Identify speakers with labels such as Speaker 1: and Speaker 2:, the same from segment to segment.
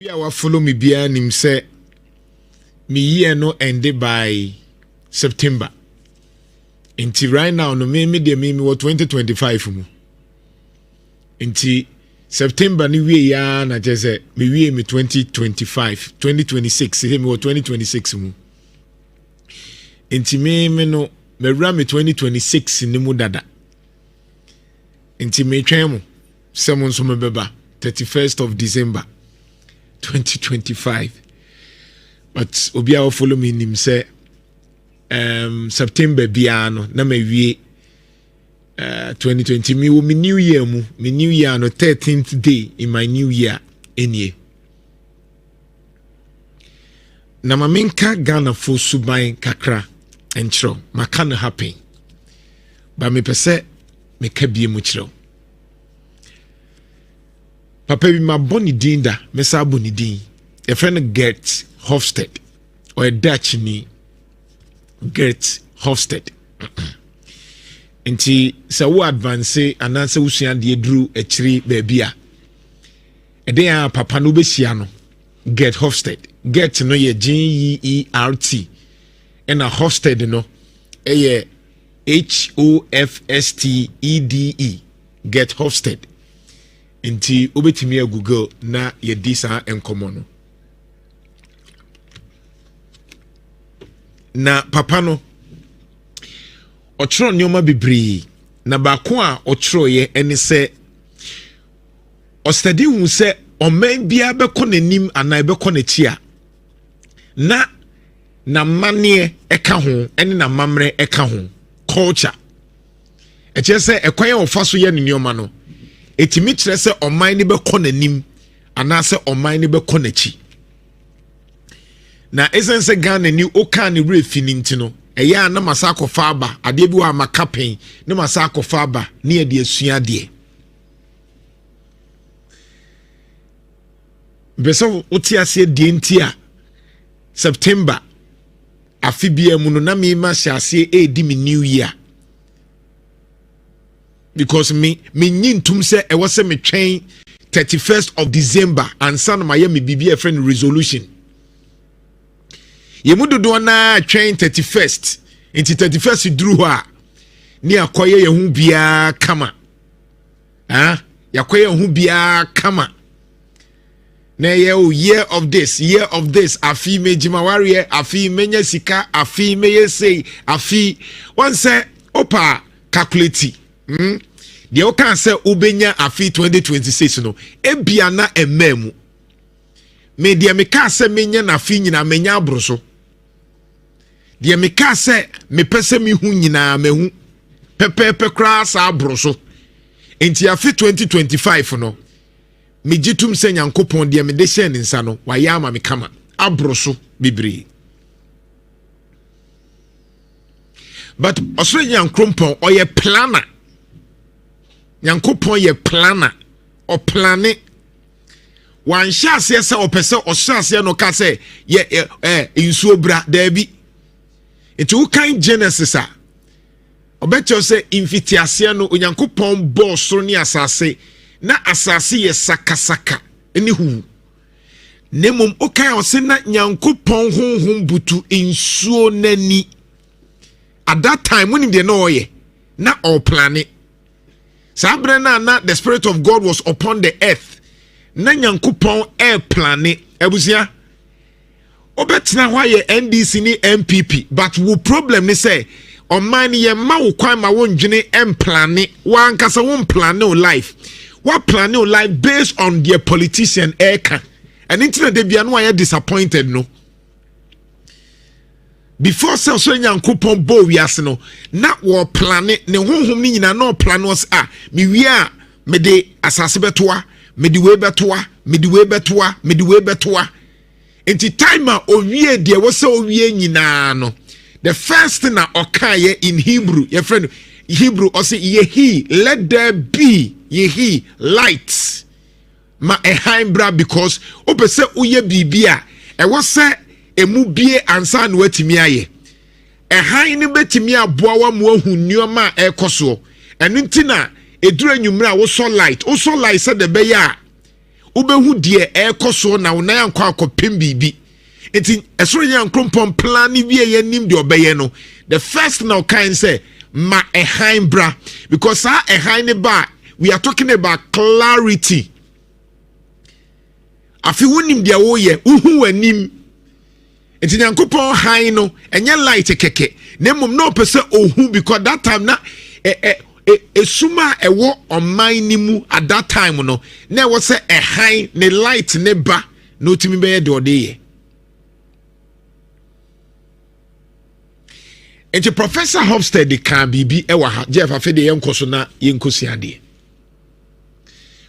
Speaker 1: Our follow me bia nim say me year no ended by September. Until right now no me 2025 mu. Until September ni we ya na je say me we me 2025 2026 he me 2026 mu. Until me no me ra me 2026 ni mu dada. Until me twen mu someone so me beba 31st of December 2025. But Obia follow me nim say September biano na me wie 2020 me wo me new year mu me new year no 13th day in my new year enie na mamenka Ghana fo suban kakra enchro maka no happen ba me pese me ka bie mu chiro papa bi ma boni din da me sa boni din a friend Gert Hofstede or a Dutch ni Gert Hofstede enti sa wo advance ananse usua de dru achiri baabia e den a papa no behia no Gert Hofstede Gert no ye GERT and a Hofstede no ye HOFSTEDE Gert Hofstede enti obetimi a Google na ye disa enkomo no na papa no ochro nyoma bibri na baako a ochro ye ene se ostadi hu se oman bia beko nanim ana beko na chia na mane eka ho ene na mamre eka ho culture e che se ekwan ofa so ye nyoma no etimi kire se oman ni beko nanim ana se oman ni beko na chi na esense Ghana ni oka ni refini ntino eya na masako faba ade bi wa makapen na masako faba ni e de asua de beso otiase de ntia September afibia mu no na me ma hyase e di me new year because me nyintum se e wose me twen 31st of December and san ma ye me bibia friend resolution yemudodo na twen 31st inti 31st duru a ni akoye ye hu bia kama yakoye hu bia kama na ye o year of this afi mejima warrior afi menya sika afi meye say afi one say opa calculate de o kan say ubenya afi 2026 no ebia na ememu me de me ka say menya na afi nyina menya abroso de me ka se me pese mi hu nyina mahu pepepe kra sa abroso enti afi 2025 no me gitum se nyankopon de me de hye ne nsa no wa ya ma me kama abroso bibiri but osre nyankopon oye planner nyankopon ye planner o plane wan hyase se opese o hyase no ka se ye insuo bra da bi enti wo kan Genesis a obecho se infitiase no onyankopon bo soro ni asase na asase ye sakasaka eni hu nemom okan o se na nyankopon honhom butu insuo nani at that time when they know ye na all planet sabre na the spirit of God was upon the earth na nyankopon air planet ebusia obetna hwa ye NDC ni MPP but wo problem ni say oman ye ma wo kwan ma wo ndwene emplane wa ankasa wo plan o life wa plan o life based on their politician eka and internet de bia no aye disappointed no before so nyankopon bo wiase no na wo plane ne honhom ni nyina no plan was me wi a me de asase betoa me de we betoa me de we betoa me de we betoa enti time a owie de wo se owie nyina no the first thing na okaye in Hebrew your friend Hebrew or say yehi let there be yehi light ma ehimbra because opese uye bibia e wo se emu bie ansa na watimi aye ehan ne betimi aboa wa mo ahu nneoma ekoso enu nti na edura nwumra wo so light se de be ya ubehu die ekoso na una yankwa akopem bibi enti esoro yankrompon plan ni wie yanim de obeye no the first now kind say ma ehan bra because a ehan ne ba we are talking about clarity afi wonim de wo ye uhu wanim enti yankopon han no enye light keke na mum no pese ohu because that time na esuma ewo oman ni mu at that time no na wo se ehan ne light ne ba no timi be de odeye enti Professor Hofstede kan bibi ewa ha Jeff afede yenkoso na yenkosi ade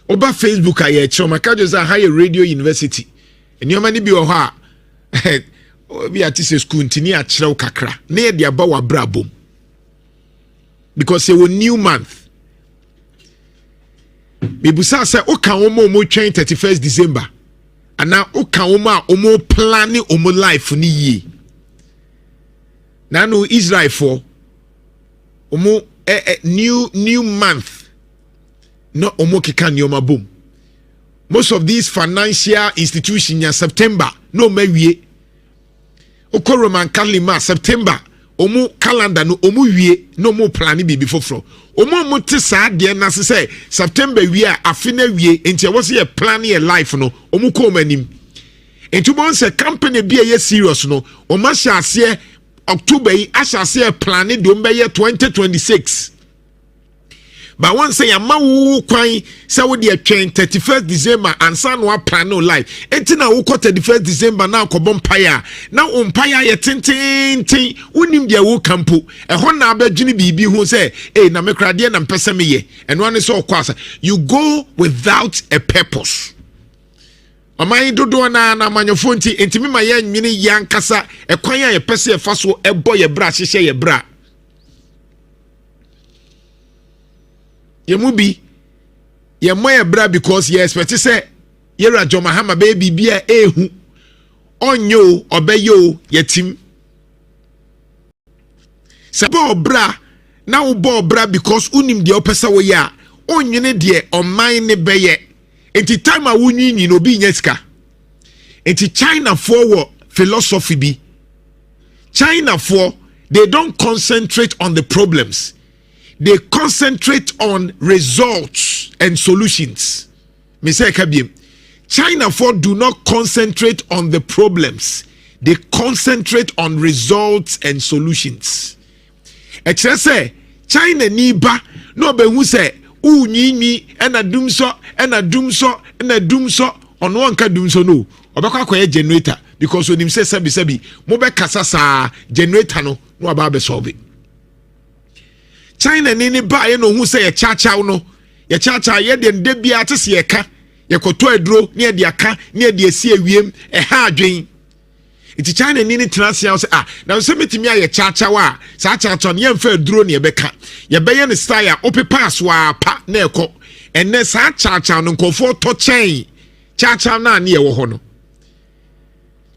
Speaker 1: oba Facebook aye choma kajo za higher radio university enioma ni bi wo ha obi atise school ntini a kirew kakra na ye de aba wa brabom because it was new month. Bibusa say oka omo train 31st December. And now oka omo planning omo life ni ye. Now no Israel for omo new month. No omo keka nyoma boom. Most of these financial institutions in September no mewie. Oko Roman Kalima September omu calendar no omu wie no mo plan bibi foforo omu te saa de na se September wie afina wie enti wo se plan your life no omu ko manim enti bon se company bi ye serious no o ma sha ase October yi asha se plan do mbe ye 2026 but one say amawu kwan say we dey train 31st December and san no plan no life enti na wo 31st December na akobom paya na umpaya ye tintin unim dia wo kampo ho na abadwini bibi hu say na me krade na mpese me ye eno ane so kwasa you go without a purpose amai dodo na manyofo nti enti me ma ye nwini yankasa ekwan ya ye pese ye fa so ebo ye bra hyehye ye bra Yemubi ye moye bra because ye expect say ye rajo mahama baby bia ehu onyo obeyo yetim sabo bra na wo bo bra because unim de opesa wo ya onwene de oman ne beye enti time a wunyi no bi nyeska enti China for philosophy bi China for they don't concentrate on the problems. They concentrate on results and solutions. China for do not concentrate on the problems. They concentrate on results and solutions. Say China ni ba no be hu say unyinyi ena dumso ono anka dumso no obekwa akoye generator because onim say sebi mo be kasa sa generator no aba be solve. China ni ba ye no hu say ye cha no ye cha ye de ndebia te se ye ka ye koto aduro ne de aka ne de esi awiem ha adwen iti China ni transfer say na so metimi aye cha wa sa cha ne ye mfa aduro ne ye beka ye be ye ne style opepa so pa na ekọ enne sa cha no nkofo to chen cha na ne ye wo ho no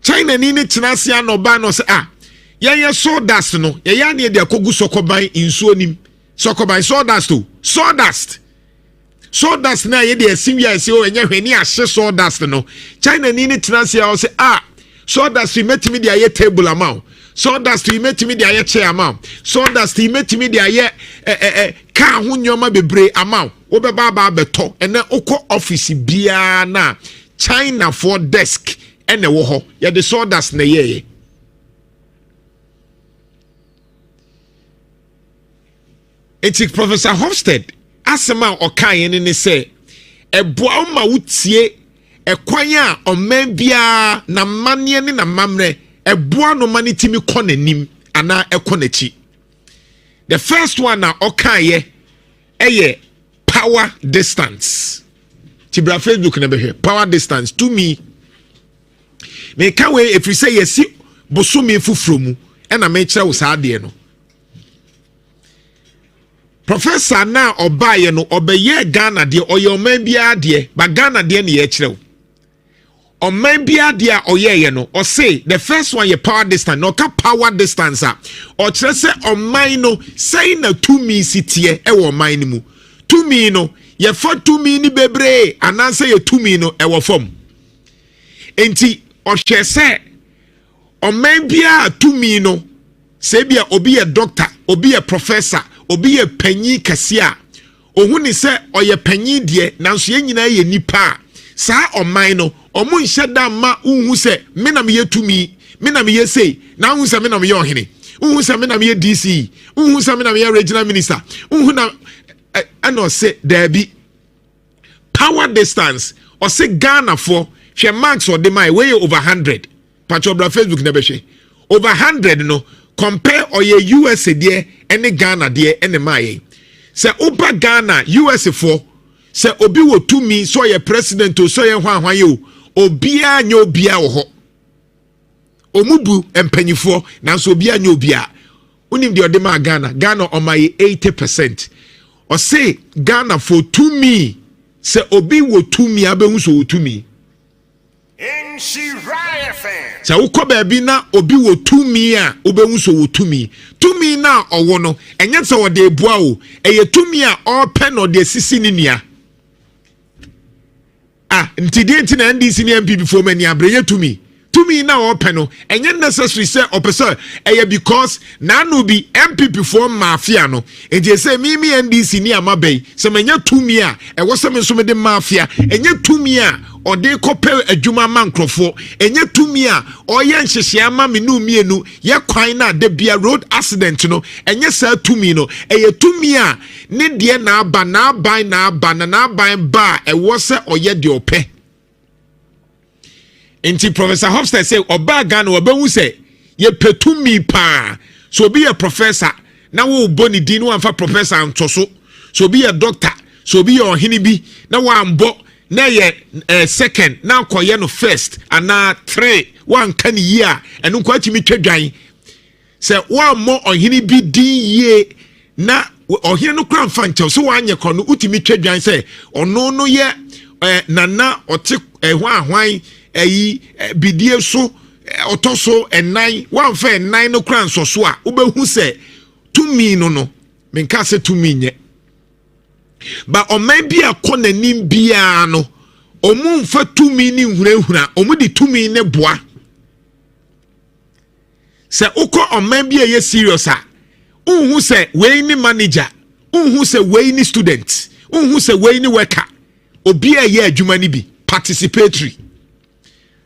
Speaker 1: China ni transfer no ba no say ye sawdust no ye ya ne de akogu sokoban insuo nim sokoban sawdust na ye de asim ya se o enye hwani ahye sawdust no China ni transfer o say sawdust metimi de aye table amount sawdust metimi de aye chair amount sawdust metimi de aye ka ho nyoma bebre amount wo be ba beto ene okọ office bia na China for desk ene wo ho ye de sawdust na ye Eti Professor Hofstede asema okaye ne se eboa ma wutie ekwan a oman bia na mane ne na mamre eboa no mane timi kọ nanim ana ekọ nachi. The first one na okaye eye power distance. Tibra Facebook na be here power distance to me ka we if you say yesi bosomi fufuro mu e na me kire wo sa ade no Professor na obaye no obeye Ghana de oye oman bia de ba Ghana de na ye kirew oman bia de oye no o say the first one ye power distance no ka power distance o kire se oman no say na to me sitie e wo oman ni mu to me no ye fa tumi ni bebre ananse ye tumi no ewo fam enti ohwe se oman bia tumi no se bia obi ye doctor obi ye professor obi ye panyi kase a ohun ni se oye panyi de nanso ye nyina ye nipa saa oman no omo nhye da ma unhu se me na me ye tumi me na me ye sei na unhu se me na me ye ohene unhu se me na me ye DC unhu se me na me ye regional minister unhu na ano se there be power distance or say Ghana for she marks or the my way over 100 patobra Facebook na be she over 100 no compare or ye USA there any Ghana there any my say oba Ghana USA for say obi wo tumi so ye president o so ye hwan ye obia nya obia wo ho omubu empanyifo nanso obia nya obia unim de odema Ghana on my 80% or say Ghana for tumi say obi wo tumi abehu so tumi in Shiraya fan say ukoba bi na obi wo tumi a obehu so tumi na owo no enye se wo de boa o eye tumi a open no de sisi ni nia ntidi na NDC ni MP before many abreye tumi na open no enye necessary say opese eye because na no bi MP before mafia no enti say me NDC ni amabei se menya tumi a ewo se me so me de mafia enye tumi a ode kope adwuma mankrofo enye tumi a oye nhyehyɛ ama me no mienu ye kwan na de bia road accident no enye sa tumi no eye tumi a ne de na aba na aban ba ewo se oye de opɛ enti Professor Hofstad say oba Ghana obahu say ye petumi pa so be a professor na wo boni din no amfa professor antoso so be a doctor so be your hinibi na wa ambo na ye second na koye no first ana 3 one kan year enu kwa timi twadwan say wa mo ohini bi din ye na ohini no kran fanche so wa anye kono utimi twadwan say ono no ye nana ote hwan ayi bidie so otoso enan wan fa enan no kran so so a obehu se tumi no menka se tumi nye ba oman bia konanim bia no omu mfa tumi ni nhurahura omu di tumi ne boa se uko oman bia ye serious a unhu se we ni manager unhu se we ni student unhu se we ni worker obi a ye adwuma ni bi participatory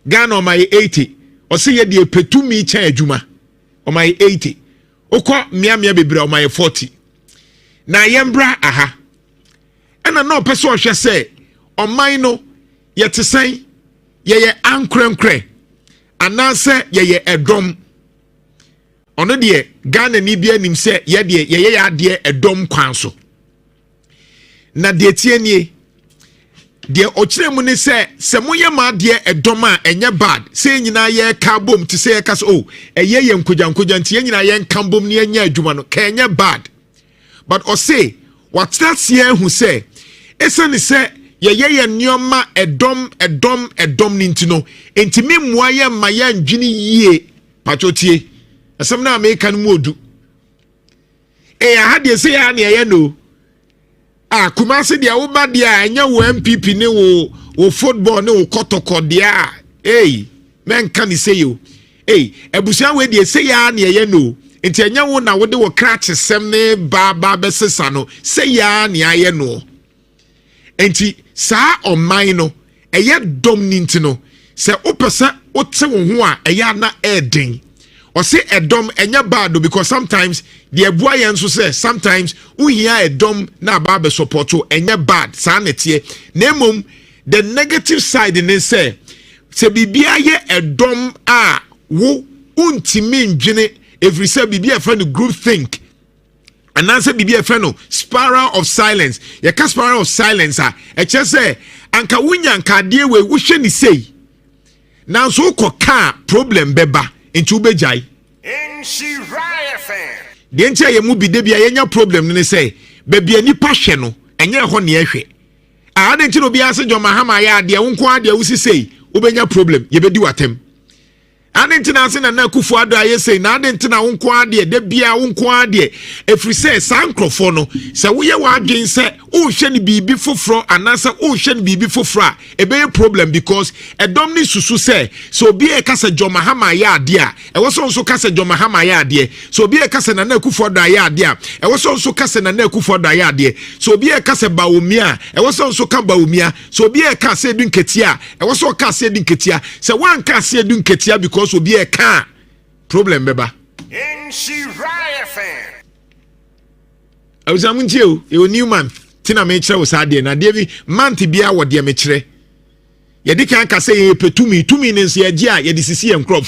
Speaker 1: Ghana on my 80 or say ye de petumi cha adwuma on my 80 uko mia bebre on my 40 na yembra aha ena no person hwe say oman no ye tesan ye ankremkre anase ye edom ono de Ghana ni bia nim say ye de ye ade edom kwan so na de tienie de ochiremu ne se moye ma de edom a enye bad se nyina ye ka bom ti se ye ka so ye nkojankoja nti ye nyina ye nkambom ne enya adwuma no ka enye bad but o say what that's here who say esani se ye nioma edom nintino enti memua ye ma ya ndwini yie pachotie asem na America no modu ha de se ya na ye no kumase dia wo ba dia enya wo MPP ne wo football ne wo kotoko dia men kan say yo ebusia we de se ya na ye no enti enya wo na wo de wo kratch sem ne ba besesa no se ya na ye no enti saa oman no eye dom nintino se opesa ote wo ho a eye na eden or say edom enya bad because sometimes the ebua yen so say sometimes uhia edom na ba be support enya bad saa netie na mom the negative side in say bibia ye edom a wo untimi ndwene every say bibia friend group think and answer bibia friend no spiral of silence ye ka spiral of silence a eche say anka wunya anka de we wo hwe ni sei na so ka problem beba into ubejai in Shiraya fan de ntia ye mu bi de bia ye nya problem ne say baby ani pa hwe no enye ho ne ehwe a de nti no bia se joma hama ya de wonko ade wusi sei ubenya problem ye bedi watem Adentina se na Kufu Addo aye say na adentina wo nko ade de bia wo nko ade efri say sankrofo no se wo ye wadwen se wo hwe ni bibi foforo anasa wo hwe ni bibi foforo a ebe problem because edom ni susu say so obi e kasa John Mahama ya ade a e wo so nso kasa John Mahama ya ade so obi e kasa na Kufu Addo ya ade a e wo so nso kasa na Kufu Addo ya ade so obi e kasa Baomia e wo so nso ka Baomia so obi e kasa Edunketia e wo so kasa Edunketia se wan kasa Edunketia because obi e ka problem beba in Shiraya fan I was amuntie o e new month tina me kire wo sa de na de bi month bia wo de me kire ye di kan ka say ye petumi tumi ne nso ye gi a ye di sisi en crop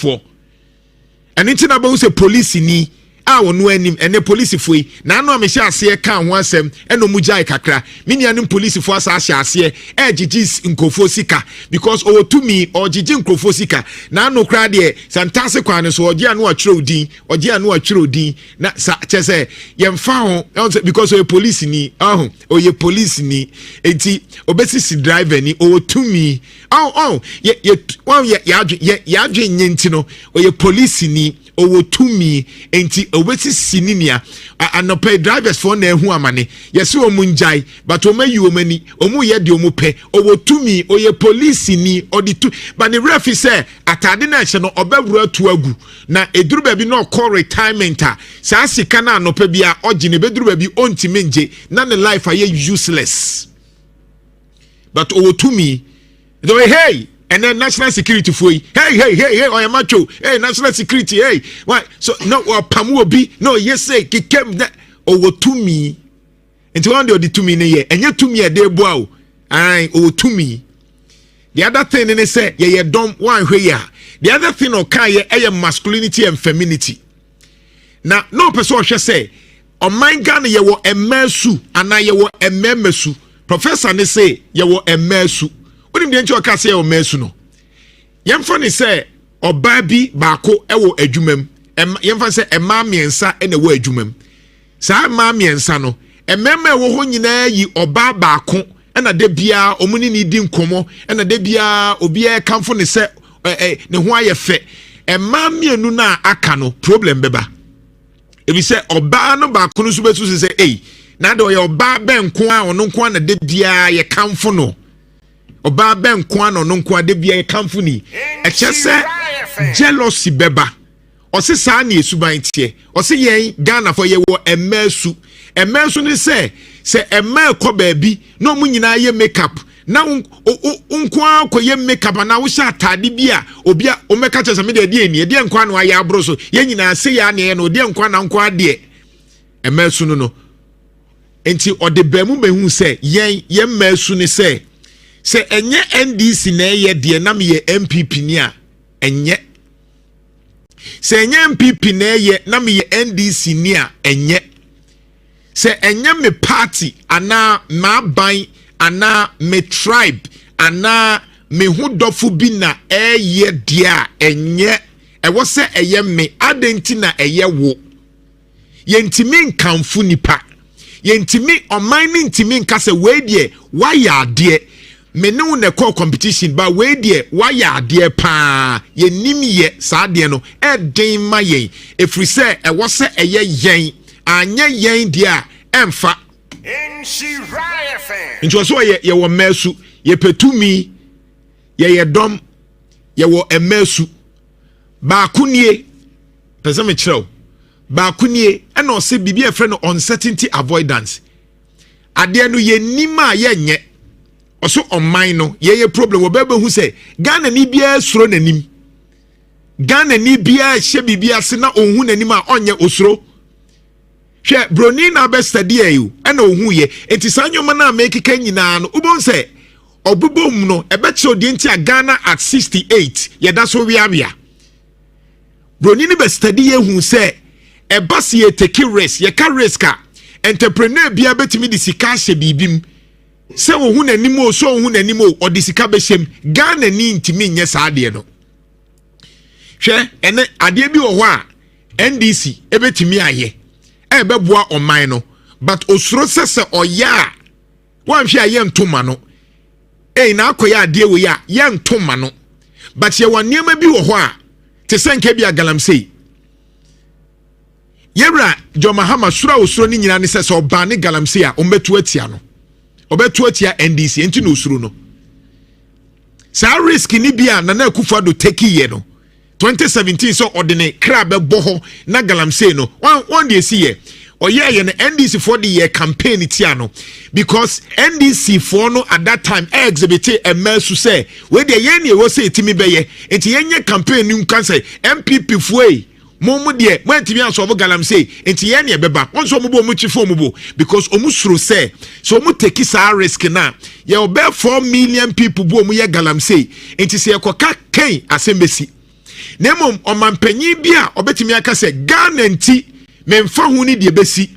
Speaker 1: eni tina ba wo se police ni a wono anim ene police foi na anu amehye ase ka ho asem eno mujai kakra mini anim police fo asa ahye ase ejiji nkofo sika because o to me o jiji nkofo sika na anu kra de santase kwan so oje anu atwere odin oje anu atwere odin na sa chese yemfa ho because o police ni o ye police ni enti obesisi driver ni o to me ye adwe nyenti no o ye police ni owo tumi enti obeti sininia anope drivers for na ehu amane yesi omunjai but omayi omani omu ye de omupe owo tumi oye police ni odi tu but the ref say atade na ehye no obewuru atu agu na eduru ba bi no call retirement a sa sika na anope bia ogine beduru ba bi ontime nje na ne life aye useless but owo tumi hey and then national security for hey oh macho hey national security hey why so no pamu obi no yes say kikem that owo to me into one the to me ye enye to me e dey boa o ai owo to me the other thing they say ye dom one hwe ya the other thing o kan ye masculinity and femininity na no person hwe say o man Ghana ye wo emesu ana ye wo ememesu professor ne say ye wo emesu onim de nchi okase e o mesu no yemfa ne se oba bi baako e wo adwumam yemfa se ema miensa e na wo adwumam sa ema miensa no emema e wo ho nyina yi oba baako e na de bia omuni ni di nkomo e na de bia obi e kamfo ne se ne ho aye fe ema mienu na aka no problem beba e bi se oba no baako no so besu se na de o ye oba benko a ono nko na de bia ye kamfo no oba benko ano no nko ade bia kamfuni ekyese jealousy beba ose saa na esuban tie ose yen Ghana for ye wo emesu ni se ema ekọ baabi na omu nyina ye makeup na nko akoye makeup na wo sha atade bia obia o meka chese me de eni de nko ano aye abro so ye nyina se ya na ye no de nko na nko ade emesu no enti ode baamu mehu se yen mesu ni se enye NDC na ye de na me ye MPP ni a enye se enye MPP na ye na me ye NDC ni a enye se enye me party ana ma ban ana me tribe ana me hudofo bi na eye de a enye e wo se eye me adenti na eye wo yentimi nkamfo nipa yentimi oman ni ntimi nkase we de wa ya de me no na call competition ba we de wa ya de pa ye nim ye sa de no e den ma yen efri se e wo se eye yen anya yen de a emfa in Shiraya fan nti so ye wo mesu ye petumi ye dom ye wo emesu ba kunie pese me kireo ba kunie e na o se bibia e friend uncertainty avoidance ade no ye nima ye nye oso online no ye problem obebe hu se Ghana ni bia suro nanim Ghana ni bia hye bibia se na onhu nanim a onye osuro hwe broni na be study ayu e na onhu ye enti sanyoma na mekeka nyina no ubon se obubom no ebe che odienti a Ghana at 68 ye da so wiawia broni ni be study ye hu se e basi ye take risk ye ka risk a entrepreneur bia betimi di sika hye bibim se wo hu nanim o so hu nanim o odisika behyem Ghana ni ntimi nye saade no hwe ene ade bi wo ho a NDC ebetimi aye ebeboa oman no but osuro sese oya wan hwe aye ntoma no na akoya ade wo ya ye ntoma no but ye woniema bi wo ho a te senke bia galamsey yebra Jomahama sura osuro ni nyina ne se so ba ne galamsey a ombetu atia no obetu atia NDC enti no osuro no sa risk ni bia Nana Akufo-Addo take ye no 2017 so ordinary crab boho na galamsey no one dey see ye oye ne NDC for the year campaign tia because NDC for no at that time exhibit a mersu say we the yen ye was say timi beye enti yenye campaign nim kan say MPP fuei momu de wenti bi anso galamsey enti yen ye beba wonso mo bo mu chifo mo bo because omusuro say so omu take sa risk na ye obe 4 million people bo mu ye galamsey enti se ekoka ken asembesi nemom omampanyin bia obetimi aka say Ghana enti memfa hu ni de besi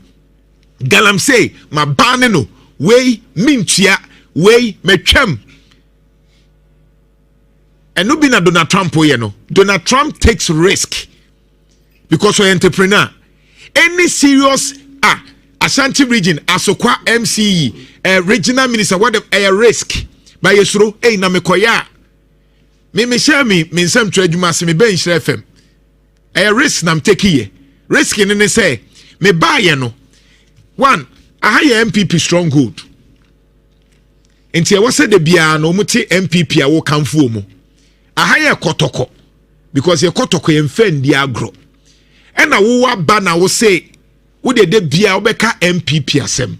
Speaker 1: galamsey ma bane no wey mintua wey metwam eno bi na Donald Trump ye no Donald Trump takes risk because we entrepreneur any serious Ashanti region Asokwa MCE regional minister what a risk by yesuro na mekoya me share me nsem traduma se me ben share fm a risk nam take here risk in ne say me buy ye no one ahaya MPP stronghold enti e wose de bia no muti MPP a wo kanfo mu ahaya kotoko because ye kotoko ye mfendi agro ena wo wa ba na wo say wo de bia wo beka MPP asem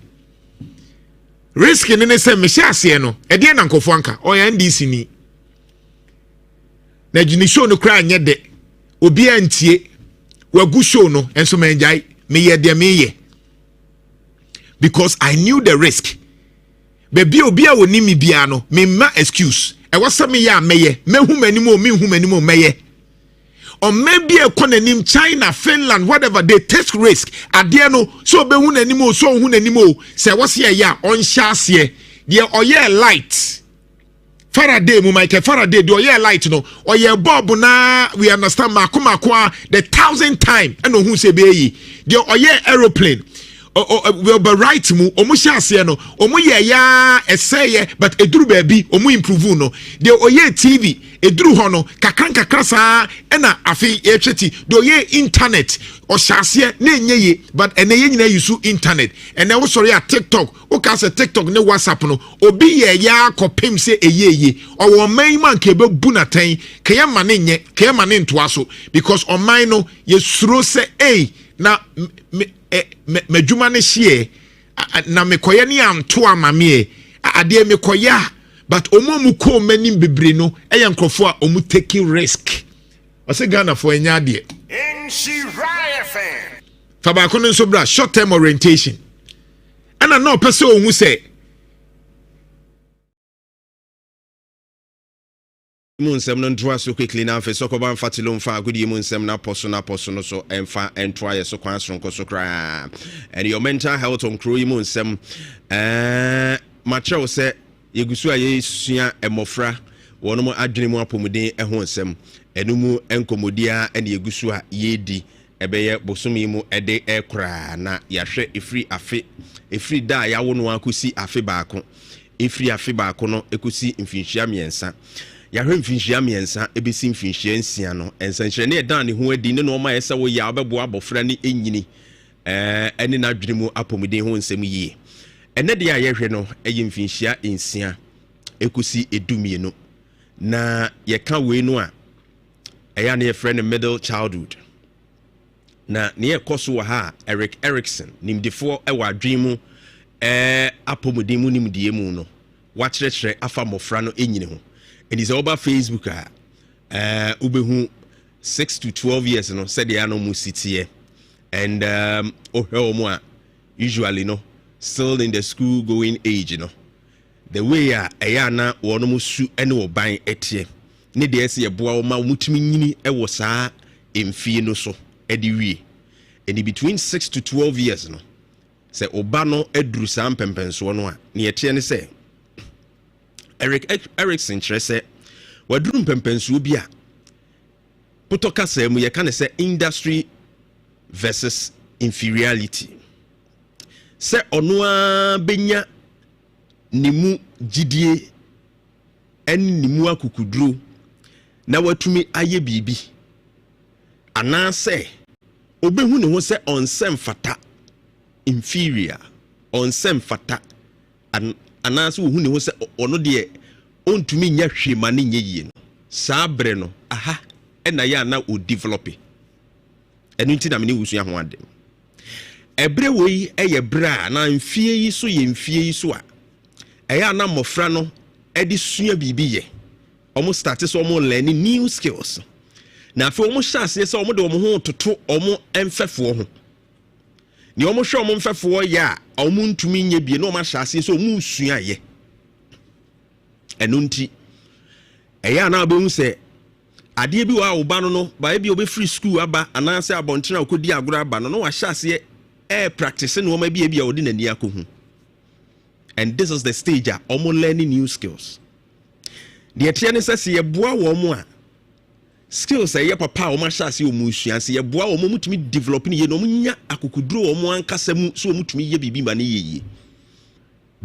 Speaker 1: risk in ne say me hye ase no e de na nkofo anka o ya NDC ni na jini show no kra anye de obi antie wagu show no enso menjai me ye de me ye because I knew the risk baby obi a woni mi bia no me ma excuse e wasa me ya meye mehu manimo me hu manimo meye or maybe a konanim China Finland whatever they take risk ade no so be hu nanimo so hu nanimo say wase ya on hyase de oye light Faraday mu Michael Faraday do ye light no or ye bulb na we understand makoma the 1,000 time and who say be yi de or ye aeroplane will be right mu omu hyase no omu ye ya eseye but eduru baabi omu improve no de oye TV eduru ho no kakran sa na afi echeti do ye internet o hyase na enye but ene ye nyina use internet ene wo sorry a TikTok o ka say TikTok ne WhatsApp no obi ye ya kopem se eyeye o wo man man ke be bu naten ke ya mane nye ke ya mane ntoa so because o man no ye suro se na medjuma ne hye na mekoye ne anto amame ade mekoya but omomu ko manim bebre no eye nkrofo a omu taking risk ose Ghana for enya ade in Shiraya fan faba kono nso bra short term orientation ana no pese ohun se
Speaker 2: Munsem no ntoa so quickly na mfe so koba mfatilo mfa agudi munsem na poso no so emfa entoa ye so kwan sonko so kra and your mental health on crew munsem macho se yegusu a ye sua emofra wono mo adwene mu apomuden eho nsem enumu enkomodia ene yegusu a yedi ebeye bosomi mu ede ekra na yahwe efri da ya wono akosi afe baako efri afe baako no ekosi mfinhia miensa yahwe mfinhia miensa ebesi mfinhia nsia no ensanhyere ne dan ne ho adi ne no ma yesa wo ya obebo abofra ne enyini ene na adwene mu apomuden ho nsem yie ene de ayehwe no eye mfinhia nsia ekosi edumienu na yeka we no a eya ne friend middle childhood na ne yekoso wa ha Eric Erickson nimdefo ewa adwen mu apomuden mu nimdie mu no wakyerɛkyerɛ afa mofra no enyini ho and is over Facebook ubehu 6 to 12 years no said they are no musiti and usually no still in the school going age you know the way ayana wono musu ene oban etie ne de ese yeboa ma mutumi nyini ewo saa emfie no so ediwie and between 6 to 12 years no say oba no eduru saa mpempenso no a ne yetie ne say Erickson say waduru mpempenso bi a putoka say mu ye kan say industry versus inferiority say ono a benya nimu gidie en nimu akukuduro na watumi aye bibi anase obehu ne ho se onsem fata inferior onsem fata anase wo hu ne ho se ono de ontumi nya hwema ne nye yie no sabre no aha ena ya na o develop enu nti na me ne wusu ho ade ebre wei eye bra na mfie yi so ye mfie yi so a eya na mofra no edi sua bibi ye omo start so omo learn new skills na afi omo hyase se omo de omo ho toto omo emfefo ho ni omo hwe omo mfefo ya omo ntumi nya bie na omo hyase se omo sua ye enu nti eya na obehu se ade bi wa oba no ba bi obe free school aba anase abontena okodi agoro aba no wa hyase practice no ma bi a odi nani akohu. And this is the stage omo learning new skills. The etiane says ye boa wo mo a skills ye papa o ma hyase o mu suanse ye boa wo mo mutumi develop ne ye no nya akokuduro wo mo ankasa mu so mutumi ye bibi ma ne ye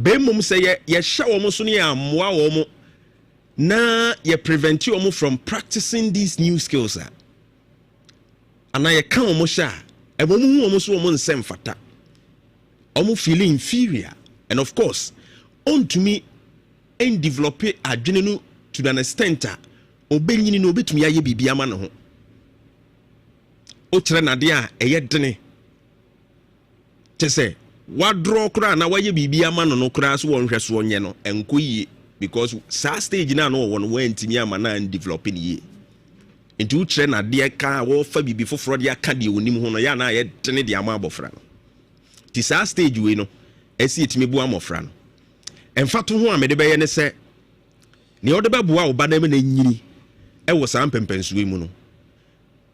Speaker 2: be mum say ye hye wo mo so ne ya moa wo mo na ye prevent you from practicing these new skills and ye kan wo mo hye e mo mu wo mo so wo mo nsem fata omo feel inferior. And of course, on to me and develop a general to an extent obeying no bit me aye bibi ama no ho. O tre na dia eye dene. Te say, what draw kra na waye bibi ama no kra so won hweso onye no enko yi because sa stage na no won wan timi ama na developing yi. Into tre na dia ka wo fa bibi foforo dia ka de onim ho no ya na ye dene dia ama abofra no. Ti sa stage we no esi etimi bua mofra no emfato ho amede beye ne se ne ode beboa wo badam na nyini e wo san pempensuwe mu no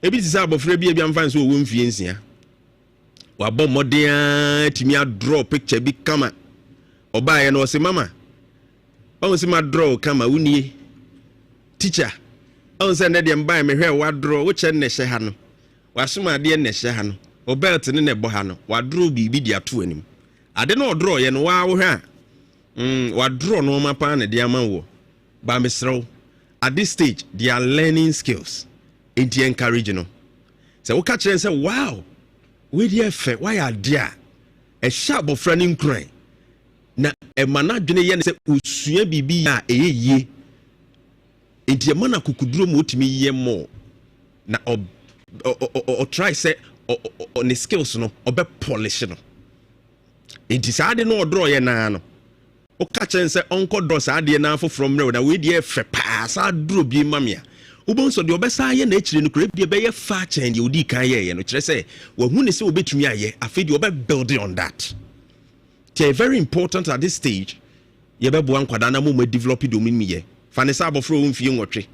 Speaker 2: ebi ti sa abofra bi amfa nso wo mfie nsia wa bom modern timi a draw picture bi kama oba ye no se mama o se ma draw kama unie teacher o se ne de mba me hwe wa draw wo che ne hye ha no wa soma de ne hye ha no obelt ne bo ha no wa draw bi dia to anim ade no draw ye no wa wo hwa wa draw no ma pa na dia man wo ba mesrew at this stage they are learning skills enti encourage no say wo ka kire say wow we dey fe why are there a sharp of running cry na e mana dwene ye say osua bibi a eyeye enti e mana kukuduro mo otimi ye mo na o try say on the skills no obe polish no. Enti saade no odro ye na no o ka chen se onko do saade na fo from na we dey fe pa sa dro bi mamia wo bon so de obesa ye na ekire no kure bi be ye fa chen de odi kan ye no kire se wo hu ne se obetumi aye afi de obe building on that. It's very important at this stage ye be bo ankwada na mo develop domin mi ye fa ne sa abofro wo mfie nwotwe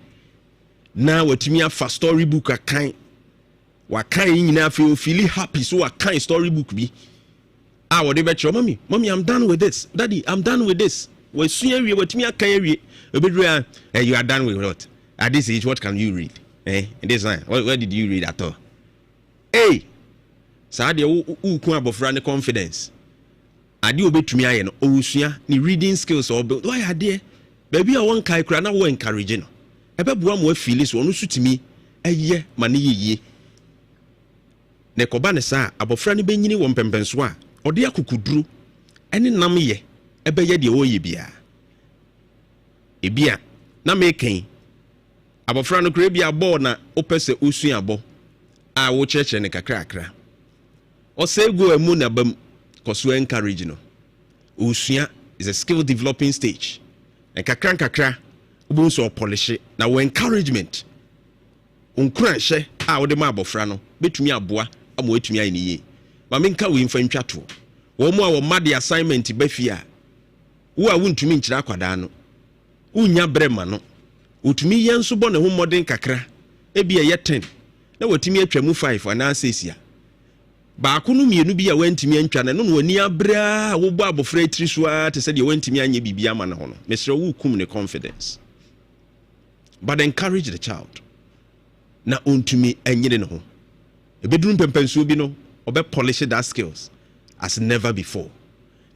Speaker 2: na watumi afa storybook akan wa kan nyina afi o feel happy so wa kan storybook bi. What they bet you, mommy, I'm done with this. Daddy, I'm done with this. We soon we what me a can read. You are done with what? At this age, what can you read? In this line, where did you read at all? Hey, Sadia, who come up for confidence? I do obey to me, I know, ni reading skills or build. Why are there? Baby, I want kai crana, I encouraging. A baby, one more feelings, one who suit me. Ye, money ye. Nekobane sa, abofrani benyini won pempenswa. Ode akukuduru ene nam ye ebeye de oye bia ebia na meken abofra no kure bia bo na opese osu abo a wo cheche ne kakrakra o say go emu na bam koso encourage no osua is a skill developing stage and kakra obo so polish na wo encouragement onkura hye a wo de ma abofra no betumi aboa amo etumi ayi ne ma menka we mfa ntwato wo mo a wo ma de assignment ba fia wo a wontumi nkyira akwada no unya brema no utumi yenso bɔ ne ho modern kakra ebi ye 10 na watumi atwa mu 5 ana 6 ya ba ko no mienu bi a wantumi antwa ne no wani abra wo bɔ abofra etiri so a te sɛ de wantumi anya bibia ama ne ho no mesrɛ wo kum ne confidence but encourage the child na ontumi anyere ne ho ebeduru pempenso bi no obe polish that skills as never before.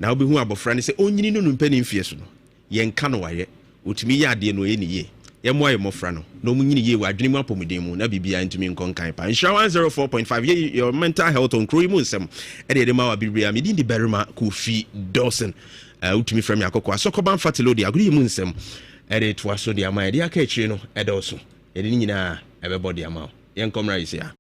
Speaker 2: Now be who abofra ne say onyini no mpani mfie so no ye nka no waye otumi ye ade no ye ne ye yɛmmoa yɛ mmɔfra no na ɔmu nyini yie wɔ adwene mu apɔmuden mu na bibia ntumi nkɔnkan pa nhyira 104.5 your mental health on kuro yi mu nsɛm ɛde yɛde ma wa bibia medin de Berima Kofi Dawson wotumi frɛ me akɔkɔ asɔkɔban fatilo de agoro yi mu nsɛm ɛde toa so de ama yɛde aka akyire no ɛdɔɔso yɛde ne nyinaa ɛbɛbɔ de ama wo yɛnkɔmmra yi sia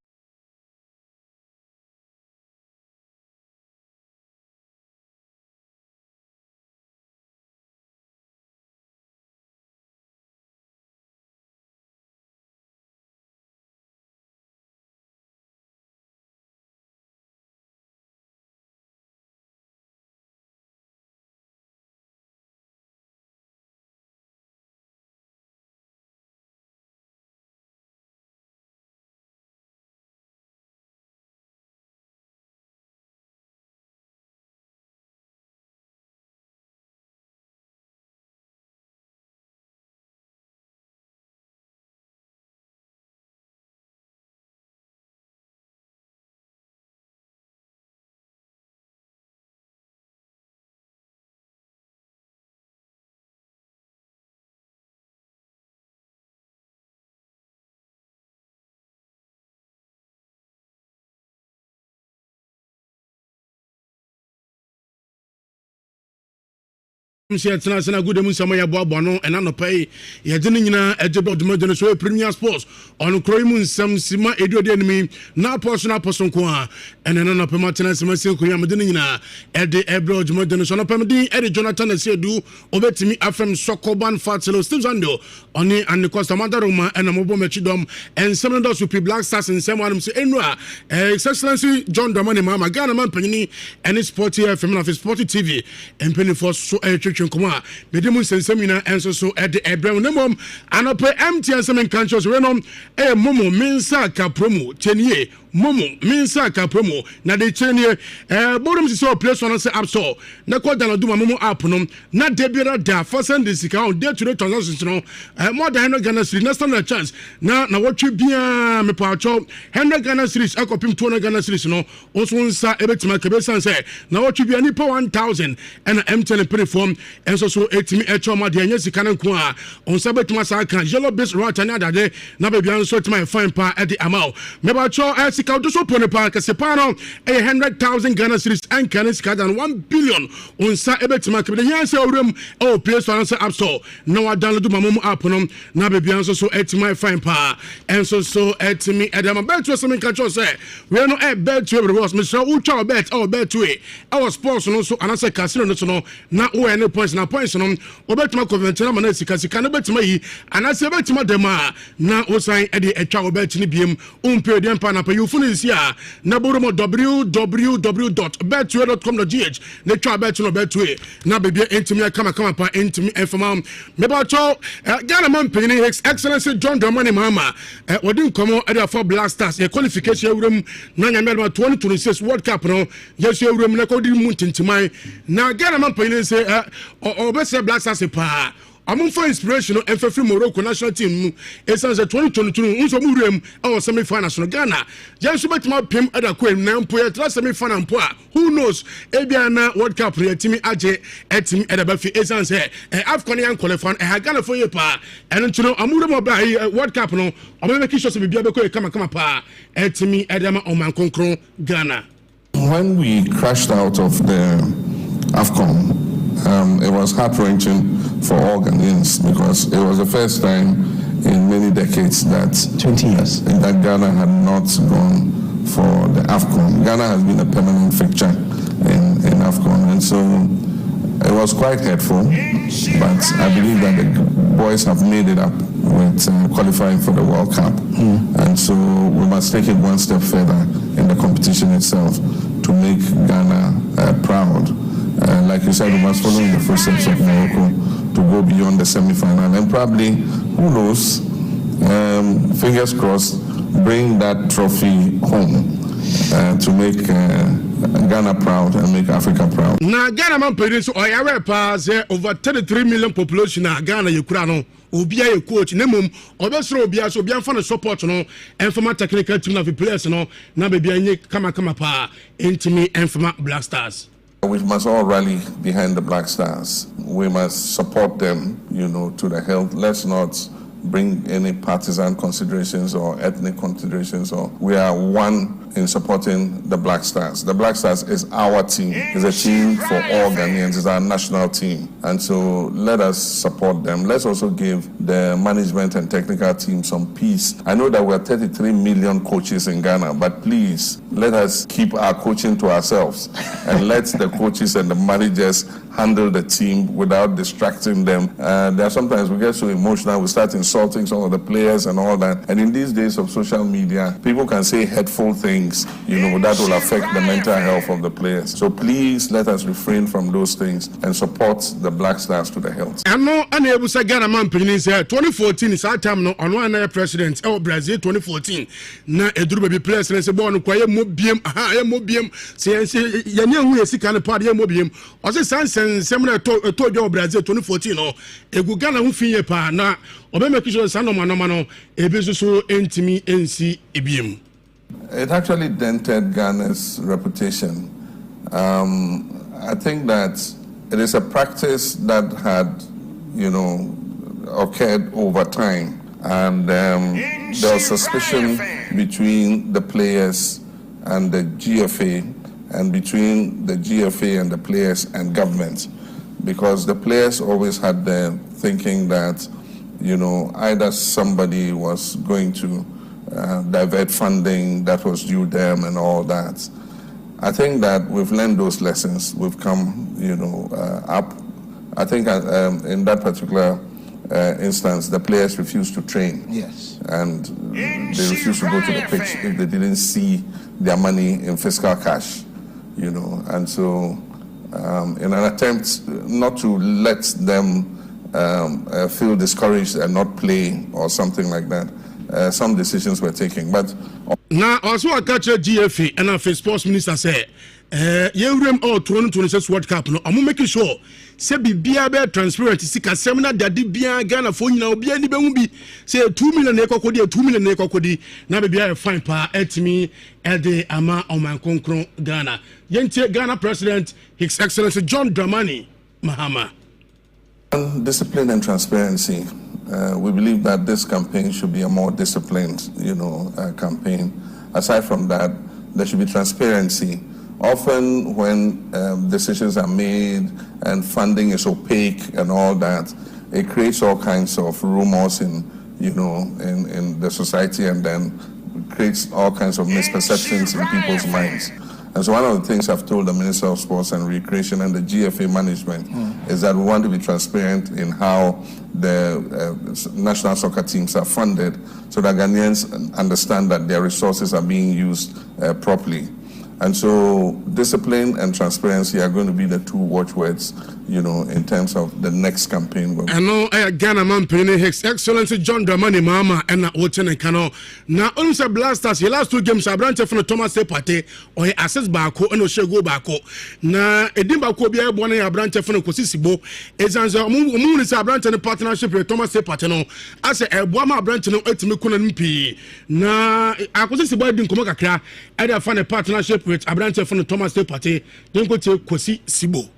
Speaker 3: Sana good Musamaya Bono and Anopay, Yadinina, Edgebod, so Premier Sports on Croymun, some Sima Edo enemy, now personal person qua, and an Anopamatina Samasil Kuyamadina, at the Ebro Modern Sonopamadi, Eddie Jonathan Sedu, over to me from Sokoban Fatselo Stimsando, Oni and the Costa Madaruma and a mobile Mechidom, and some of those who be Black Stars and some of them say Enra, His Excellency John Dramani Mama, Ghana Man Penny, and his sporty FM of his sporty TV, and Penny for so Kuma, Medium Sensemina, and so at the Abraham Nemum, and up empty and some conscious renom, a Momo Mensa Capromo, 10 year, Momo Mensa Capromo, na de 10 year, bottom is so place on us up so, na kwa dana do Momo Aponum, na debira da, first and this account, there to the transaction, more than 100 Ghana Street, not a chance. Now, what you be a me pacho, 100 Ghana Street, I copy 200 Ghana Street, no, also one sa, ebe to my cabeza say, now what you be a nipo 1,000 and empty and pretty form. And so etimi echoma de anyesi kanan ko a on sabet masa kan yellow base right na dade na be bian so my fine pa at the amount me ba cho sika do so pone pa ka sepano 100,000 Ghana cedis and can sika than 1 billion on sa ebetima ke de yan se awrem o play store answer app store na wa download mamum app no na be bian so etimi fine pa and so etimi edama bet to some kan cho say we no bet to every was me so u cho bet to e our sports no so anase casino no so no na o any points na points no obetuma conventional man sika no betuma yi anase betuma dem a na osan e de etwa obetini biem umpe de mpa na pa you funu isi a na borumo www.betway.com.gh na twa betuno betway na bebia entimi kama pa entimi informa me ba cho Ghana man penny His Excellency John Dramani Mahama wodi nkomo e de for Black Stars e qualification awuram na nyamel 2026 World Cup no yesu awuram na kodi mu tintimai na Ghana man penny say obese Black Stars pa among for inspiration and for Morocco national team it says 2022 unso muruem our semi finals no Ghana just bet my pim ada kwem na mpo ya semi final mpo a who knows ebia na World Cup re timi age etimi edaba fi essence Afcon yan qualify e Ghana for ye pa eno ntuno amurem oba World Cup no obebe ki shose bibia be ko kama pa etimi edama oman konkron Ghana.
Speaker 4: When we crashed out of the Afcon, it was heart-wrenching for all Ghanaians because it was the first time in many decades that
Speaker 5: 20 years
Speaker 4: that Ghana had not gone for the Afcon. Ghana has been a permanent fixture in Afcon, and so it was quite hurtful. But I believe that the boys have made it up with qualifying for the World Cup, and so we must take it one step further in the competition itself to make Ghana proud. Like you said, we must follow in the footsteps of Morocco to go beyond the semi-final and probably, who knows, fingers crossed, bring that trophy home to make Ghana proud and make Africa proud.
Speaker 3: Now, Ghana man parents or yare pass over 33 million population na Ghana Ukraine. Obia a coach nemum obesro obia so obia fan support no informa technical team of players no na be bia kama pa intimi informa Black Stars.
Speaker 4: We must all rally behind the Black Stars. We must support them, to the hilt. Let's not bring any partisan considerations or ethnic considerations. Or we are one in supporting the Black Stars. The Black Stars is our team. It's a team for all Ghanaians. It's our national team. And so let us support them. Let's also give the management and technical team some peace. I know that we're 33 million coaches in Ghana, but please let us keep our coaching to ourselves and let the coaches and the managers handle the team without distracting them. There are sometimes we get so emotional, we start insulting some of the players and all that. And in these days of social media, people can say hurtful things, that will affect the mental health of the players. So please let us refrain from those things and support the Black Stars to the health.
Speaker 3: I know unable to Ghana man 2014 is our time no on one president Brazil 2014. Na eduru baby players say born kwaye mobiem say yanya hu esika ne part mobiem. O say sansen semna to Brazil 2014 no egu Ghana hu finye pa na obe make sure say no ebe so entimi ensi ebiem.
Speaker 4: It actually dented Ghana's reputation. I think that it is a practice that had, occurred over time. And there was suspicion between the players and the GFA, and between the GFA and the players and government, because the players always had the thinking that, either somebody was going to divert funding that was due them and all that. I think that we've learned those lessons. We've come, up. I think in that particular instance, the players refused to train.
Speaker 5: Yes.
Speaker 4: And they refused to go to the pitch if they didn't see their money in fiscal cash, And so in an attempt not to let them feel discouraged and not play or something like that, some decisions were taken. But
Speaker 3: now also I catch a GFA and a sports minister say you all 2026 World Cup no I'm making sure say bibia be transparent sika seminar that bibia Ghana for nyina obi ani be hu bi say 2 million ekokodi 2 million ekokodi na bibia fine pa etimi ede ama oman konkron Ghana yentie Ghana President His Excellency John Dramani Mahama.
Speaker 4: Discipline and transparency. We believe that this campaign should be a more disciplined, campaign. Aside from that, there should be transparency. Often when decisions are made and funding is opaque and all that, it creates all kinds of rumors in the society, and then creates all kinds of misperceptions in people's minds. And so one of the things I've told the Minister of Sports and Recreation and the GFA management is that we want to be transparent in how the national soccer teams are funded, so that Ghanaians understand that their resources are being used properly. And so discipline and transparency are going to be the two watchwords, in terms of the next campaign.
Speaker 3: I know Ghana man penny His Excellency John Dramani Mahama and Ochen and Kano. Now almost blasters, the last two games are branch from the Thomas Party or access Bako and Oshego Bako. Now Edimba be born a branch from the Kosisibo is answer moon is a branch and a partnership with Thomas Patano. As a Wama branch no Etimikunan P. Now I was about doing Komaka, I find a partnership with a branch from the Thomas Party. Don't go to Kosi Sibo.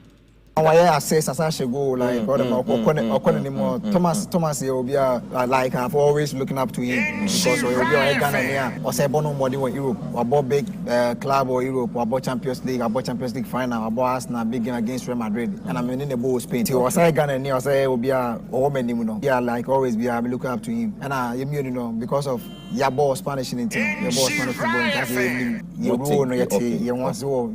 Speaker 5: Why I say Sasha go like Thomas will be like I've always looking up to him because we will be a Ghana or say Bono Modi or Europe or about big club or Europe or about Champions League final about Arsenal big game against Real Madrid and I'm in the ball Spain. So I say Ghana near say will be a woman, yeah, like always be looking up to him and because of your ball Spanish in team, your ball Spanish football, you rule no yet you want so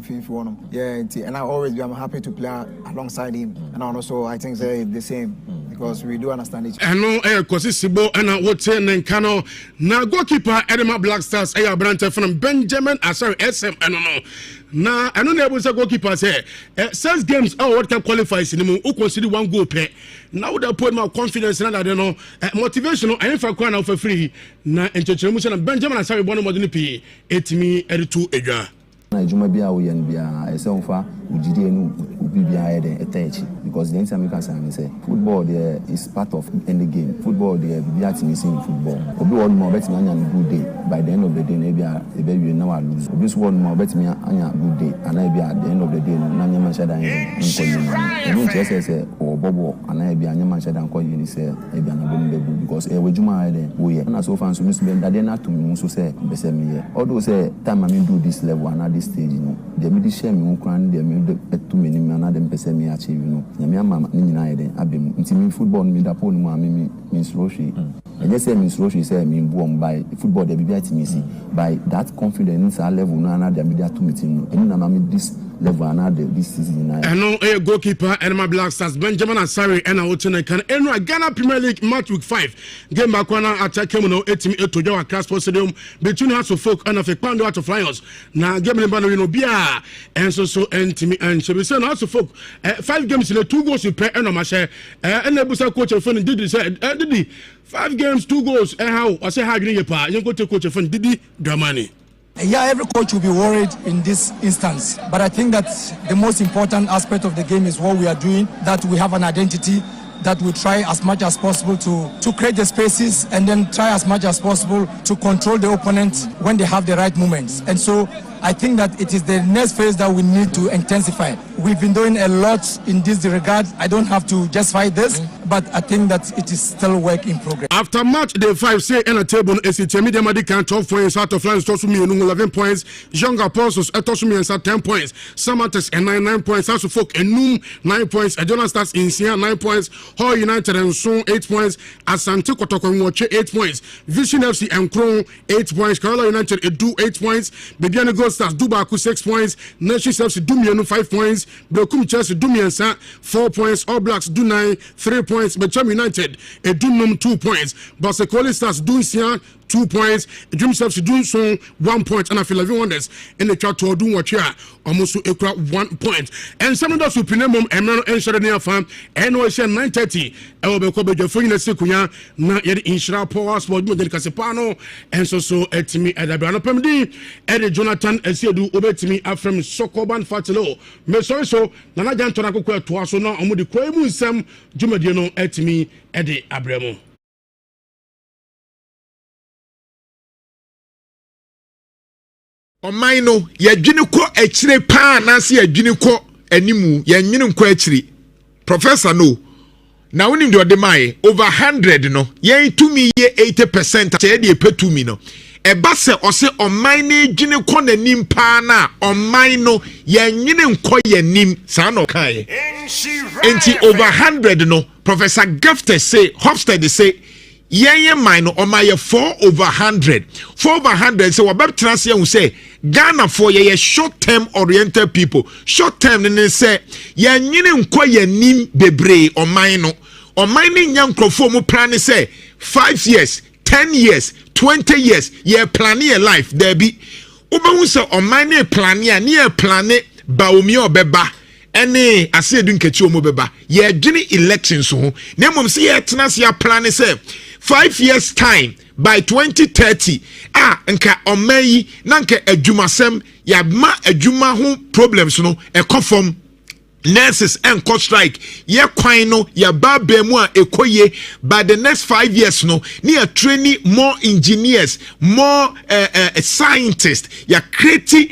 Speaker 5: yeah, and I always be I'm happy to play alongside him, and also I think they're the same because we do understand each other.
Speaker 3: I know Kosisibo and what's in Kano. Now goalkeeper Edema Black Stars branch from Benjamin SM and now I know there was a goalkeeper say 6 games World Cup qualifies in the who consider 1 goal per. Now that put my confidence in that motivational and if I can for free now and Benjamin Asari Bono Modini etimi editu eja.
Speaker 6: Na ejuma bia wo yen bia esem fa ugidie no BBI then attach because the time you can say football there is part of any game. Football there BBI team is in football. Obi one more bet me a good day. By the end of the day, maybe you now lose. Obi one more bet me a good day, and I be at the end of the day, na nyama shada yin. You just say or bobo, and I be a nyama shada call you say ebi na bonu bebu because we juma there. We na so fans so miss them that they not to me so say be say me here. Although say time I mean do this level and at this stage, you know, they me share me kran they me too many me and them be say me achieve, you know. Nyame ama ni nyina there abem. Nti me football me da pon mu me slow she. And just say me slow she say me buom by football the BBI team is by that confidence level no another media to meeting no na me this level another this season na
Speaker 3: and no a goalkeeper and my Black Stars Benjamin Asare and Otene can enu Ghana Premier League match week 5 game back one attack him no etimi etojo Accra Sports Stadium between House of Folk and Afekpando Hearts of Lions na game le bano no bia and so entimi and she say House of Folk 5 games in 2 goals per and no share and ebusa coach of did say did 5 games 2 goals and how I say how you pa you go to coach of Didi Dramani.
Speaker 7: Yeah, every coach will be worried in this instance. But I think that the most important aspect of the game is what we are doing, that we have an identity, that we try as much as possible to create the spaces and then try as much as possible to control the opponent when they have the right moments. And so I think that it is the next phase that we need to intensify. We've been doing a lot in this regard. I don't have to justify this, but I think that it is still work in progress.
Speaker 3: After match day 5, say in a table, ACT Media Medican 12 points, out of lines, Tosumi and 11 points, Young Apostles, Tosumi and 10 points, Samatex and 9 points, House of Folk and Noom 9 points, Adjona Stars in Sia 9 points, Hall United and Son 8 points, Asante Kotoko Moche 8 points, Vision FC and Crown 8 points, Kerala United Edu 8 points, Bediana Gold Stars Dubaku 6 points, Nations FC Dumianu 5 points, Blokum Chelsea Dumiansa 4 points, All Blacks do 9 3 points, Becham United Edunum 2 points, Basekoli Stars Dunsia 2 points, Dream Steps do so 1 point, and I feel 11 wonders in the chat to do what you are almost equal 1 point. And some of those who pinamum and man and Shadania farm and OSN 9:30. I will be covered your phone in the Sekuya, not yet in Shra Power Sport with the Casipano, and so at me at the Brano Pemdi, Eddie Jonathan, and Sedu over to me from Sokoban Fatilo. Meso so, Nanajan Tonako to us so now, and with the Quamu Sam Jumadiano at me, Eddie Abramo.
Speaker 1: Ɔman no yɛdwene kɔ akyire paa nansi yɛdwene kɔ animu yɛnwene nkɔ akyire professor no na wonim de ɔde mae over 100 no yɛn tumi yɛ 80% kyɛ de epetumi no ɛba sɛ ɔse ɔman no dwene kɔ nanim paa na ɔman no yɛnwene nkɔ yɛnim saa na ɔkae enti over 100 no Professor Gafter say Hofstede say yen man no omaye 4 over 100 4 over 100 so wabab transia hu say Ghana for ye short term oriented people short term ne say ye nyine nkɔ yanim bebre oman no oman ne nya nkrofo mu plan say 5 years 10 years 20 years ye plan your life there be obahu say oman ne plan ya ne plan baomi obeba ene asedu nkechi omo beba ye dwene elections ho na mom say ye tena se ya plan say 5 years time by 2030 nka omayi na nka adwumasem ya ma adwuma ho problems no ekofom nurses and strike ye kwan no ya ba mu a ekoye by the next 5 years no near training more engineers more scientists ya create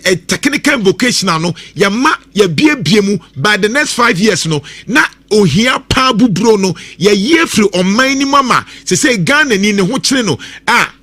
Speaker 1: a technical and vocational no ya ma ya bie mu by the next 5 years no na ohia pa bubro no ya yefri oman ni mama say Ghana ni ne ho kire no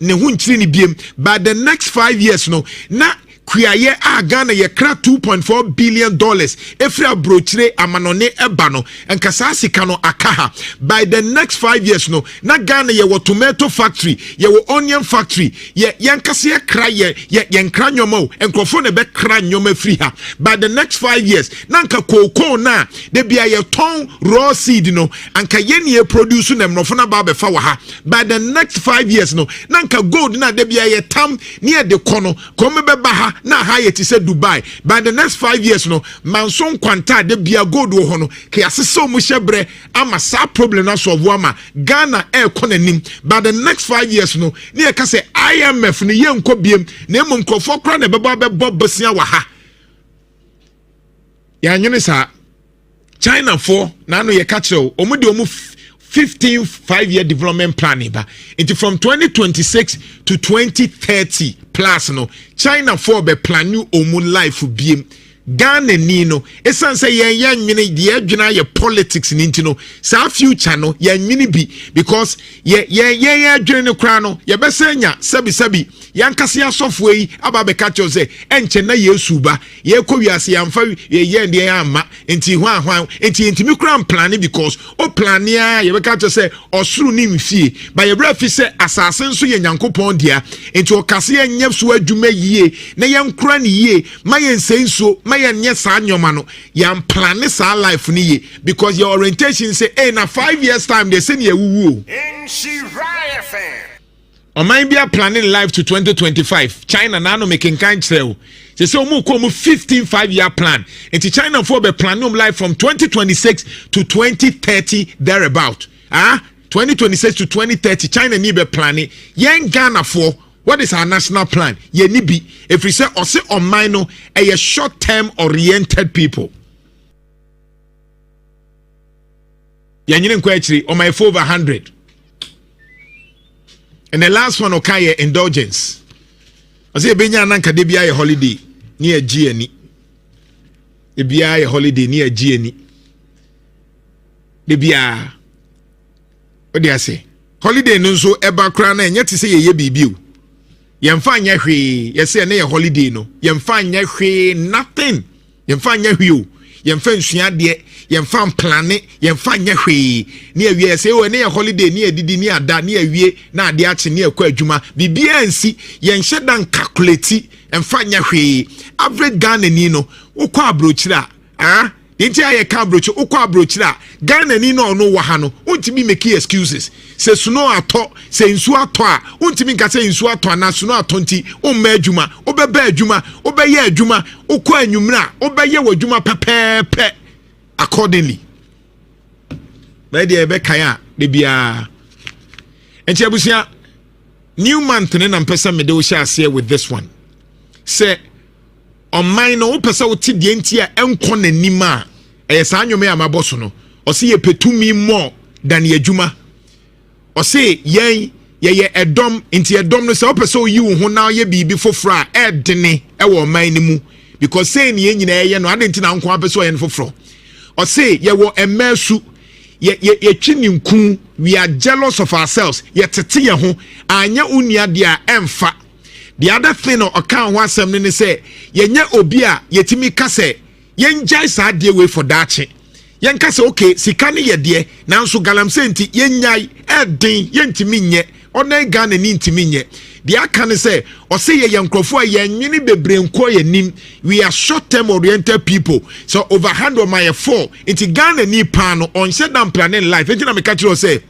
Speaker 1: ne ho nkire ni biem by the next 5 years no na kuaye Ghana ye kra $2.4 billion efri abrochire amanone eba no enkasa sika no akaha by the next 5 years no na Ghana ye wo tomato factory ye wo onion factory ye yankase ye kra ye nkra nyomo enkrofo ne be kra nyoma free ha by the next 5 years na nka cocoa na de bia ye ton raw seed no anka ye ne produce na mnofo na ba be fa wa ha by the next 5 years no na nka gold na de bia ye tam ne de kono komo be ba ha na high it say Dubai by the next 5 years no manson kwanta de bia gold wo ho no ke asese mu hyebre ama sa problem na solve ama Ghana ekonanim by the next 5 years no ne ka say IMF ne ye nko biem na emom krofo kra na beba bebo bosia wa ha ya nyene sa China for nano ye catch omo de omo 15 5-year development plan ba. It from 2026 to 2030 plus no China for be plan new omo life biem. Ghana ni no esan say yen nwene de adwena ye politics ni ntino sa future no yen nwene bi because ye adwene ne kra no ye besanya sabi yankase asofo yi aba be catch you say enche na yesu ba ye kowiase yamfa ye de amma enti hwan enti ntimi kra plan because o plan ya ye be catch you say osuru ni mfie ba ye bra fi say asase nso ye nyankopon dia enti o kase ye nyef so adwuma yie na ye nkra ne yie ma ye nsenso yen yes anyomano yam plan sa life ni ye because your orientation say na 5 years time they say ye wuwu in Shiraya fan o mind be planning life to 2025 China na no making kind tell say omo ko omo 15 5-year plan into China for be planning life from 2026 to 2030 thereabout 2026 to 2030 China ni be planning yen Ghana for. What is our national plan? Ye ni bi if we say or say on mine no a short term oriented people. Ye nyine kwachiri on my 4 over 100. And the last one okay indulgence. I say benya nanka de bia ye holiday ni a GNI. De bia ye holiday ni a GNI. De bia what do I say? Holiday no so eba kra na enye te say ye bibi o. Yemfa nya hwe yese na ye holiday no yemfa nya hwe nothing yemfa nya hwe o yemfa nsua de yemfa plane yemfa nya hwe ne awie yese o na ye holiday ne adidi ne ada ne awie na ade ache ne akwa adwuma bibia ansi yenhye dan calculate emfa nya hwe average Ghana ni no ukwa abrochira Dinti aye ka brochi ukwa abrochira Ghana ni no no wa ha no untimi make excuses se suno ato se nsu ato a untimi nka se nsu ato na suno ato nti umma adwuma obeba adwuma obeye adwuma ukwa anwumra obeye wadwuma pepepe accordingly by the ebe kaya de bia enti abusia new month ne na mpesa me de wo sha ase with this one say on mine no pesa wo ti de enti a enko nanim a sa anwome amaboso no o se ye petumi more than ye adwuma o se ye edom enti edom no se o pesa o yi wo ho na ye bibi foforo a edene e wo man ni mu because say ne nyina ye no ade enti na nko apesa o ye no foforo o se ye wo emesu ye twini nku we are jealous of ourselves ye tete ye ho anya unua de a emfa. The other thing or account was something say, Yenya Obia, Yetimi Kase, Yen Jai dear way for that. Yen Kase, okay, Sikani ye dear, now so Galam senti, Yen Yai, Edding, Yen Timinye, or Nay Gan and Intiminye. The Akan say, or say a young crofo, Yen Mini Bebrain Koya Nim, we are short term oriented people. So over hand on my 4, into Ghana ni pano on set down planning life. And I catch you say,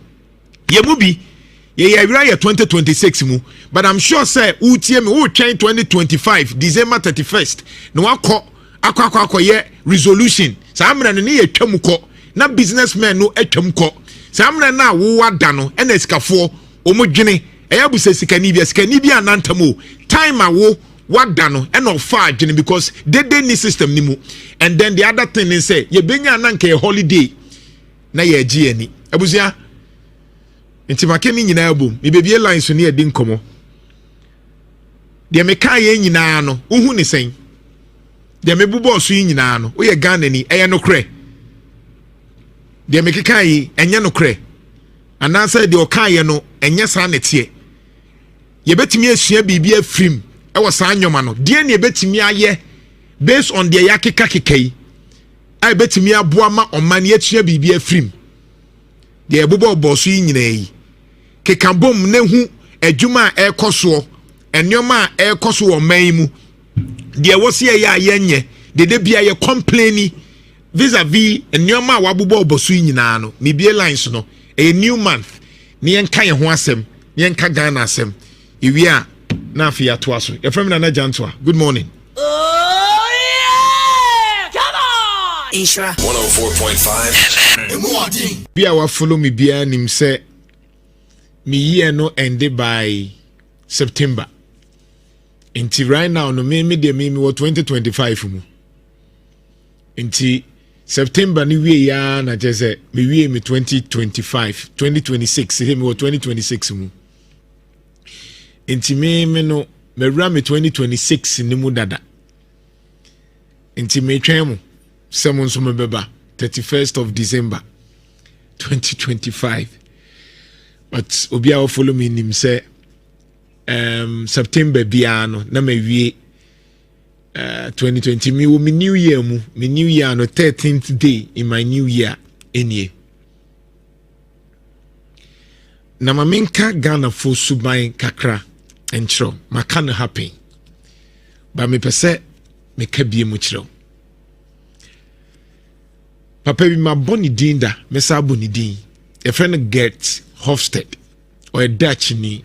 Speaker 1: Yemubi. Yeah, 2026 mu, but I'm sure say UTM who train 2025 December 31st. No akwa ye resolution. Samra ne ye twam ko na businessmen no atwam ko. Samra na wo wada no ena sikafo omodwene eyabu se sikani bia nantamo time awo wada no ena ofa adwene because they ni system ni mu. And then the other thing is say ye benya nanka ye holiday na ye agi ani. Abusia nti makeni nyina abom me bebie line so ne edi nkomo de me ka ye nyina no uhu ne sen de me bubo so nyina no wo ye Ghana ni eye no kre de me keka yi enye no kre anasa de o ka ye no enye sa ne tie ye betimi asua bibia afrim e wo sa anwoma no de ne betimi aye based on the yakeka kekai ai betimi aboa ma omane atua bibia afrim de bubo boso nyina yi kekabom ne hu adwuma ekoso ennyoma ekoso wo man mu de wosi ya yenye de bia ye complaini vis-a-vis ennyoma wabubo boso nyina no me bie lines no a new month ne yenka ye ho asem ne yenka Ghana asem iwia na afia to aso e from na jantoa. Good morning.
Speaker 8: Oh yeah, come on Ishra
Speaker 9: 104.5
Speaker 1: bia wa follow me bia nim say me year no ended by September. Until right now, no me 2025 mu. Until September ni wie ya na jese me wie me 2025 2026 he me 2026 mu enti me no me wura me 2026 ni mu dada enti me twɛn mu sɛ mo nso me bɛba 31st of December 2025 but obi a follow me nim sɛ September bia no na me wie 2020 me wo me new year mu me new year no 13th day in my new year enie na ma menka Ghana fo suban kakra enchro maka no happen ba me pese me ka bie mu chiro papa bi ma boni din da me sa boni din e friend Gert Hofstede or a Dutch ni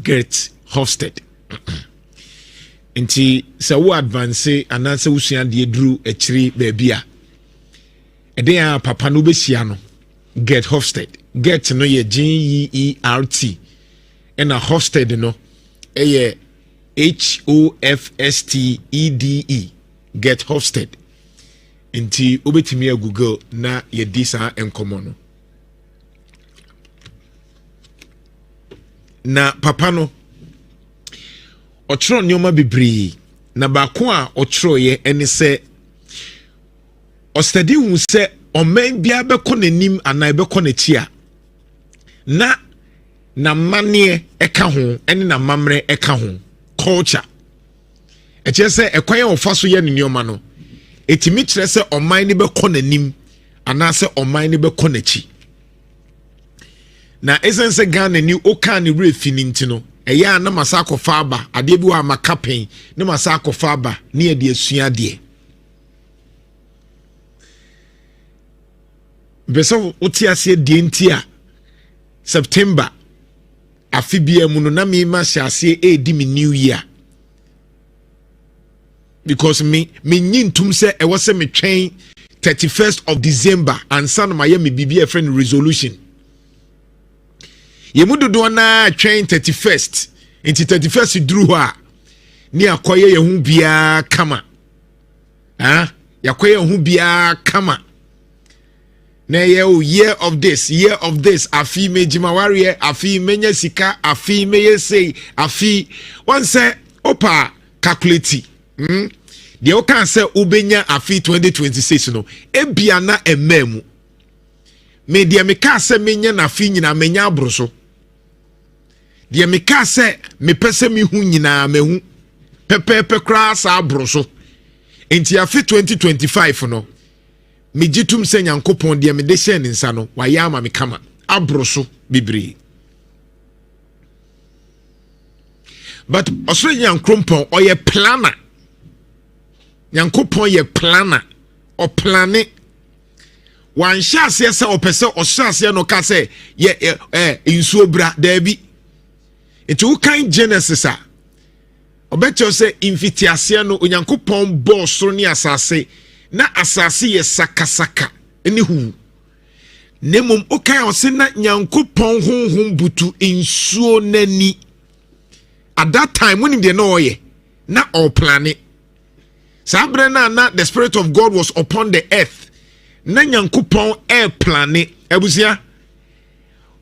Speaker 1: Gert Hofstede nti sɛ wo advance anaasɛ wo sua de duru akyiri baabia ɛden a papa no bɛhyia no Gert Hofstede Gert no yɛ GEERT ɛna Hofstede no ɛyɛ HOFSTEDE Gert Hofstede nti wobɛtumi a Google na yɛdi saa nkɔmmɔ no na papa no ɔtwerɛ nneɛma bebree na baako a ɔtwerɛeɛ ɛne sɛ ɔstadi hu sɛ ɔman bia bɛkɔ n'anim anaa bɛkɔ n'akyi a na manneɛ ɛka ho ɛne na mammerɛ ɛka ho culture ɛkyerɛ sɛ ɛkwan a ɔfa so yɛ ne nneɛma no ɛtumi kyerɛ sɛ ɔman ne bɛkɔ n'anim anaasɛ ɔman ne bɛkɔ n'akyi na ɛsɛn sɛ Ghana ni ɔka ne werɛ fi ne nti no ɛyɛ a na masa akɔfa aba adeɛ bi wɔ amaka pɛn na masa akɔfa aba ne yɛde asua adeɛ bɛsɛ wote aseɛ deɛ nti a September afi bia mu no na me ma hyɛ aseɛ ɛdi me new year because me nyi ntum sɛ ɛwɔ sɛ me twɛn 31st of December ansa na mayɛ me biribi a friend resolution yemu dodo na twɛn 31st nti 31st duru hɔ a ni akɔyɛ yɛ hu bia kama yakɔyɛ hu bia kama na yɛ o year of this afi mejima warrior afi menya sika afi meye say afi once opa calculate deɛ o kan sɛ ubenya afi 2026 no ebia na ememu me deɛ me ka sɛ menya na afi nyina menya abroso deɛ me ka sɛ me pɛsɛ me hu nyina mehu pɛpɛpɛ kra sa abroso enti afi 2025 no me gitum sɛ nyankopɔn deɛ me de hyɛ ne nsa no wayɛ ama me kama abroso bibiri but ɔsoro nyankopɔn ɔyɛ planner nyankopɔn yɛ planner ɔplane wanhyɛ aseɛ sɛ ɔpɛ sɛ ɔhyɛ aseɛ no ka sɛ yɛ nsuo bra daabi nti wo kan Genesis a ɔbɛkyɛw sɛ mfiti aseɛ no onyankopɔn bɔɔ soro ne asase na asase yɛ sakasaka ne hu ne mom okan ɔse na nyankopɔn honhom butu nsuo nani at that time when they know ɔyɛ na ɔplane saa bere na the spirit of God was upon the earth na nyankopɔn plane abusia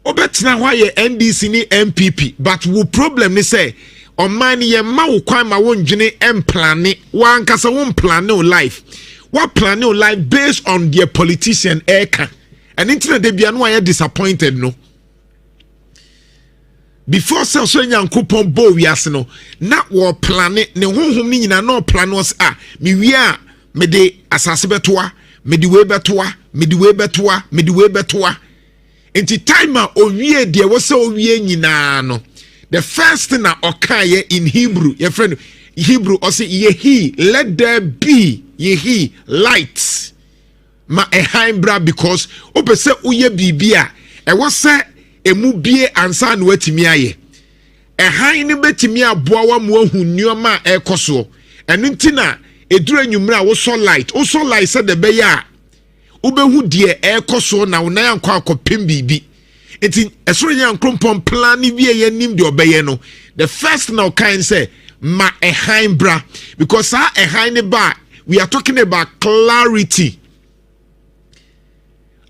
Speaker 1: obetena hɔ yɛ NDC ni MPP but wo problem ni say ɔman ni yɛ ma wo kwan ma wo ndwene plane wa nkasa wo plane o life wa plane o life based on their politician eka and internet de bia no ayɛ disappointed no before so nyankopɔn bo wiase no na wo plane ne honhom ni nyina na plane was me wi a me de asase betoa me de we betoa me de we betoa me de we betoa enti time a owie de wo se owie nyina no the first thing na okaye in Hebrew your friend Hebrew or say yehi let there be yehi light ma ehimbra because opese uye bibia e wo se emu bie ansa na watimi aye ehan ne betimi aboa wa mo ahu nneoma ekoso enu ntina edura nwumra wo so light se de be ya ubehu die ekoso na wo na yankwa akopem bibi enti esoro yankompon plan ni wie yanim de obeye no the first now kind say ma ehan bra because ehan ne ba we are talking about clarity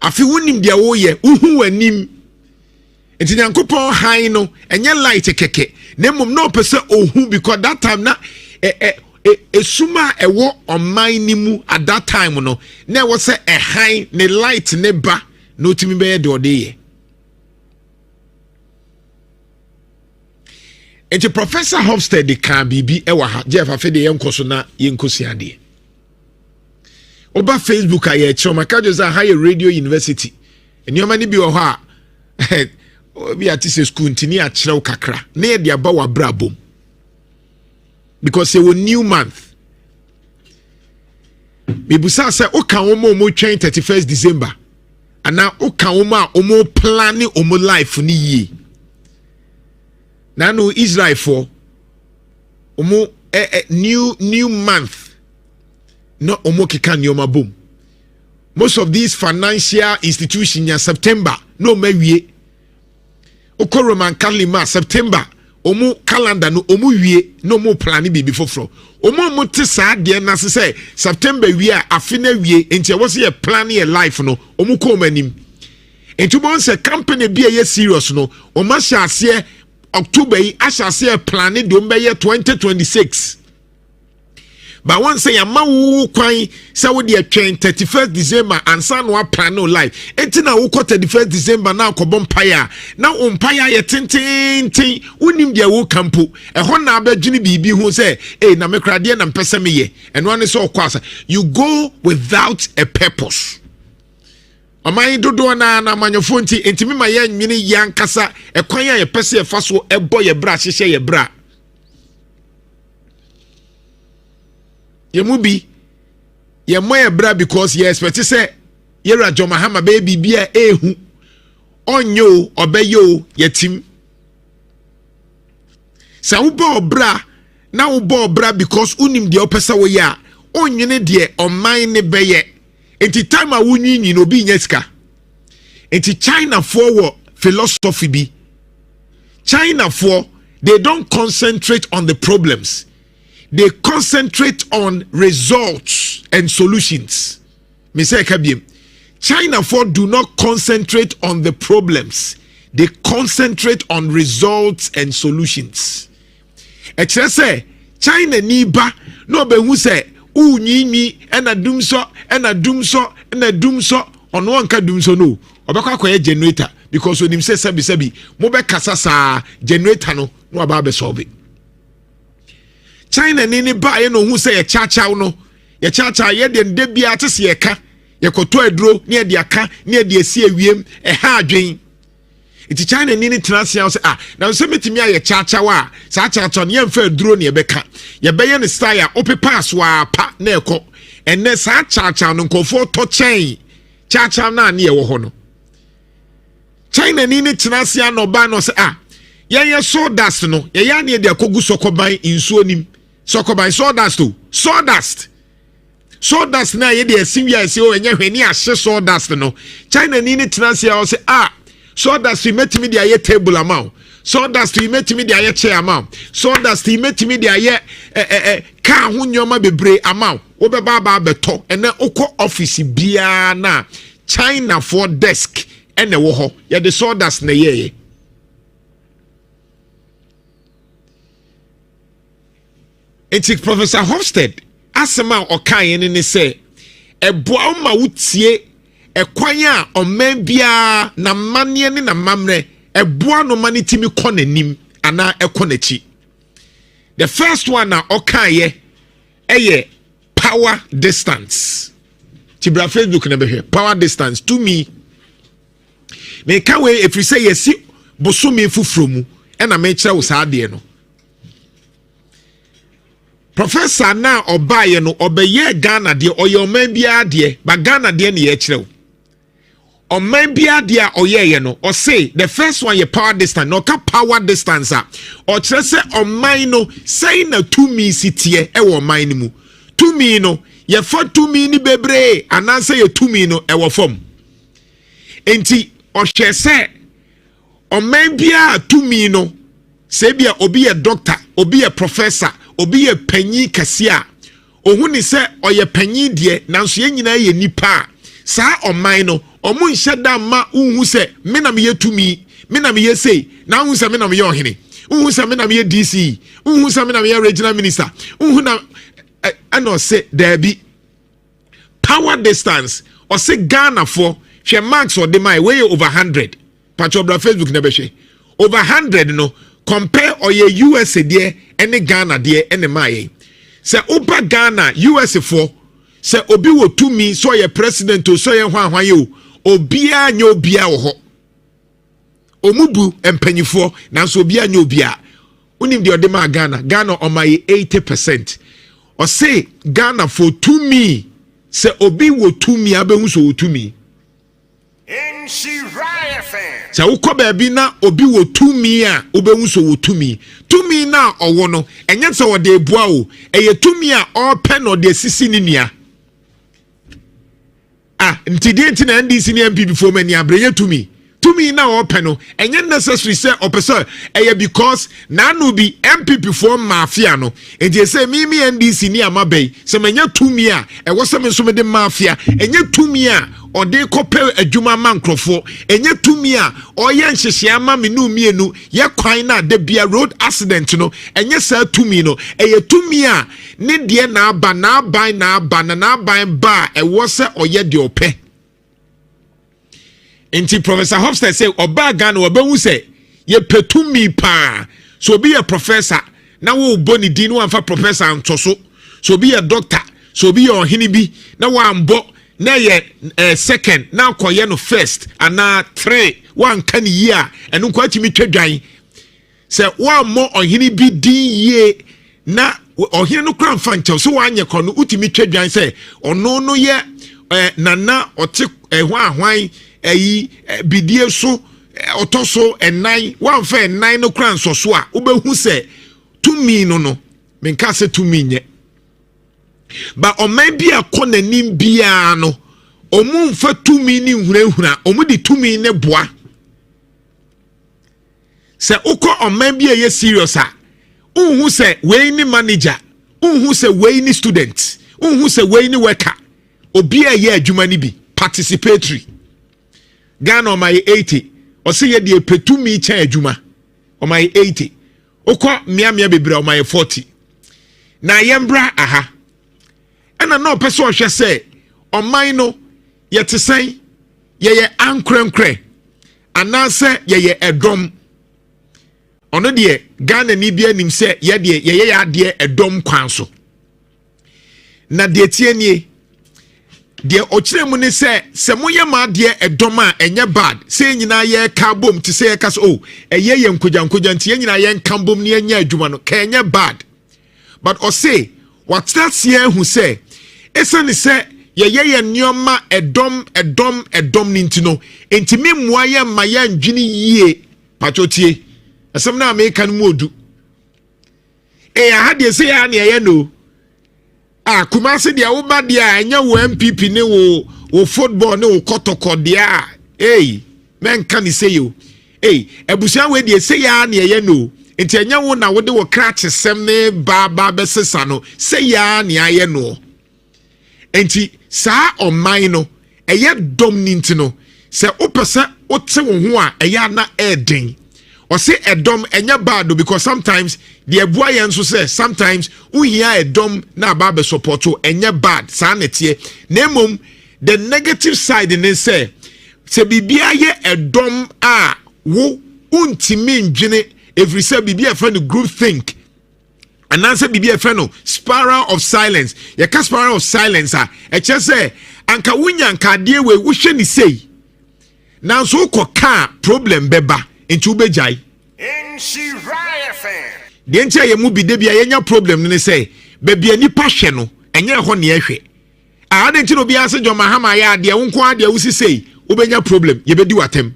Speaker 1: afi wonim dia wo ye uhu wanim enti nyankopon han no enye light keke na mum no pese ohu because that time na esuma ewo oman ni mu at that time no na wo se han ne light ne ba no timi be de ode ye enti Professor Hofstede kan bibi ewa ha Jeff afede yenkoso na yenkosi ade oba Facebook aye choma kajoza high radio university enioma ni bi wo ha obi atise school ntini a kyerɛw kakra na ye de aba wa brabom because it was new month bibusa say o kan wo mo twen 31st December ana o kan wo ma o mo plan o mo life ni yie na no Israel for o mo new month no o mo keka nyoma bom most of these financial institutions in September no mawie oko Roman Catholic September omu calendar no omu wie no mo plan bibi foforo omu te saa de na se September wie a afina wie enti e wo se plan your life no omu ko manim enti bon se company bi ye serious no o ma hyase October yi ahyase plan de o be 2026 but one say amawu kwan say we dey twen 31st December and san no plan no life enti na wo 31st December na akobom paya na umpaya ye tintin unim dia wo kampo e ho na abadwini bibi hu say na me krade na mpese me ye eno ane so kwasa you go without a purpose amai dodo na manyofo nti entimi ma ye nwini yankasa e kwan ya ye pese e fa so e boy ye bra hyehye ye bra Yemubi ye moye bra because ye expect say ye rajo mahama baby bia ehu onyo obeyo yetim sa wo bo bra na wo bo bra because unim de opesa wo ya onwene de oman ne beye enti time a wunyi no bi nyeska enti China for philosophy bi China for they don't concentrate on the problems. They concentrate on results and solutions. China for do not concentrate on the problems. They concentrate on results and solutions. Say China niba no be who say nyinyi ena dumso ono anka dumso no obekwa akoye generator because onim say sebi mo be kasa sa generator no aba be solve. China ni ba ye no hu say ye chacha no ye chacha ye de ndebia atese ye ka ye koto aduro ne de aka ne de esi awiem ha adwen iti China ni transia say na so metimi ye chacha wa sa chacha no ye mfa aduro ne ye beka ye be ye ne style opepa so pa na ekọ enne sa chacha no nkofo to chen chacha na ne ye wo ho no China ni transia no ba no say ye sawdust no ye ya ne de akogu sokoban insuo nim sokoban sawdust na ye de asimya se o enye hwani ahye sawdust no China ni transia o say sawdust we metimi de aye table amount sawdust we metimi de aye chair amount sawdust we metimi de aye ka ho nyoma bebre amount wo be ba beto ene okọ office bia na China for desk ene wo ho ye de sawdust na ye It's Professor Hofstede asema okan ne say eboa ma wutie ekwanya oman bia na mane ne na mamre eboa no mane timi kọ nanim ana ekọ nachi. The first one na okan ye power distance. Tibra Facebook na be power distance to me ka we if you say yes bosome fufuro mu e na me kire wo sa de no Professor na obaye no obeye Ghana de oyoman bia de ba Ghana de na ye kire wo oman bia de oyeye no o say the first one ye power distance no ka power distance o kire se oman no say na to me sitie e wo oman ni mu to me no ye fa to me ni bebre ananse ye to me no e wo fam enti o hwe se oman bia to me no se bia obi ye doctor obi ye professor obi ye panyi kase a ohuni se oye panyi de nanso ye nyina ye nipa sa oman no omo nhyeda ma unhu se me na me yetumi me na me yesei na unhu se me na me yohene unhu se me na me DC unhu se me na me regional minister unhu na ano se there be power distance or say Ghana for she marks or the my way over 100 patchobra Facebook never she over 100 no compare or ye USA there any Ghana there any my say oba Ghana USA for say obi wo to me so ye president to so ye hwan yo obia nya obia wo ho omubu empanyifo nanso obia nya obia unim de odema Ghana on my 80% or say Ghana for to me say obi wo to me abehu so wo to me say ukoba bi na obi wo to me a obehu so wo to me na owo no enye se wo de bua o eye to me a open no de sisi ni nia ntidi na NDC ni MP before many abreye to me na open no enye necessary say opesa eye because na no bi MP before mafia no enje say me NDC ni amabei se menya to me a e wo se me so me de mafia enye to me a ode kopel adwuma mankrofo enye to me a oye nhyehyea ama me no mienu ye kwan na de bia road accident no enye sa to me no eye to me a ne de na aba na aban ba e wo se oye de ope. Inti Professor Hofstad say oba Ghana obehu say ye petumi pa so be a professor na wo boni din wo amfa professor antoso so be a doctor so be your hini bi na wo ambo na ye second na koye no first ana 3 one kan year enu kwa timi twadwan say wo mo ohini bi din ye na ohini no kran fa nchew so wanye kono utimi twadwan say ono no ye nana ote hwan ayi bidie so otoso enai wan fa enai no kran so so a obehu se tumi no menka se tumi nye ba oman bia konanim bia no omu mfa tumi ni nhurahura omu di tumi ne boa se uko oman bia ye serious a unhu se we ni manager unhu se we ni student unhu se we ni worker obi a ye adwuma ni bi participatory Ghana on my 80 or see ye de petumi cha adwuma on my 80 okọ mia bebre on my 40 na yembra aha ena no pese o hwe se on my no ye tesen ye ankrenkre anase ye edom ono de Ghana ni bia nim se ye de ye ade edom kwan so na de tie nie de ochiremu ne se moye ma de edom a enye bad se nyina ye ka bom ti se ka so eye nkojankoja nti nyina ye nka bom ne enya adwuma no ka enye bad but o say what that see hu say esane se ye nioma edom ni ntino enti memmoa ye ma ye ndwini yie pachotie asem na America no modu ha de se ya ne ye no Kumasi dia wo ba dia enya wo MPP ne wo football ne wo kotoko dia men kan ni say yo ebusia we dia say ya ne ye no enti enya wo na wo de wo kratch sem ne ba besesa no say ya ne aye no enti saa oman no eye dom ni ntino se opesa ote wo ho a eye na eden or say edom enya bad because sometimes the ebua yen so say sometimes uhia edom na ba support enya bad sa netie nemom the negative side in say bibia ye edom a wo untimi ndwene every say bibia friend group think and answer bibia friend spiral of silence ye ka spiral of silence a eche say anka wunya anka de we wo hwe ni sei na so ko problem beba into ubejai the entire movie debia yenya problem ne say baby nipa hwe no enye ho ne ehwe ade nti no bia se John Mahama ya de wonko ade wusi sei ubenya problem ye bedi watem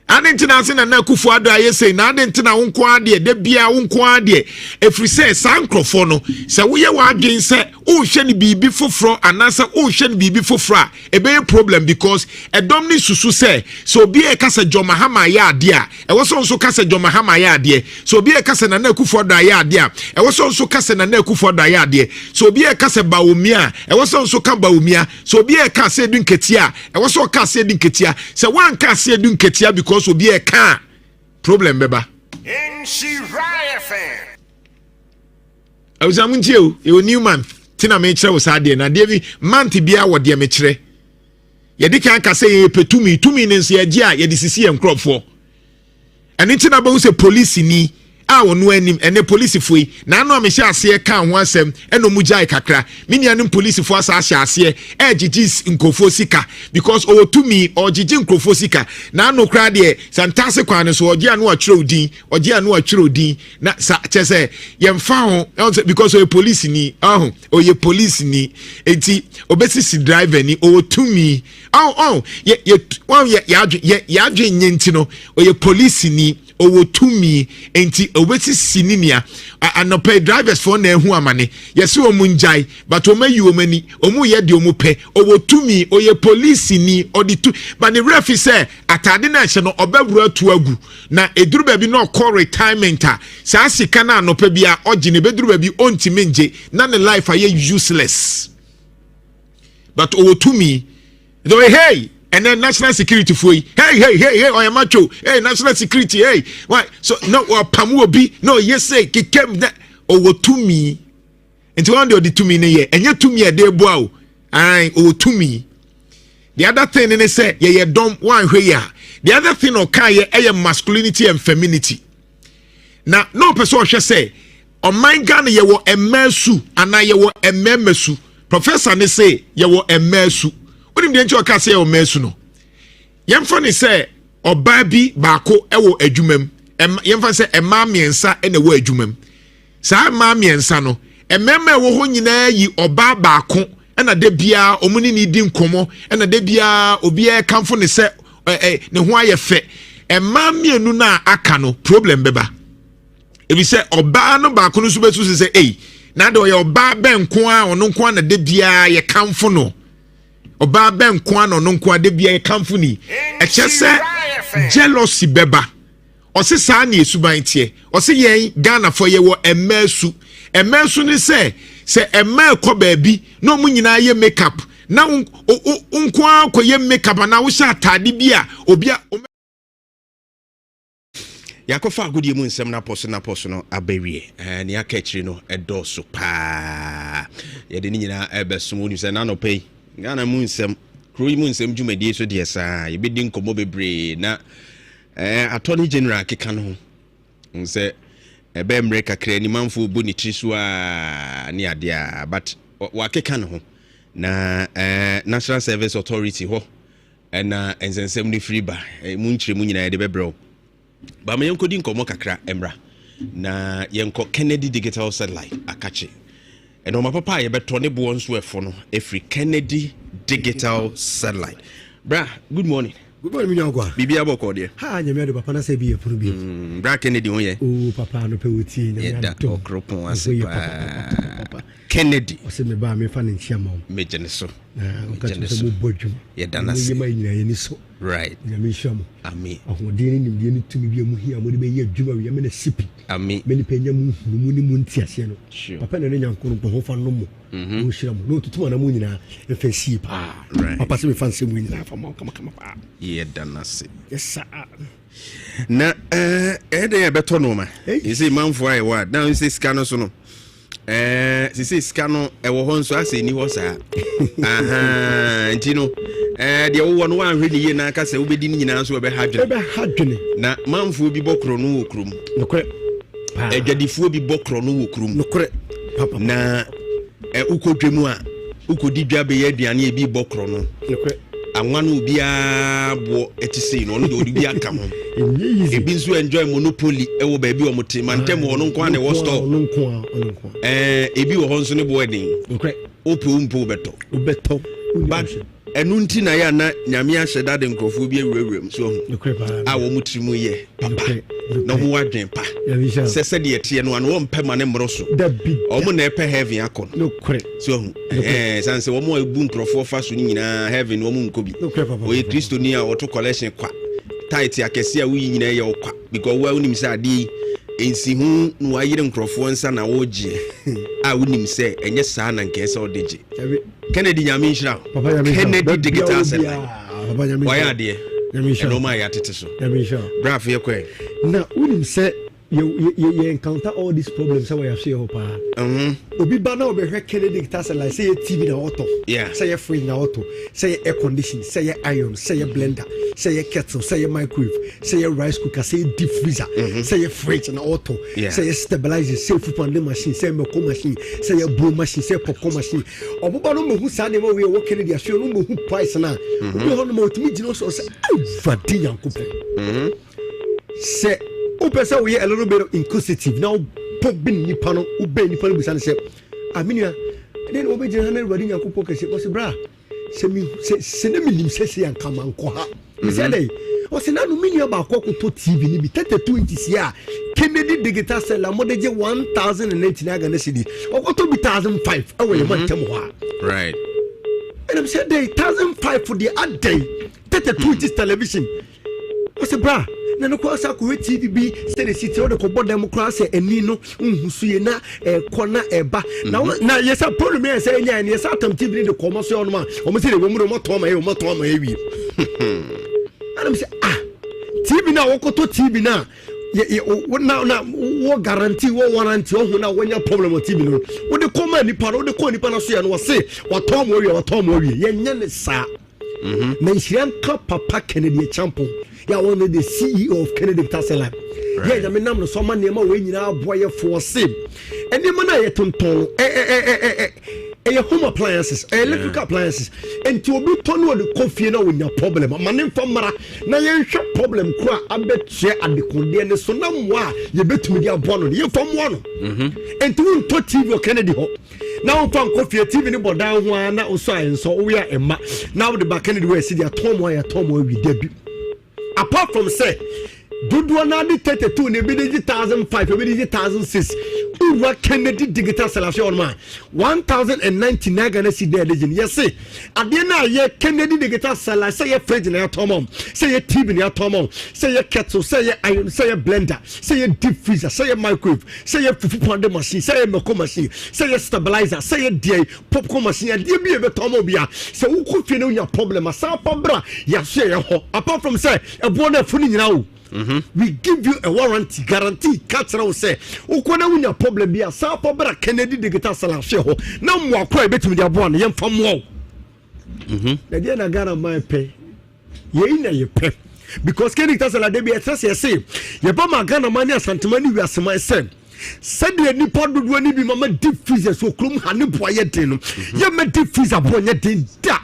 Speaker 1: Adentina se na Kufu Addo aye say na adentina wo nko ade de bia wo nko ade efri say sankrofo no se wo ye wa adwen se wo hwe ne bibi foforo anasa wo hwe ne bibi foforo a e be problem because edom ni susu say so obi e kasa John Mahama ya ade a e wo so kasa John Mahama ya ade so obi e kasa na Kufu Addo ya ade a e wo so kasa na Kufu Addo ya ade so obi e kasa Bawumia e wo so ka Bawumia so obi e kasa Edu Nketia e wo so kasa Edu Nketia se wan kasa Edu Nketia because so be a can problem beba in she riot fan I was amuntie you new month tina me kire wo saade na de bi month bia wo de me kire ye di kan ka say ye petumi tumi ne nse agi a ye di sisi enkrofo eni tina ba wo se police ni a wono anim ene police foi na no me hye ase kan ho asem eno mu jai kakra me nia nim police fo asa hye ase ejiji nkofo sika because o to me o jiji nkofo sika na no kra de santase kwan so oje anu atwere odin na sa chese yemfa ho because o police ni o ye police ni enti obesisi driver ni o to me ye adwe nyenti no o ye police ni owo tumi enti obeti sininia anope drivers for na ehu amane yesi omunjai but omayi omani omu ye de omu pe owo tumi oye police ni oditu but the ref say atade na hye no obewura atu agu na eduru ba bi no call retirement a sa sika na anope bia ogine beduru ba bi ontime nje na ne life aye useless but owo tumi do hey and then national security for hey I am macho hey national security hey why so no pamu obi no yes say ke kem that owo to me into one the to me ne enye to me e dey boa o ai owo to me the other thing ne say ye dom one hwe ya the other thing o kai ye masculinity and femininity na no person hwe say o man Ghana ye wo emesu ana ye wo ememesu professor ne say ye wo emesu onim de ncho ka say o mesu no yemfa ne say oba bi baako ewo adwumam yemfa say ema miensa ene wo adwumam sa ema miensa no emema ewo ho nyina yi oba baako ena de bia omuni ni di nkomo ena de bia obi e kamfo ne say ne ho aye fe ema mienu na aka no problem beba ebi say oba no baako no so besu say na de o oba benko a ono nko na de bia ye kamfo no oba ben kwa no nko de bia kamfo ni e chese jealousy beba o se sa na esuban tie o se yen Ghana for ye wo emesu ni se ema ko ba bi no mu nyina ye makeup na nko akoye makeup na wo sha atade bia obia
Speaker 2: yakofa agudie mu nsem na poso no abawie ne akachiri no edoso pa ye de nyina ebeso mu ni se na no pay Ghana mu nsem kroyi mu nsem dwumadie so de sa ye bedi nkomo bebre na attorney general keka no nse ebe mre kakra ni manfo bo ni triso a ni ade a but wa keka no na National Service Authority ho na ensensem ni free ba mu nkyire mu nyina de bebrew ba me yenkodi nkomo kakra emra na yenko Kennedy digital satellite akache eno mapapa ye beto ne bo nso efo no every Kennedy digital satellite bra good morning
Speaker 9: mi nyangwa
Speaker 2: bibia boko de
Speaker 9: ha nyame de papa na se bi e puru bi
Speaker 2: bra Kennedy on ye
Speaker 9: o papa no pe woti
Speaker 2: na to okropon ase pa Kennedy
Speaker 9: o se me ba me fa ne nchiama o
Speaker 2: meje ne so
Speaker 9: o ka se mo bodwum
Speaker 2: ye dana se
Speaker 9: ma nyina ye ni so
Speaker 2: right
Speaker 9: nyame hwam
Speaker 2: ami
Speaker 9: ahodin ni nimde ni tumi bi mu hia mo de be ye adwuma wi me na sipi
Speaker 2: ami
Speaker 9: me ni penya mu ni mu ntiase no papa ne nyankoro po ho fa no mo o hyiram no tutuma na mu nyina e fa si pa papa se me fa nsem nyina fa mo kama pa
Speaker 2: ye dana se
Speaker 9: yes
Speaker 2: na de ye beto no ma you see manfo ai wa now you see scan so no sisi skano ewo ho nso ase ni ho sa aha ntino de wo no wan hweli ye na aka se obedi ni nyina nso be hadwene na manfo bi bokro no wo krum
Speaker 9: nokre
Speaker 2: edwadifuo bi bokro no wo krum
Speaker 9: nokre
Speaker 2: papa na ukodwemu a ukodi dwa be ye aduane e bi bokro no
Speaker 9: nokre
Speaker 2: anwanu bia bo etisi no no de odi aka ho ebi nso enjoy monopoly ewo ba bi o mote mantem wo no nko na wo store ebi wo ho nso ne bo edin
Speaker 9: okay
Speaker 2: opu beto
Speaker 9: but
Speaker 2: ɛnu nti na ya na nyame ahyɛ da de nkrofo bi ewurawuram so a wo mutirimu ye na ho wadwen pa sɛ de yɛte no ano wɔmpɛ ma ne mmoro so ɔmo na ɛpɛ heaven akɔ no so sanse wɔmo abu nkrofo fa so nyina heaven wɔmo nkobi oye kristo ni a wɔto collection kwa tight akɛse a wuyi nyina yɛ kwa because wo unim sɛ ade ensi hu no wayere nkrofo nsa na wogie a unim sɛ enye saa na nkɛse odegye Kennedy nyame nhyira Kennedy digital satellite why ade no ma ya tete so braf ye kwe
Speaker 9: na unim sɛ you encounter all these problems how you share pa obi ba na obehwe Kennedy digital satellite say TV na auto say fridge na auto say air condition say iron say blender say kettle say microwave say rice cooker say deep freezer say fridge na auto say stabilizer say food pounding machine say meko machine say brew machine say popcorn machine oboba no mehu sa ne we wo Kennedy asio no mehu price na obi ho no ma otimi gino so say avadi yankopɛ say Upesa we a little bit inquisitive now. Pobin Nipano, Ube Nippon Busan said, Aminia, then Obe General Reading and Kupoka said, was a bra. Send me says and come and koha. He said, was an aluminium about Coco TV, be 32 inches here. Kennedy digital sell a model 1,089 and a city, or what to be 1,005 away one time.
Speaker 2: Right.
Speaker 9: And I'm saying, 1,005 for the other day, 32 inches television. Was a bra. Na no kwasa ko TV bi steady city o de ko bodem kwasa eni no nhusuye na kona eba na yesa problem e say nya ne yesa atam TV de ko mo so no ma o mo say de mo mo to ma e wi ana me say TV na wo ko to TV na na wo guarantee wo warranty o hu na wonya problem o TV no wo de ko ma nipa no wo de ko nipa na so ya no wo say wo to mo wi ye nya ne sa na nsiran ka papa Kennedy champion ya one the CEO of Kennedy Tasela. Yeah, I mean, I'm no so many more when you now boy for sim. And the man I tonton home appliances, electrical appliances, and to be ton with the coffee now with your problem. Man from Mara, now you shop problem cry. I bet share at the condition so now you bet me your bonnet. You from one. And to TV or Kennedy ho. Now from coffee TV no down one now science so we are now the back end way see their Tom we debut. Apart from say Dudu na di 32 ne bi di 1,005 bi di 1,006 uwa Kennedy digital selection man 1,099 Ghana cedi legend yes say ade na ye Kennedy digital selection say ye fridge na atomom say ye TV na atomom say ye kettle say ye iron say ye blender say ye deep freezer say ye microwave say ye fufu pounding machine say ye meko machine say ye stabilizer say ye die popcorn machine ade bi e be tomo bia say wo ko fie na unya problem asa pa bra ya so ye ho apart from say e bo na funi nyina wo we give you a warranty guarantee catch now say ukona wunya problem bia sa for bra Kennedy digital selection ho na mo akwa e betimi dia bo na yem fam wo na dia na Ghana man pe ye na ye pe because Kennedy digital selection be say ye ba ma Ghana man asantemani wi asema say said the nipa dodo ni bi mama deep freezer so krum ha ne boye den no ye ma deep freezer bo nye den da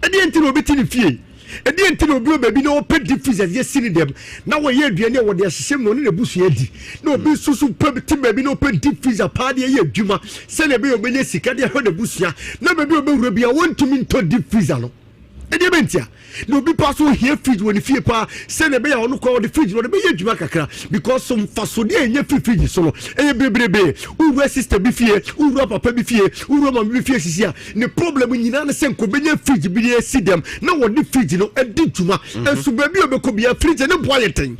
Speaker 9: e de enti no betini fie e di enti no obi baby no open deep freezer ye sini dem na wo ye aduane wo de asesem no ne busu edi na obi susu pebiti baby no open deep freezer pa de ye adwuma se na be obenye sika de ho de busua na baby obewura bia wontumi nto deep freezer no e di bentia no obi pass so here fridge woni fie pa se na be ya ono ko de fridge no de be ye adwuma kakra because some fasode enye fridge so no e bebrebe uwa sister bi fie uwa papa bi fie uwa mama bi fie sisia ne problem nyina na se nko benye fridge bi ye si dem na wo de fridge no e di dwuma enso baby obeko bia fridge ne boa yeten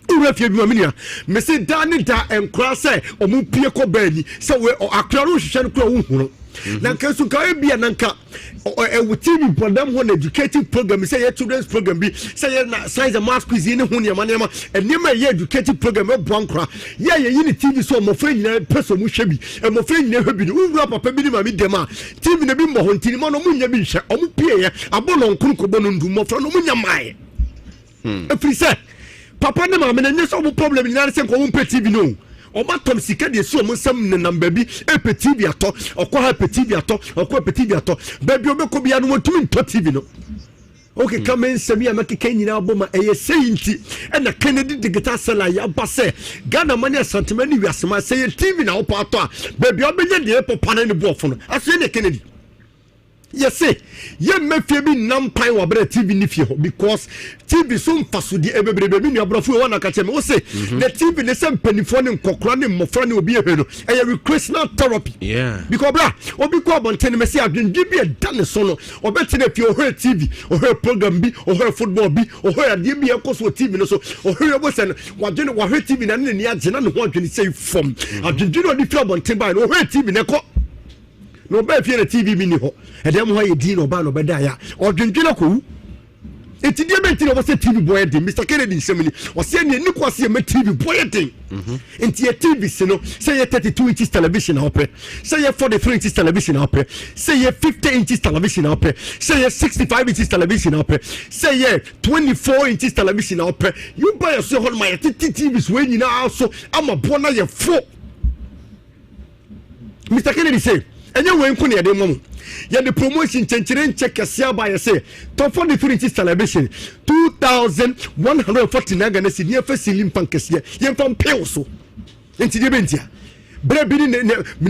Speaker 9: uwa fie bi mamia me se da ne da enkra se omu pie ko bani se we akra ro hwehwe no kra wo hunu na kanso ka bia nanka TV program ho educative program say your children's program bi say na science and math quiz ni ho niam enema ye educative program e boankra ye ni TV so mo fa nyina peso mu hwe bi mo fa nyina hwe bi ni uru papa bi ni ma mi dem a TV na bi mo ho ntini mo no mu nya bi hwe o mu pie ye abono nkunu ko bono ndu mo fra no mu nya mai efri say papa ne ma me na nyeso mo problem nyina se ko mo pe TV no o matom sika de so mo sam ne namba bi e TV ato okwa ha TV ato okwa TV ato baby obeko bia no tumi nto TV no okay come in semi amaka nyina aboma eye seyinti e na Kennedy digital seller ya base Ghana money santimani wiasema say TV na opa ato a baby obenye de papa na ne buofo no aso ne Kennedy Yes, ye me fie bi nampan wa bra TV ni fie ho because TV so mfaso di ebebrebe mi nuabrofo we wana ka che me wo say the TV ne sem panifo ne nkokora ne mmofra ne obi ehwe no e recreational therapy.
Speaker 2: Yeah.
Speaker 9: Because bra obi ko abonten me say adwendwe bi e da ne so no obeti na fie o hwe TV o hwe program bi o hwe football bi o hwe ade bi e koso TV no so o hwe bo sen wadwene wa hwe TV na ne ni agye na ne ho adwene say fom adwendwe no di fie abonten ba no hwe TV ne ko no be fie na TV bi ni ho e dem ho ye din no ba no be da ya odwendwene ko eti die be tin o se TV boy din Mr Kennedy nsemini o se ne ni kwase e ma TV boy din enti ye TV se no say ye 32 inches television ope say ye 43 inches television ope say ye 50 inches television ope say ye 65 inches television ope say ye 24 inches television ope you buy a so my TVs we nyina also ama bona ye 4 Mr Kennedy say enye we nko ne ye dem mo ya the promotion chenchire check kasia ba ye say top 43 inches television 2149 Ghana cedi ye facility pan kasia ye pan pay so enti de bentia bre bi ni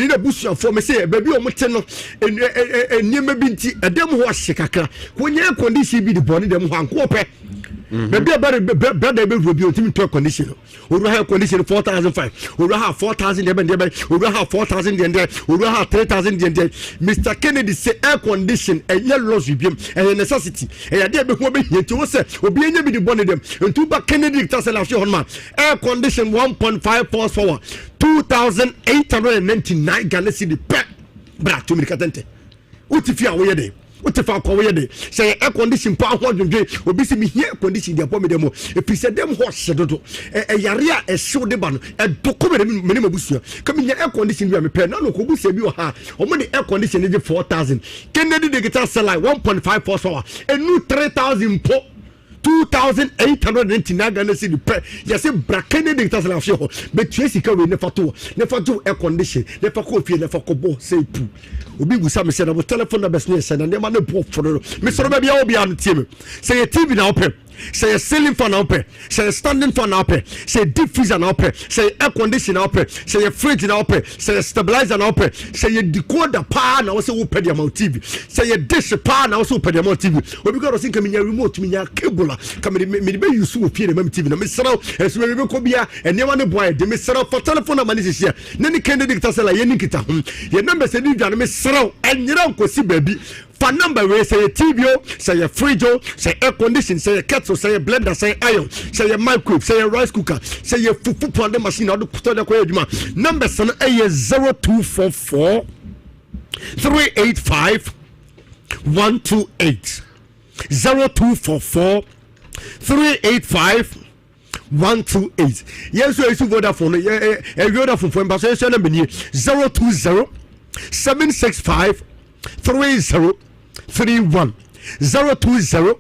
Speaker 9: na busu for me say ba bi o mote no eniema bi nti edem ho ahye kakra ko nye condition bi de bone dem ho anko pe maybe about brother be will be on to condition. We have condition 4,500. We have 4,000. We have 4,000. We have 3,000. Mr. Kennedy say air condition and yellow loss with him and necessity. And I did before me to say, we be able to bond them. And two back Kennedy air condition 1.5 horsepower, 2,899 Ghana cedi per bra to me katente. Utifia we dey. What if I call you say air condition power 100 obi se me here condition dey upon me demo e pise dem ho hyedodo yarea e show de ba no e dokome me ne mabusu come here air condition bi me pay na no ko busu bi o ha o mo de air condition dey 4,000 Kennedy digital sell like 1.5 horsepower and new 3,000 po 2,899 Ghana cedi per yes brakene de tasa la fio but tracy ka we never to air condition never ko fie never ko bo say pu obi gusa me say na telephone number say na dem na bo for me so be bia obi an tie say TV na open say a ceiling fan open say a standing fan open say deep freezer na open say air conditioner open say a fridge na open say a stabilizer na open say a decoder pa na say open the amount TV say a dish pa na say open the amount TV obi go think me remote me cable come me be use wo pie na TV na me seraw eso me be ko bia enema ne boy de me seraw for telephone na mani sisia na ni Kennedy ta say la ye ni kita ye number say ni dwa na me seraw enyira nkosi baby for number we say a TV, say a fridge, say air condition, say a kettle, say a blender, say iron, say a microwave, say a rice cooker, say a fufu panda machine. Number son a 0244 385 128 0244 385 128. Yes, so it's Vodafone. Vodafone phone, but say number 020 765 3031 020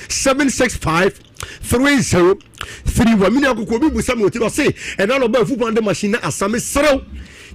Speaker 9: 765 3031. Mini akoko bi busa me otiro say and all about football machine asame srew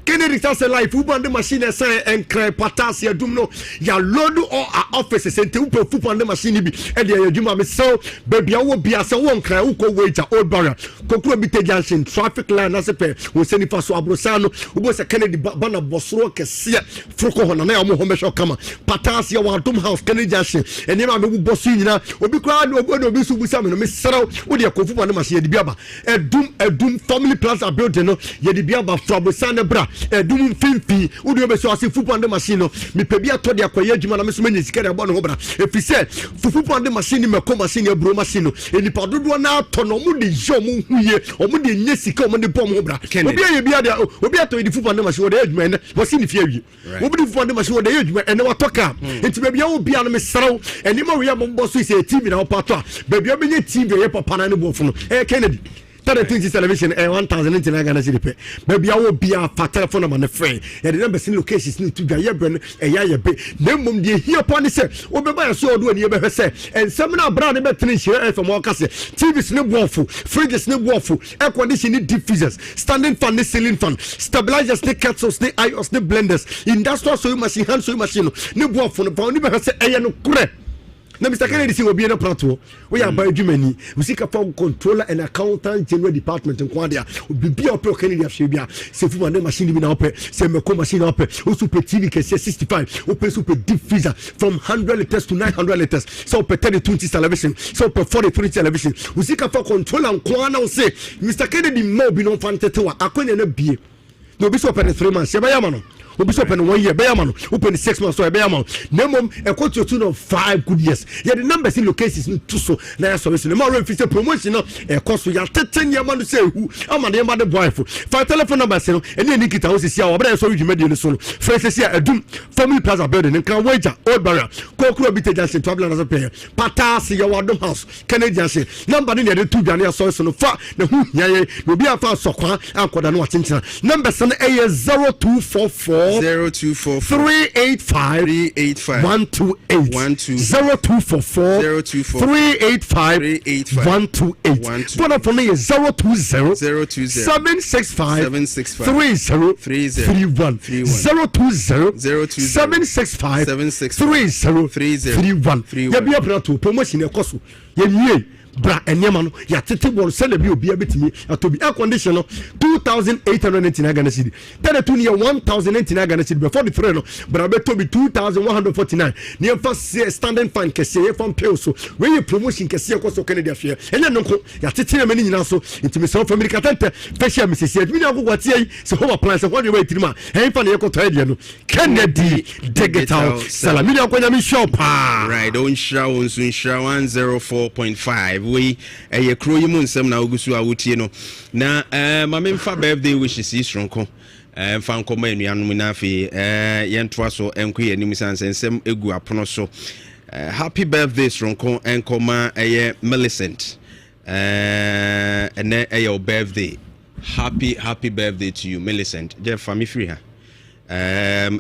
Speaker 9: Kennedy say life football machine say enkran patasi adum no ya load all our offices and te upe football machine bi e de aduma me so baby awo bia say won kran uko waiter old barrier kokuro bi te junction traffic line na sepe wo seni fa so abrosa no wo say Kennedy bana bosoro kese froko ho na na mo ho me show kama patasi ya wadum house Kennedy junction eni ma me bosu nyina obi kwa no obi su busa me no me srew wo de ko football machine de biaba edum family plaza building no ye de biaba abrosa na bra edum finfi udi obeso ase football machine no me pebi ato de akoye adwuma na me so manya sika de abo no ho bra efise football machine me ko machine ebro machine no enipa dodo na ato no mu de yo mu huye o mu de nya sika o mu de bom ho bra obi aye bia de obi ato de football machine wo de adwuma ene wo si ne fie awie obi de football machine wo de adwuma ene wo toka enti bia wo bia no me serew eni ma we ya mo so ise TV na wo pato bia benye TV ye papa na ne bo funu Kennedy 32 television 1,000 Ghana cedi pe baby awo bia fa telephone number ne friend e de number sin locations ni to gwa ye bre no e ya ye be na mum de here pon se wo be ba so odo ani e be hwe se ensem na bra ne be tene hire FM o kase TVs ne boofo fridges ne boofo air condition ne deep freezers standing fan ne ceiling fan stabilizers ne kettles ne ions ne blenders industrial sewing machine hand sewing machine ne boofo no pa oni be hwe se e ye no kure na Mr. Kennedy say obi na prato we ya ba adwumani we seek for controller and accountant general department in kwadia obi ope Kennedy afye bia se fu na machine bi na ope se meko machine ope o super TV ke 65 ope super deep freezer from 100 liters to 900 liters so ope 30-20 television so ope 40-20 television we seek for controller and kwana say Mr. Kennedy mo bi no fantete wa akonya na bie no bi so ope 3 months se ba ya ma no obi so open 1 year be yamano open 6 months so be yamano nemom e quote to no 5 good years yeah the numbers in locations to so na so we no more fit promotion no e cost ya 10 yamano say who ama de the boy for telephone number say no ene nikita wo sisi a obra so wi dwuma so no fresh say adum family plaza building in kan wager old barrier kokuro bi tejansin travel na pay patas ya wadom house Canadian say number ni de tu dwane so no fa na hu yaye no bi afa sokwa akoda no atintina number say 0244
Speaker 2: 0244
Speaker 9: 385 128 0244 385 128 phone phone is 020 765 3031 020 765 3031 ya bia prato promotion e koso ye nwie bra enyama no ya tete ball send bi obi abetimi atobi air condition no 2899 Ghana cedi tell to near 1099 Ghana cedi before the three no bra beto bi 2149 near first standing fan kese from pay so when you promotion kese ko so Canada afia enya no ko ya tete na mani nyina so intimi so family katante fashion Mrs. Edwin agogwati ai se home appliance ko de wait ma hen fa na ye ko to de no Kennedy digital salamini akonya mi shop
Speaker 2: right on show 104.5 we a crow you nsem na ogusu awutie no na ma memfa birthday wishes is stronko fan koma enuanom na afi yentoa so enko ye nim sansensem egu apono so happy birthday stronko enkoma Millicent ene your birthday happy birthday to you Millicent je family free ha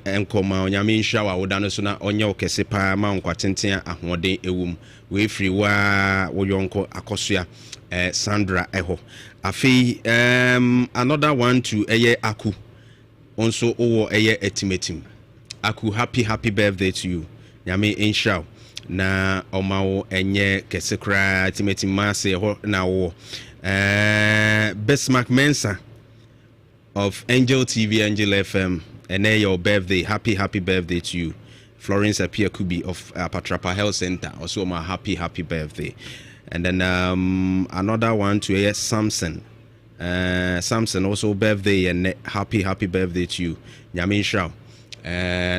Speaker 2: enkoma onyame nhwa wa wodano so na onye okese pa ma nkwatenten ahoden ewum we free wa woyonko akosua Sandra eho afi another one to Aku also owo etimetim Aku happy birthday to you nyame inshallah na omawo enye kesekra etimetim ma se ho na wo Bismarck Mensa of Angel TV Angel FM and your birthday happy birthday to you Florence Appiah Kubi of Patrapa Health Center also my happy birthday and then another one to Samson also birthday and happy birthday to you Nyame Nshraw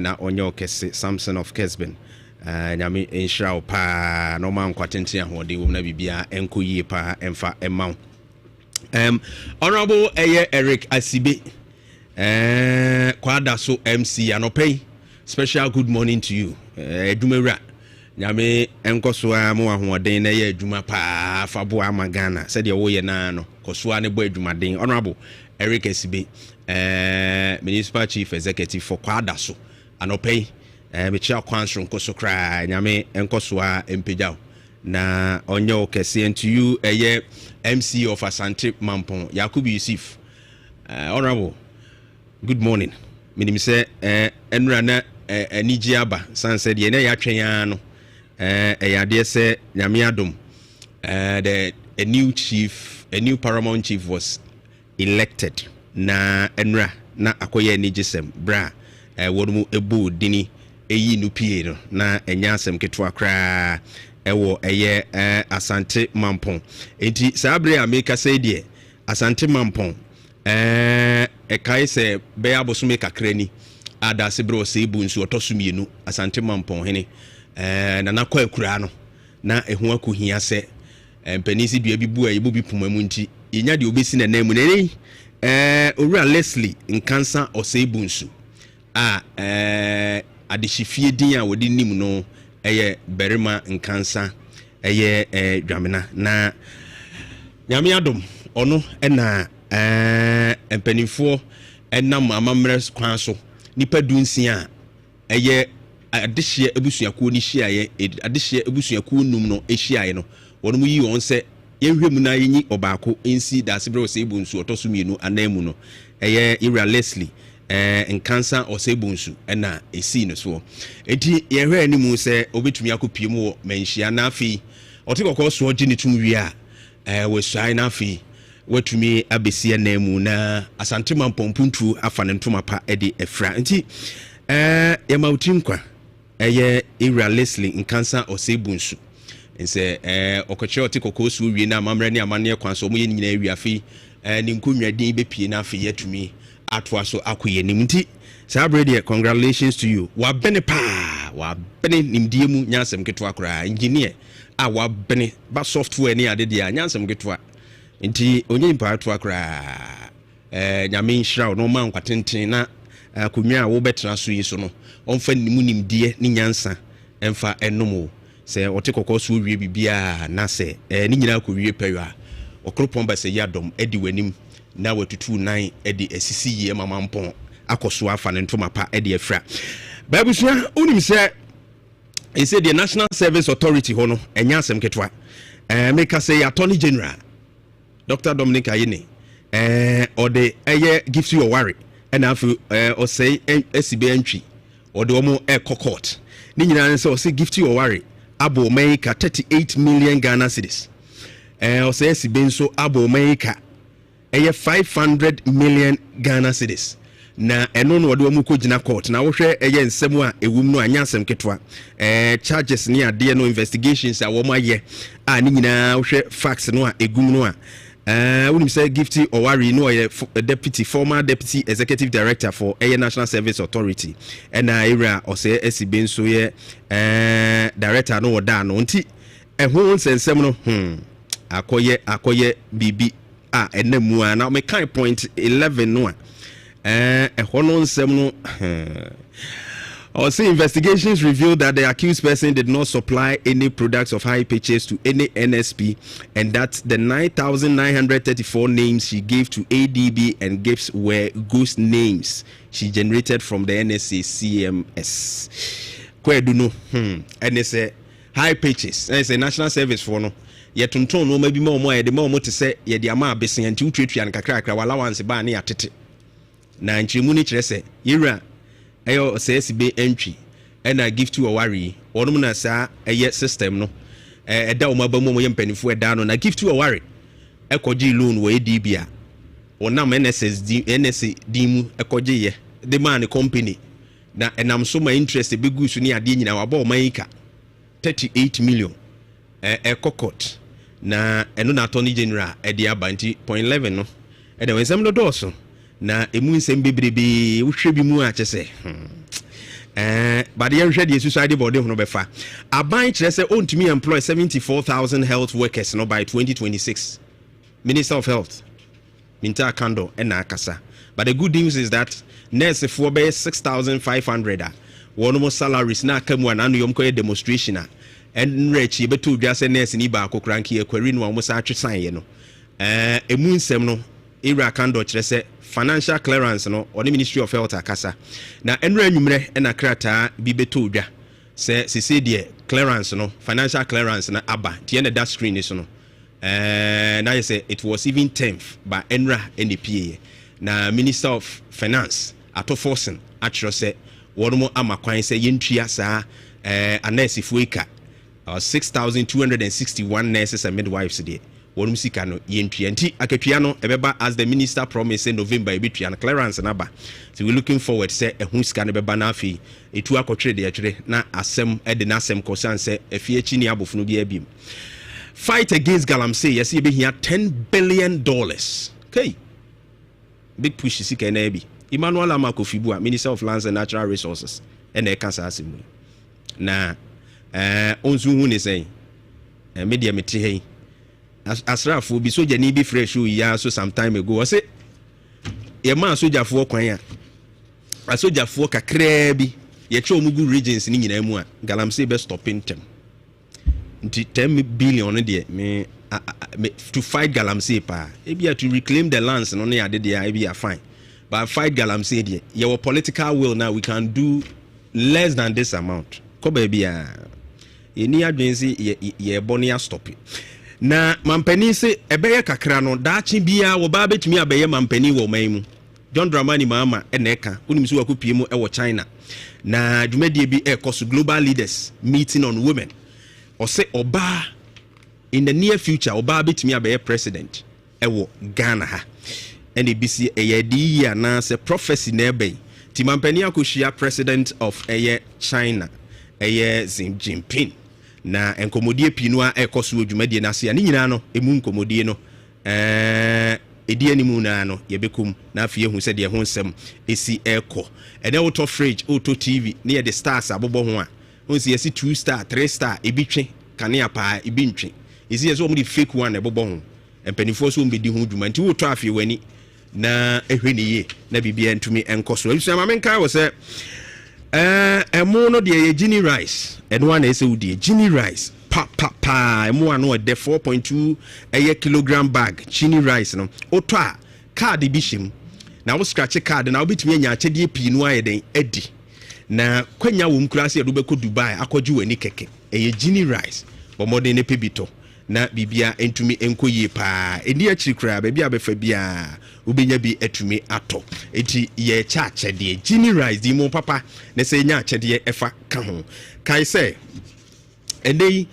Speaker 2: na onyo kese Samson of Kesben Nyame Nshraw pa no man kwatenten ahode wo na bibia enko yie pa emfa emma honorable Eric Asibe kwada so MC anopay special good morning to you edumewura nyame enkoso am ahoden na ye aduma pa fabo amagana said ye wo ye na no koso ne bo adumaden honorable Eric Asibe municipal chief executive for kwada so anopay me chia kwanso nkoso kra nyame enkoso empejao na onyo kese to you MC of Asante Mampon Yakubu Yusuf honorable good morning minim say enra na anigiaba san said ye na ya twen no yade say nyame adom a new paramount chief was elected na enra na akoye anigisem bra wonumu ebu dini eyi nu pie no na enya asem ketwa kra ewo Asante Mampon enti sabre ameka say de Asante Mampon kai se be abosume kakrani ada se bro se bu nsu otosumienu Asante Mampon hene na nakwa akura no na ehu akohia se mpanisi dua bibu a yebu bi pomamu nti yenya de obesi na namu ne owura Leslie nkansa ose bu nsu adehifie din a wodi nim no berima nkansa dwamena na nyame adom ono na empanifo enam amamres kwan so nipa dunsia adehye abusuakuo ni hyiaye adehye abusuakuo num no ehyiaye no wono yi won se yehwem na yenyi obaako ensi dasebro se ebu nsu otosumienu anamu no Ira Leslie nkansa osebunsu na esi no so enti ye hwe animu se obetumi akopie mu wo manhia na afi otekoko so ogi ne tumwi a we swai na afi watumi abesia na mu na asantema mpompuntu afa ne ntoma pa de efra enti ye mautimkwa eye Ira Leslie nkansa osebunsu nse okoche otekoko so wi na amamre ne amane kwan so mo ye nyina wi afi ne nkonwa din bepie na afi yatumi atwa so akoye nimti sabrede congratulations to you wa bene pa wa bene nimdie mu nyansem ketwa kra engineer wa bene ba software ni ade dia nyansem ketwa nti onye mpa atwa kra nyame nhira no ma nkwatenten na akonwa wo betra so yi so no onfa nimu nimdie ni nyansa emfa enomo se otekoko so wie bibia na se ni nyina akowie pewa okropon ba se yadom edi wanim na watutu nan edi asisi ye mamampon akoso afa ne ntoma pa edi afra babusua unim se ese the National Service Authority hono enya asem ketwa make say Attorney General Dr. Dominic Ayine ode eye gives you a worry and afu o say esibe antwi ode omo court ni nyina se o say gift you a worry abo make 38 million Ghana cedis o say esibe nso abo make 500 million Ghana cedis na eno no wode mu kogina court na wo hwe eye nsem a ewum no anya asem ketwa charges ni ade no investigations a wo maye a ni nyina wo hwe facts no a egum no a we say Gifty Owari no former deputy executive director for National Service Authority and Ira or say SCB so ye director no da no nti ho nsensem no akoye bibi enemu na me kind point 11 no hono nsem no Also, investigations revealed that the accused person did not supply any products of high purchase to any NSP and that the 9,934 names she gave to ADB and gifts were ghost names she generated from the NSA CMS. Kweduno, NSA high purchase. It's a national service for no. Yet no maybe more the more to say ye the ama besi and two treat and kakra wala once ba na atete. Na nchimuni chese ira ayo says be entry and I give to a worry or no sa a system no a down my bomo yempany for down on I give to a worry ekoji loan we dbia or nam NSSD NSA dimu ekoji the man company na and I'm so my interest big goose near din in our ball maker 38 million a cockot na and attorney general at the abanti 0.11 no and when some no so na emu nsem bebrebe wo hwe bi mu a kyese but the hwe the suicide body no befa aban kire se ontumi employ 74,000 health workers no by 2026 Minister of Health Minta Kando and akasa but the good news is that nurse for be 6,500 one more salaries na kamu an yom ko demonstration and rechi betu dwa se nurse ni ba akokranki ekwari no mo sa atwesan ye no emu nsem no Ira Kando kire se financial clearance no or the Ministry of Health akasa na enra anwumre na krata bi beto dwa se de clearance no financial clearance na aba tie na that screen is no na you say it was even 10th by enra NPA na Minister of Finance ato forcing atro se wono amakwan se yentua saa anesi fuika 6,261 nurses and midwives there wonum sika no yentua nti akatua no ebeba as the minister promised in November ebetua na clearance na ba so we looking forward say ehun sika no beba na afi etu akotre de yekere na asem ede na asem kosan say afie chi ni abofunu bi abim fight against galamsey yes e be here $10 billion okay big push sika na bi Emmanuel Amakofibu Minister of Lands and Natural Resources and e kasa asem na onzu hu ne say media meti hey asrafo bi soja ni bi fresh ya so some time ago say ye man soja fo kwan a soja fo kakra bi ye che omugu regions ni nyina mu a galamsey be stopping them nti 10 billion de me to fight galamsey pa e bia to reclaim the lands no na ade de e bia fine but fight galamsey de your political will now we can do less than this amount ko ba bia eni adwensi ye bonia stop it. Na mampani se ebeye kakra no daachi bia wo ba betumi abeye mampani wo man mu John Dramani Mahama eneka unim so akopie mu e China na dwumadie bi e global leaders meeting on women or say oba in the near future oba betimi abe president e Ghana ha and ebisi eyedi ya na say prophecy na ebe timampani akohia president of China Xi Jinping na enkomodie pinu a ekoso dwumadie na se ani nyina no emu nkomodie no edi animu na no yebekum na afie hu se de ho nsem esi eko ene auto fridge auto TV ne ye the stars abobo ho a onsi yesi 2 star 3 star ebitwe kanea pa ebintwe esi yeso omo di fake one ebobo ho empanifo so mbedi ho dwuma nti woto afie wani na ehwe ye na bibia ntumi enkoso esu amamenka wo se emo no de Gini rice eno na ese wudi Gini rice pa emo ano de 4.2 kilogram bag Gini rice no oto a card bi shim na wo scratch card na obetumi anya achede pi no ayeden edi na kwanya wo mkurase edo beko Dubai akọju wani keke Gini rice bo modern ne pebito na bibia entumi enkoyie pa eni akiri kra ba bia befa bia ubenya bi etumi ato eti ye cha achede Gini rice di mo papa na se nya achede efa ka ho kai se endei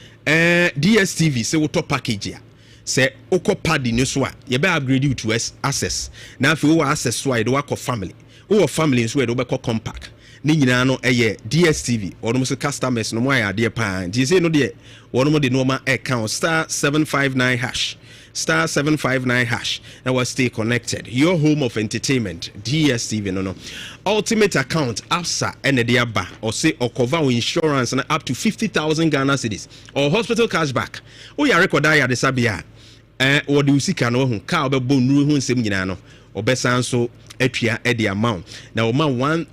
Speaker 2: DSTV se wo top package ya se okọ party ni so a ye be upgrade you to access na afi wo access so a de wakọ family wo family so a de wo be compact ni nyina no DSTV ono so customers no mo ya de pa nti se no de ono mo de no ma account *759# *759# now we'll stay connected. Your home of entertainment, DSTV no. Ultimate account, APSA, and the aba, or say or cover insurance and up to 50,000 Ghana cedis or hospital cashback. Oh, ya record ya de sabia. Or do you see cano who car be bone room seminano or besanso etria the amount. Now, man,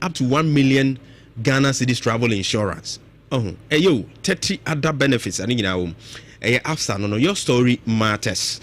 Speaker 2: up to 1 million Ghana cedis travel insurance. Oh, yo, 30 other benefits. I think APSA no your story matters.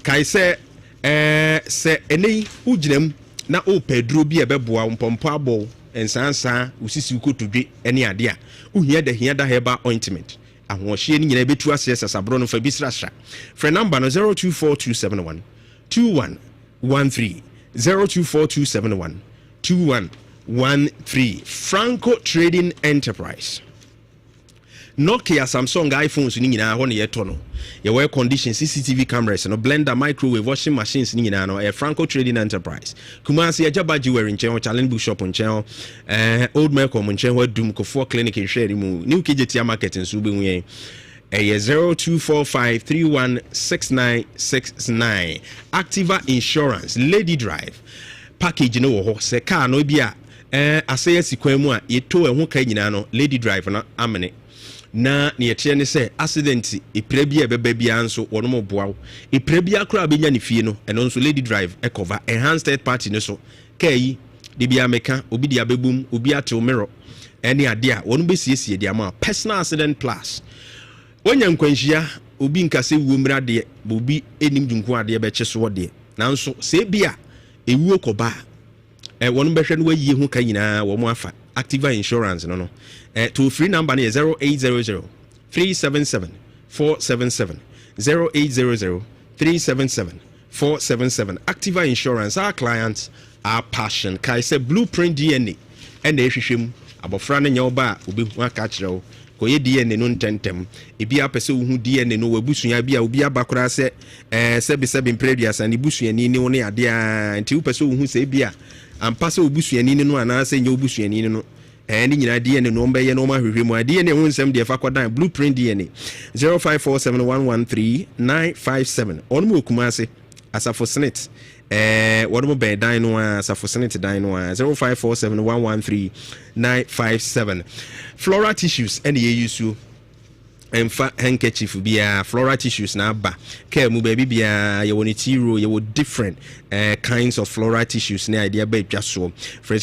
Speaker 2: Kai say ene uginem na o pedro bi ebeboa umpompo abo ensansa usisi ukotodwe ene ade a uhia da herbal ointment ahohye ni nyina betu asese sabro no fa bisrasra. Free number no 024271 2113 024271 2113. Franco Trading Enterprise. Nokia, Samsung, iPhones ni nyina ho ne yeto no. Ye wear condition CCTV cameras no blender, microwave, washing machines ni nyina no. Franco Trading Enterprise. Kumasi ajabaji we nchen challenge book shop nchen old Melcom nchen ho dum ko for clinic in share mu. New KJT market nso be hu 0245316969. Activa Insurance Lady Drive package no ho se car no bia aseye sikwan mu a yeto ehun ka nyina no Lady Drive na amene na ne yete ne se accident epre bia beba bia nso wono mo boawo epre bia kra benya ne fie no eno nso Lady Drive e cover enhanced third party ne so kai de bia meka obi dia bebum obi ato mirror ene ade a wono besiesie de ama personal accident plus wonya nkwanhia obi nkase wuo mra de obi enim dunku ade be kye so de nanso se bia ewuo koba wono behwe no wayi hu ka nyina wo mo afa Activa Insurance no toll free number is 0800 377 477 0800 377 477. Activa Insurance, our clients, our passion. Kai say blueprint DNA and the issue abofra na nyoba obi hu akachrew koye DNA no ntentem ebi apese hu DNA no wabusua bia obi abakora se sebi previous and busuani ni woni ade a nti upese hu se bia ampase obusuani ni no anase nye obusuani ni no ni nyina DNA no mbe ye no ma hwehwe mu DNA hu nsem de fa kwadan blueprint DNA 0547113957 onmo okumase asafo senate what mo be dan no asafo senate dan no 0547113957 Flora tissues and ye use emfa handkerchief bia Flora tissues na ba ke mu baby bia ye woni tiro ye wo different kinds of Flora tissues na idea ba twa so for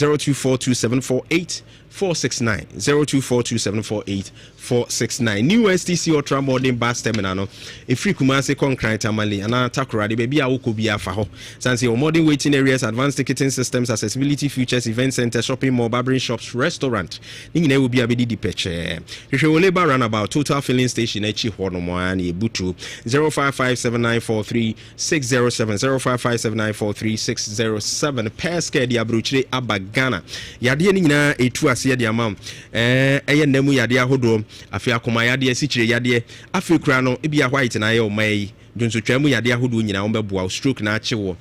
Speaker 2: 469 0242748469. New STC Ultra Modern Bus Terminal no free Kumasi Concrete Tamale and Takura the baby Kubi afaho. Sansi modern waiting areas, advanced ticketing systems, accessibility features, event center, shopping mall, barbering shops, restaurant. Ningine will be a bit depeche. You should labor runabout total filling station echi honomoani butu 0557943607 0557943607 Peske dia bruchire abagana. Yade nyina etu ase dia mam. Eye nemu yade ahodo afi akoma yade asichire yade afi kura no ebia white na ye o mai jonso twam yade ahodo nyina wo beboa stroke na achewo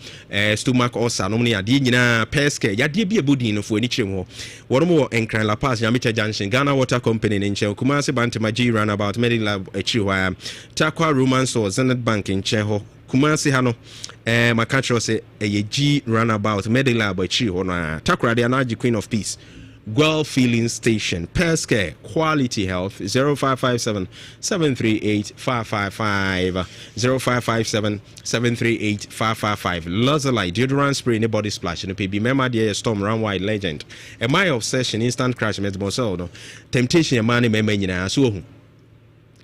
Speaker 2: stomach ulcer no ne yade nyina peske yade bi ebodin no fo ani kire ho wono mo enkran la pass Nyamicha Junction Ghana Water Company in Nchen Kumasi Bantama G Runabout Medilab Echiwa Takwa Roman Store Zenith Bank in Cheho Kumasi hano makatro se G Runabout Medilab Echiwa na Takwa the Anaji Queen of Peace Guel Filling Station Peske Quality Health 0557 738 555 0557 738 555 Lazerlight deodorant spray in body splash in the PB Mema dear storm run wide legend and my obsession instant crash metabosol no temptation money mema nyina so hu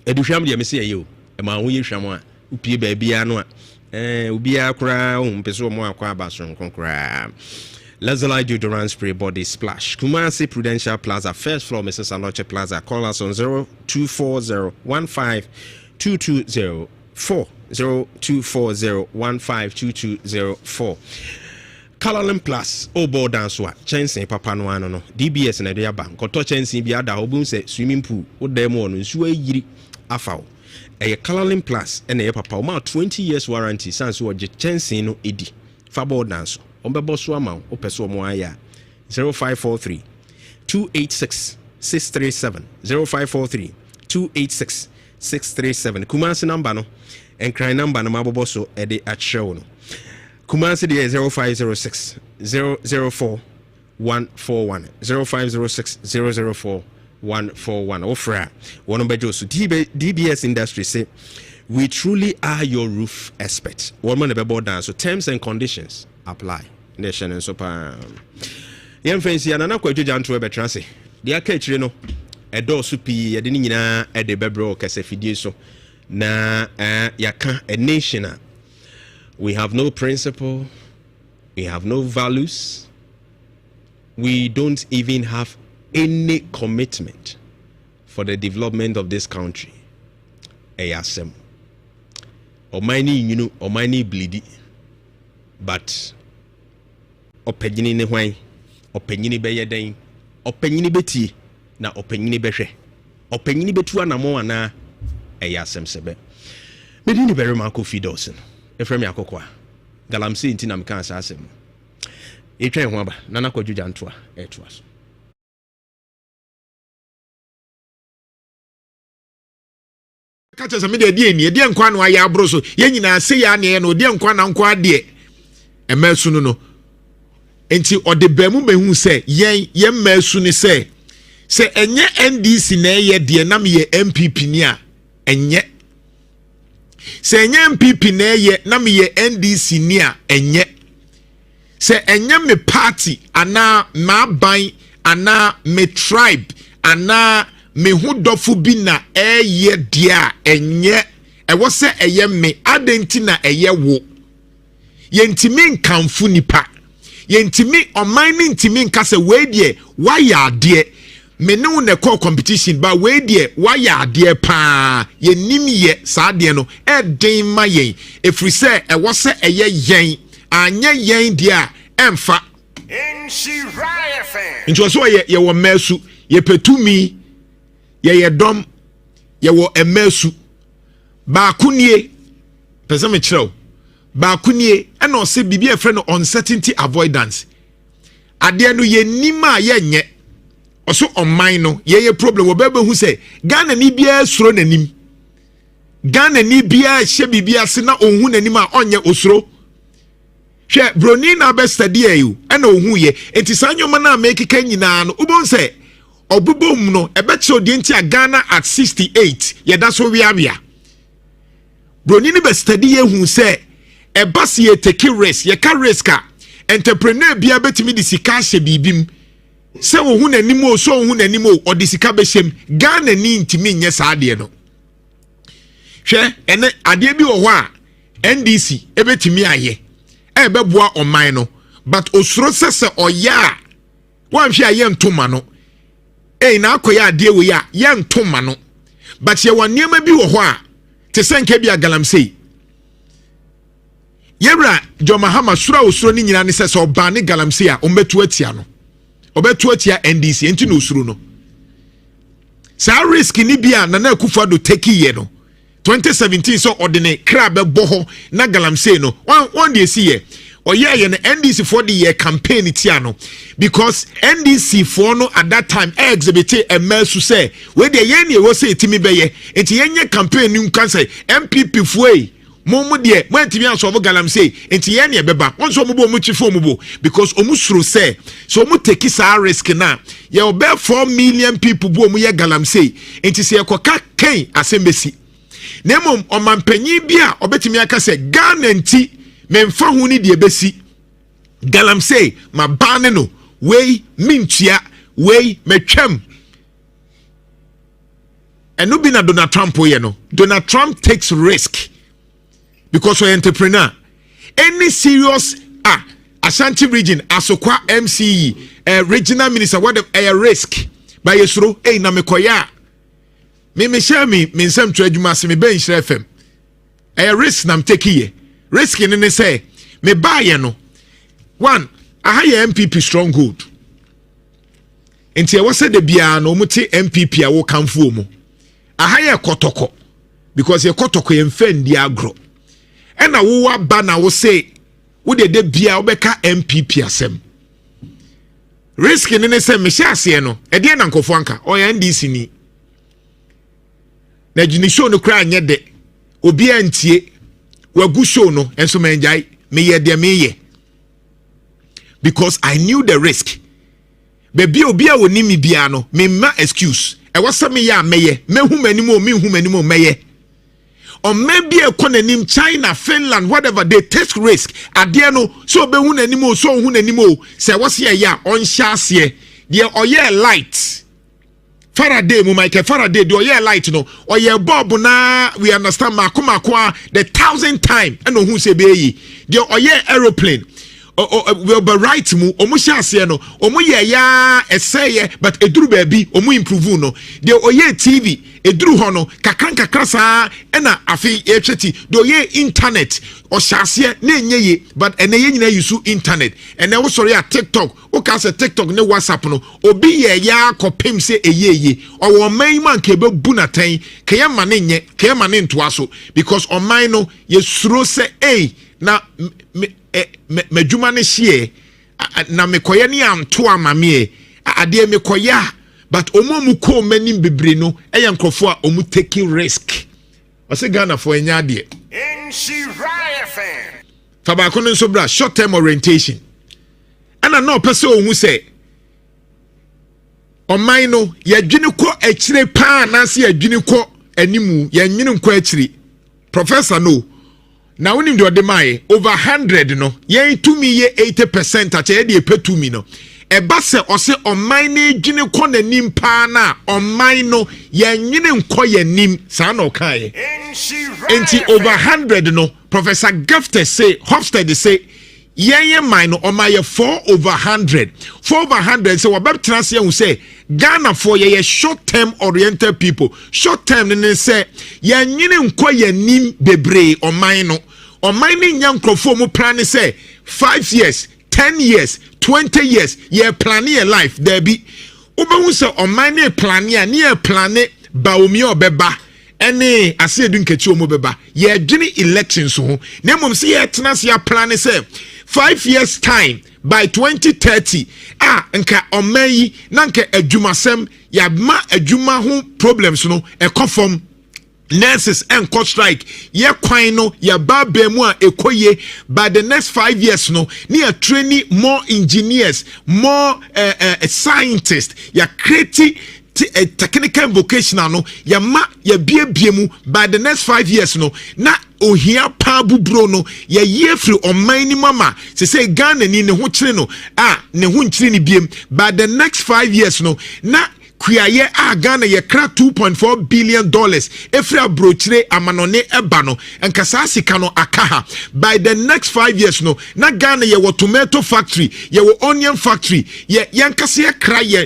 Speaker 2: eduhwam de me se you e ma wo yehwam a upie ba bia no a obi akra hu mpeso mo akwa abaso konkra Lazerlight deodorant spray body splash. Kumasi Prudential Plaza, first floor, Mrs. Anoche Plaza. Call us on 0240-15-2204. 0240-15-2204. Colorlin Plus, Obo Danswa, Chensen Papa no DBS and Area Bank. Koto Chensen Biada Obun say swimming pool, o demo on Sue Yiri Afao. A Colorlin Plus and a papa 20 years warranty, sans what Chensen no Edi. Fabo Danso. Ombebo swama opeso mo aya 0543 286 637 0543 286 637 Kumasi number no enkran number no mabobo so e de achewo no Kumasi de 0506 004 141 0506 004 141 ofra wono bejo so DBS industry say we truly are your roof experts. One man be board down so terms and conditions apply. Nation and so pa. Yem fancy anana kwadwo janto e betrase. Dia ka chire no edo so pi ye de nyina e de bebro kase fidie so na yaka a nation. We have no principle, we have no values, we don't even have any commitment for the development of this country. Eyasem Omaini Omaini bleedy, but opinion ne hwan opinion be yeden opinion beti na opinion behwe opinion betu anamo ana eyasem sebe medi ni bere mako fidosin efrem yakokwa galamse nti na meka asasem etwen ho aba nana kwadwuja ntoa etuaso
Speaker 1: kacha sa me de ni de nkwa no aye abro so ye nyina se ya ne no de nkwa na nkwa de emesu no enti ode bamu mehu se yen mesu ni se enye NDC na ye de na me ye MPP ni a enye se enye MPP na ye na me ye NDC ni a enye se enye me party ana ma ban ana me tribe ana me hu dofu bi na eye dia enye ewo se eye me adenti na eye wo yentimi nkamfu nipa yentimi oman ntimi nkase we die waya ade me ne ne call competition ba we die waya ade pa yenim ye sa ade no eden ma yen efri se ewo se eye yen anya yen dia emfa enshiraye fan nti so ye wo masu ye petumi ye dom ye wo emesu ba kunie pese me kireo ba kunie e na ose bibi e frɛ no uncertainty avoidance ade no ye nima ye nye oso online no ye problem wo bebe hu se Ghana ni bia suro nanim Ghana ni bia hye bibia se na onhu nanim a onye osuro hwe broni na be study ayu e na onhu ye enti sanyoma na make kan nyina no ubon se obubom no ebeche odienti a Ghana at 68 ye da so wiawia broni ni be study ye hu se ebasi ye take risk ye ka risk a entrepreneur bia betimi di sika hye bibim se wo hu nanim o so hu nanim o odisika beshem Ghana ni ntimi nye saade no hwe ene ade bi wo ho a NDC ebetimi aye ebeboa oman no but osuro sese oya wan hwe aye ntoma no na akoya ade we ya ye ntoma no but ye waniema bi wo ho a te senke bi agalamsey yebra Jomahama sura osuro ni nyina ne sese oba ne galamsey a ombetu atia no obetu atia NDC enti no osuro no sa risk ni bia na Akufo-Addo take ye no 2017 so ordinary crab boho na galamsey no one dey see ye oye no NDC for the year campaign tia no because NDC for no at that time exhibit a mess to say we dey ye ne wo say timi beye enti yenye campaign nim kan say MPP fuei momu de mwantimi anso of galamsey enti ye ne beba wonso mo bo mu chifo mu bo because omu suro say so omu take sa risk na ye obe 4 million people bo mu ye galamsey enti se ekoka kan asembesi nemom omampanyi bia obetimi aka say Ghana enti memfa hu ni de besi galamsey ma bane no wey mintua wey metwam eno bi na Donald Trump ye no Donald Trump takes risk because we entrepreneur any serious Ashanti region Asokwa MCE regional minister what a risk by yesuro na mekoya me share me nsem to adwuma se me ben share fm a risk na take here risk in ne say me buy no one a high MPP stronghold enti e wose de bia no muti MPP a wo kanfo mu a high kotoko because ye kotoko ye mfendi agro ena wo aba na wo say wo de bia wo beka MPP asem risk in ne say me hye ase no e de na nkofo anka o ya NDC ni na jini show no kra anye de obi antie wagu show no enso menjai me ye de me ye because I knew the risk baby obi a woni mi bia no me ma excuse e wasa me ya meye mehu manimo me hu manimo meye or maybe a konanim China Finland whatever they take risk ade no so be hu nanimo so hu nanimo say wase ya on hyase de oye light Faraday mu Michael Faraday do ye light no or ye bob na we understand makoma the 1,000 time and who say be yi de or ye aeroplane will be right mu omu hyase no omu ye ya eseye but eduru baabi omu improve no de or ye TV eduru ho no kakran saa na afi etweti de ye internet o hyase na enye but ene ye nyina yusu internet ene wo sori a TikTok o ka se TikTok ne WhatsApp no obi ye ya kopem se eyeye o wo man man ke be bu na tan ke ye mane nye ke ye mane ntoa so because o man no ye suro se na medjuma ne hye na mekoye ne anto amame ade mekoya but omo ko manim bebre no eye nkrofo a omu taking risk o se Ghana for enya ade Fabako no so bra short term orientation ana no pese ohun se oman no ye dwene ko akire pa na se ye dwene ko animu ye nwene ko akire professor no na wonim de odemaye over 100 no ye to me ye 80% ache de petu mi no e ba se ose oman na dwene ko nanim pa na oman no ye nwene nko ye nim sa na okaye enti over 100 no Professor Gafter say Hofstede say ye mine no omaye 4 over 100 so wabab transe hu say Ghana for ye short term oriented people short term ne say ye nwene nko ye nim bebre oman ni nyankrofo mu plan say 5 years 10 years 20 years ye plan your life there be obehu say oman ni plan ya ne plan baomi obeba ene asedu nkechi omo beba ye dwene elections ho na mom say ye tena se ya plan say 5 years time by 2030 nka omayi na nka adwumasem ya ma adwuma ho problems no ekofom nurses and court strike ye kwan no ya ba mu a ekoye by the next 5 years no near training more engineers more scientists ya create technical vocational no ya ma ya bie mu by the next 5 years no na ohia pa bubro no ye free ɔman ni mama say Ghana ni ne ho kyere no ne ho nkyere ni biem by the next 5 years no na kuaye Ghana ye kra $2.4 billion efri abrochire amanone eba no enkasa sika no akaha by the next 5 years no na Ghana ye tomato factory ye onion factory ye yankase ye kra ye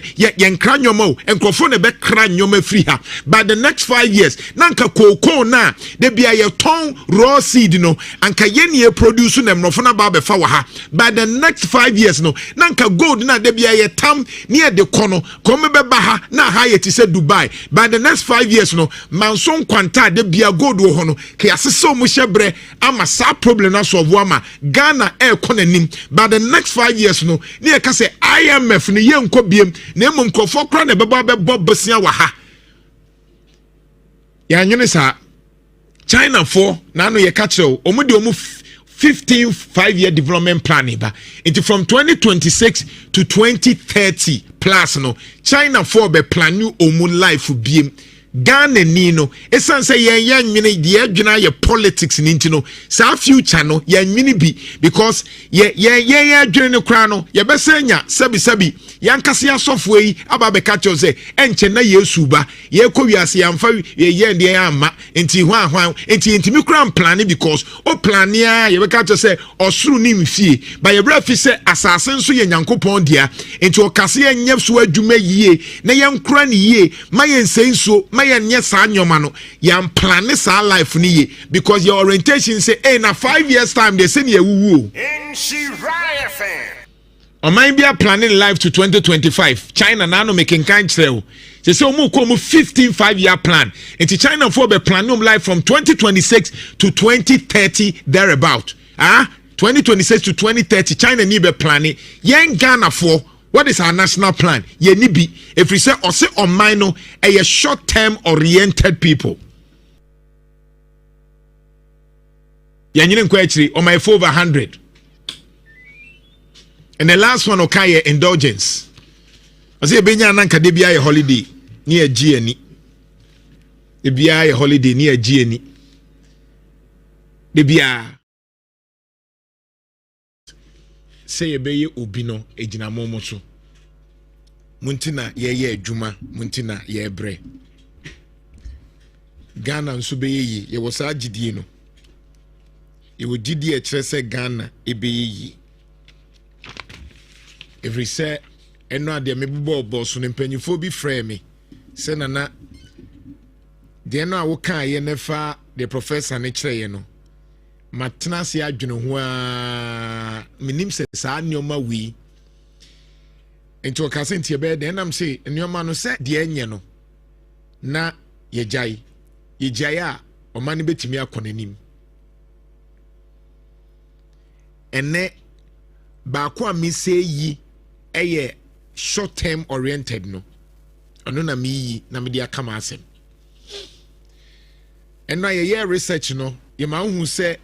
Speaker 1: nkra nyoma o enkrofo ne be kra nyoma free ha by the next 5 years na nka cocoa na de bia ye ton raw seed no anka ye ne produce na mnofo na ba be fa wa ha by the next 5 years no na nka gold na de bia ye tam ne de kono ko me be ba ha na high to say Dubai by the next 5 years no manson kwanta de bia gold wo hono ke asese omo hyebre ama sa problem na solve ama Ghana konanim by the next 5 years no ne e ka say IMF ne ye nko biem na emom krofo kra na beba bebo bosia wa ha ya nyene sa China for na no ye ka kire omo de omo 15 5-year development plan ba it from 2026 to 2030 plus no China for be plan new omu life biem Ghana ni no esan say yen nwene de adwena ye politics ni ntino sa future no yen nwene bi because ye adwene no kra no ye besanya sabi yankase asofo yi aba be ka cho say enche na yesu ba ye kowiase yamfa ye de amma enti hwan enti ntimi kra plan because o plan ya ye be ka cho say osuru ni mfie ba ye bra fi say asase nso ye nyankopon dia enti o kase ye nyef so adwuma yie na ye nkra ni yie ma ye nsenso ma ye nye sa nyoma no yam plan sa life ni ye because your orientation say na 5 years time they say ye wuwu o man be planning life to 2025 China na no making kind treo they say omo ko 15 5-year plan into China for be planning life from 2026 to 2030 thereabout 2026 to 2030 China ni be planning yen Ghana for what is our national plan? Ye nibi. If we say or say on mine a short term oriented people. Yanyin kwetri on my 4 over 100. And the last one okay indulgence. I say benya nanka de bia a holiday near GNI. De bia a holiday near GNI. De bia say ebeye obino ejina momo so muntina ye adwuma muntina ye bre Ghana nso beye yi ye wosa agidie no ye wogidie e kire se Ghana ebeye yi every say eno ade me bobbo boss no mpanyifo bi frɛ me se nana de no a wo kan ye nefa the professor ne kire ye no matena se adwene ho a minim se sa nyoma wi enti o kase ntie be de nam se nyoma no se de enye no na yejai a o mane betimi akonanim ene ba ko a mi se yi eye short term oriented no ono na mi yi na me de akama asem eno ye research no ye ma hu se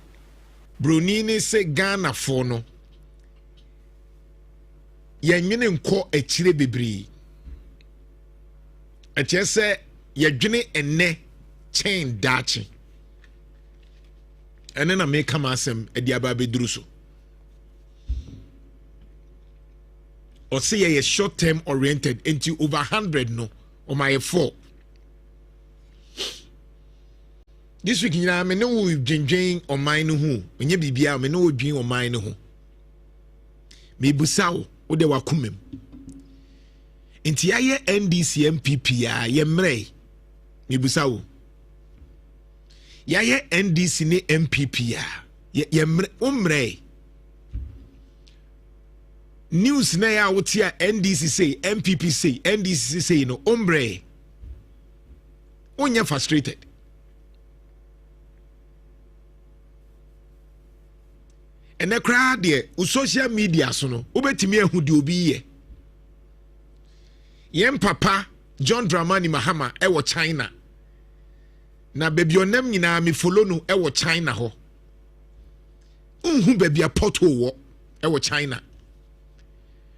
Speaker 1: Bruni ni se Ghana for no yenwene nko akire bebri ache se yedwene enne chain dachi ene na me kama asem edi aba beduru so o se ye short term oriented into over 100 no o my 4 this week you know me no we dwendwen on mine ho onye bibia me no we dwen on mine ho me busawo wo de wakumem enti aye NDC MPP a ye mre me busawo yaye NDC ne MPP a ye mre umre news na ya wotia NDC say MPP say NDC say no umre onye frustrated and the crowd there, social media so no, ubetimi ehu di obi ye. Yem papa John Dramani Mahama ewo China. Na baby onem nyina me follow no ewo China ho. Unhu baby a poto wo ewo China.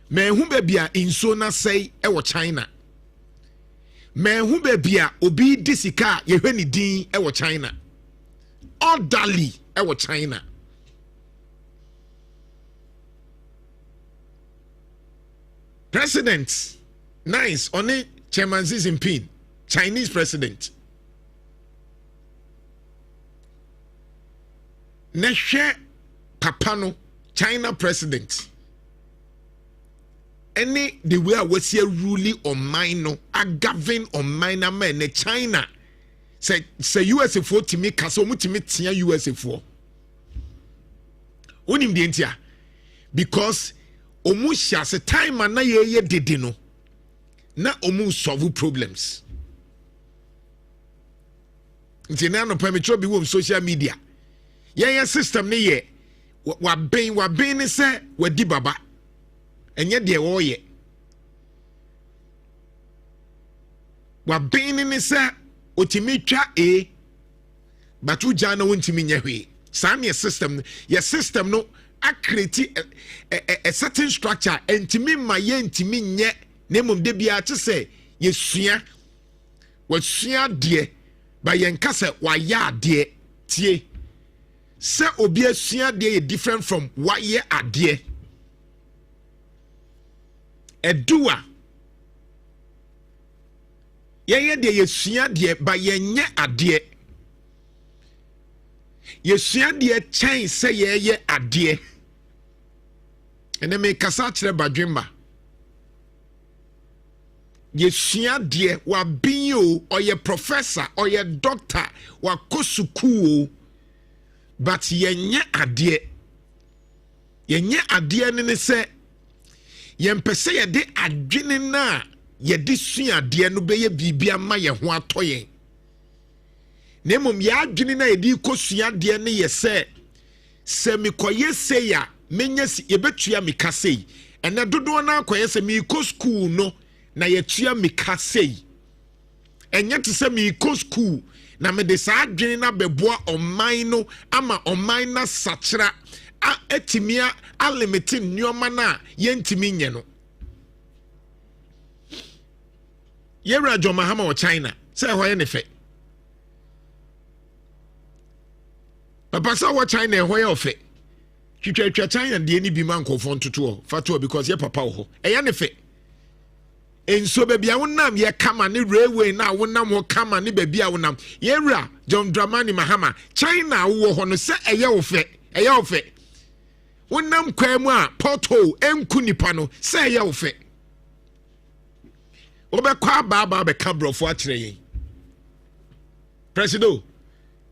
Speaker 1: Me hu baby a inso na sei ewo China. Me hu baby a obi disika yehwe ni din ewo China. orderly ɛwɔ China. President nice only Chairman Xi Jinping, Chinese president. Neshe Papano, China president. Any the way I was here ruling on minor, a govern on minor men, China. Say USA for to me, Kasomu to me, USA for. Unim the India. Because Omusha se time and na ye didino. Na omu solve problems. Nti na no permit be on social media. Yeah, system ni ye. Wa ben ni se wa di baba. Enye de wo ye. Wa ben ni se otimi twa batu ja na wontimi nya hwe. Sam ye system no a create a certain structure entimi ma ye ntimi nye na mum de bia te se yesua de ba yenka se wa ya de tie se obi asua de different from wa ye ade edua ye de yesua de ba yenye ade yesua de chen se ye ade ene me kasa kire badwemba yesua de wa bin or ye professor or ye doctor wa kosuku but yenye ade ne se yempese ye de adwene na ye de sua ade no be ye bibia ma ye ho atoye nemom ya adwene na ye de kosua ade ne ye se mikoye se ya menyesi ye betua mikasei ene dodo na akoye se mi ko school no na yetua mikasei enye te se mi ko school na me de sa adwene na beboa oman no ama oman na sachira a etimia a limited nyoma na yentimi nye no yewra joma hama o China say hoye ne fe papa sa wo China hoye ofe twitwa China de ni bi man kofon toto fato because ye papa ho eya ne fe enso be bia wonam ye kama ne railway na wonam ho kama ne be bia wonam yewra John Dramani Mahama China wo ho no se eya ofe wonam kwamu a porto enku nipa no se eya ofe obekwa baba be kabrofo akire yen Presido,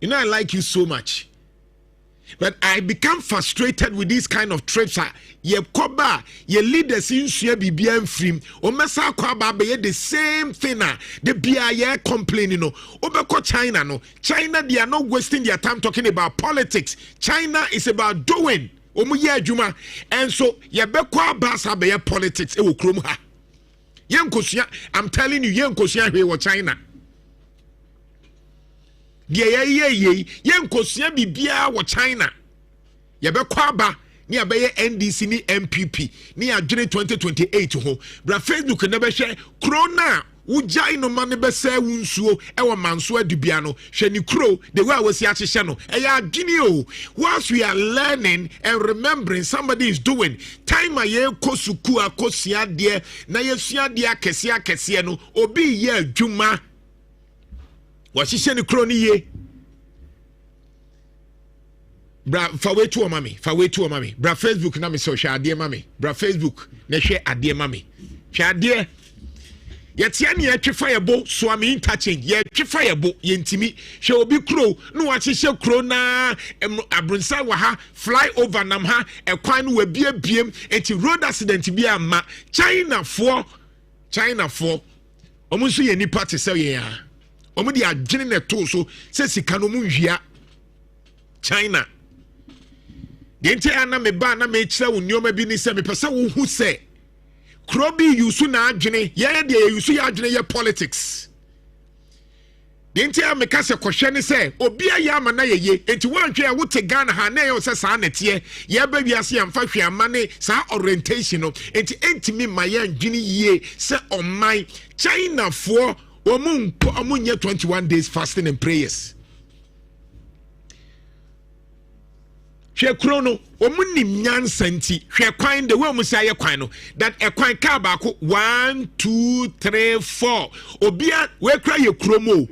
Speaker 1: you know I like you so much. But I become frustrated with these kind of trips. Ye koba, ye leaders in share bibia mfrim. O mesa koba be the same thing. The bia complaining no. Obeko China no. China they are not wasting their time talking about politics. China is about doing. Omu ye adwuma. And so ye be kwa basa be politics e wo krom ha. Yenkosia, I'm telling you yenkosia hwe wo China. Ye yenkosia bibia wo China ye be kwaba ni abeye NDC ni MPP ni adwene 2028 ho bra Facebook na be hwe corona wujai no mane be se wunsuo e wo manso adubia no hwe ni kro the way we see ahyehye no e ya adwene o whilst we are learning and remembering somebody is doing time aye kosuku akosia de na yesua de akese no obi ye adwuma washishe ni kro ni ye bra fa we to mami bra Facebook na me so hwe ade mami bra Facebook na hwe ade mami hwe ade yetia ne yetwefa yebo so am interchange yetwefa yebo yentimi hwe obi kro no wahihye kro na abrunsa wa ha fly over nam ha ekwan no wabiem enti road accident bi ama China for omunso ye nipa te se ye ya omu di adwene ne to so se sika no mu nhwia China dente ana me ba na me kira wo nyoma bi ni se me pese wo hu se krobi yusu na adwene ye de yusu ya adwene ye politics dente a me ka se kohwe ni se obi aye ama na ye enti wanhwe a wo te Ghana ha na ye se sa na tie ye ba wiase ya mfa hwe ama ne sa orientation no enti mi ma ye adwene ye se oman China for omunye 21 days fasting and prayers. hwe krono omunim nyansa nti hwe kwan de we mu say kwan no that e kwan ka ba ko 1 2 3 4 obia we kra ye kromo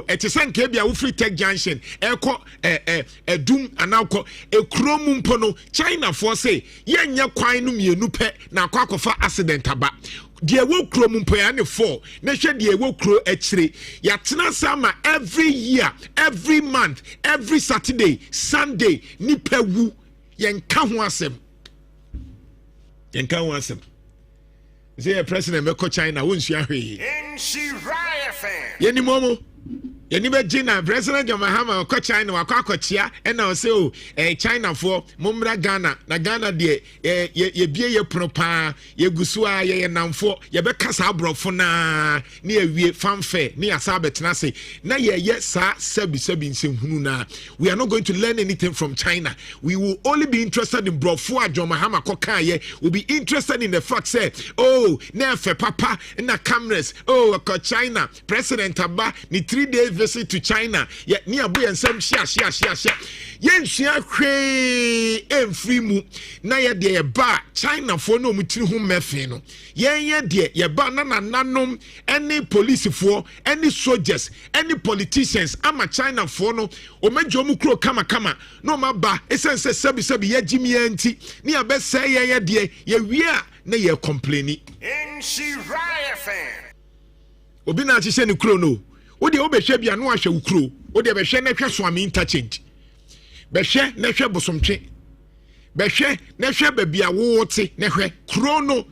Speaker 1: etisen nke bia wo free tech junction eko edum anako ekromu mpo no China for say yenye kwan no mienu pe na akwakofa accident aba die wo kromu mpo ya ne 4 na hwe die wo kro akire ya tena sama every year every month every Saturday Sunday nipa wu yenka ho asem say president me ko China won sua hwe yeni momo yeni be Gina president John Mahama ko China wa kwakochia e na o say o China for momra Ghana na Ghana de ye bie ye propa ye gusu a ye namfo ye be kasa abrofo na ne awie fanfare ne asa betena say na ye sa sabi nsehunu na we are not going to learn anything from China. We will only be interested in brofo a John Mahama ko kan ye will be interested in the fact say oh na fe papa na cameras oh ko China president aba ni 3-day visit to China ye ni abu ensem shia yensua hwe emfri mu na ye de ba China fo no mutiri ho mefe no ye de ye ba na nanom any police fo any soldiers any politicians ama China fo no o mejo mu kro kama no maba esense sabi ye jimi anti ni abese ye de ye wia na ye complaini obi na chi se ni kro no o de obehwe bia no ahwe ukro o de behwe na hwe soame interchange behwe na hwe bosomtwe behwe na hwe babia wo te na hwe krono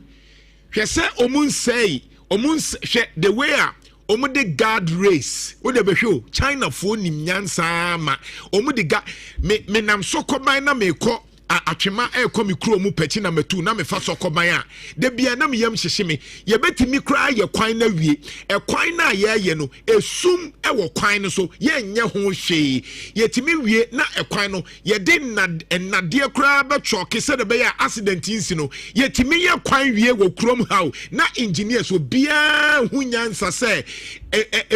Speaker 1: hwe se omunsei hwe the way a omude guard race o de behwe China fo nim nyansa ma omude ga me nam sokoban na meko atwema ekomi kro mu peti na metu na me fa sokoban a de bia na me yam hyehye me ye betimi kra ye kwan na wie kwan na ye no esum wo kwan no so ye nye ho hwe ye timi wie na kwan no ye de nade kra ba choke se de be ya accident insi no ye timi ye kwan wie wo krom haw na engineers obia hunyansa se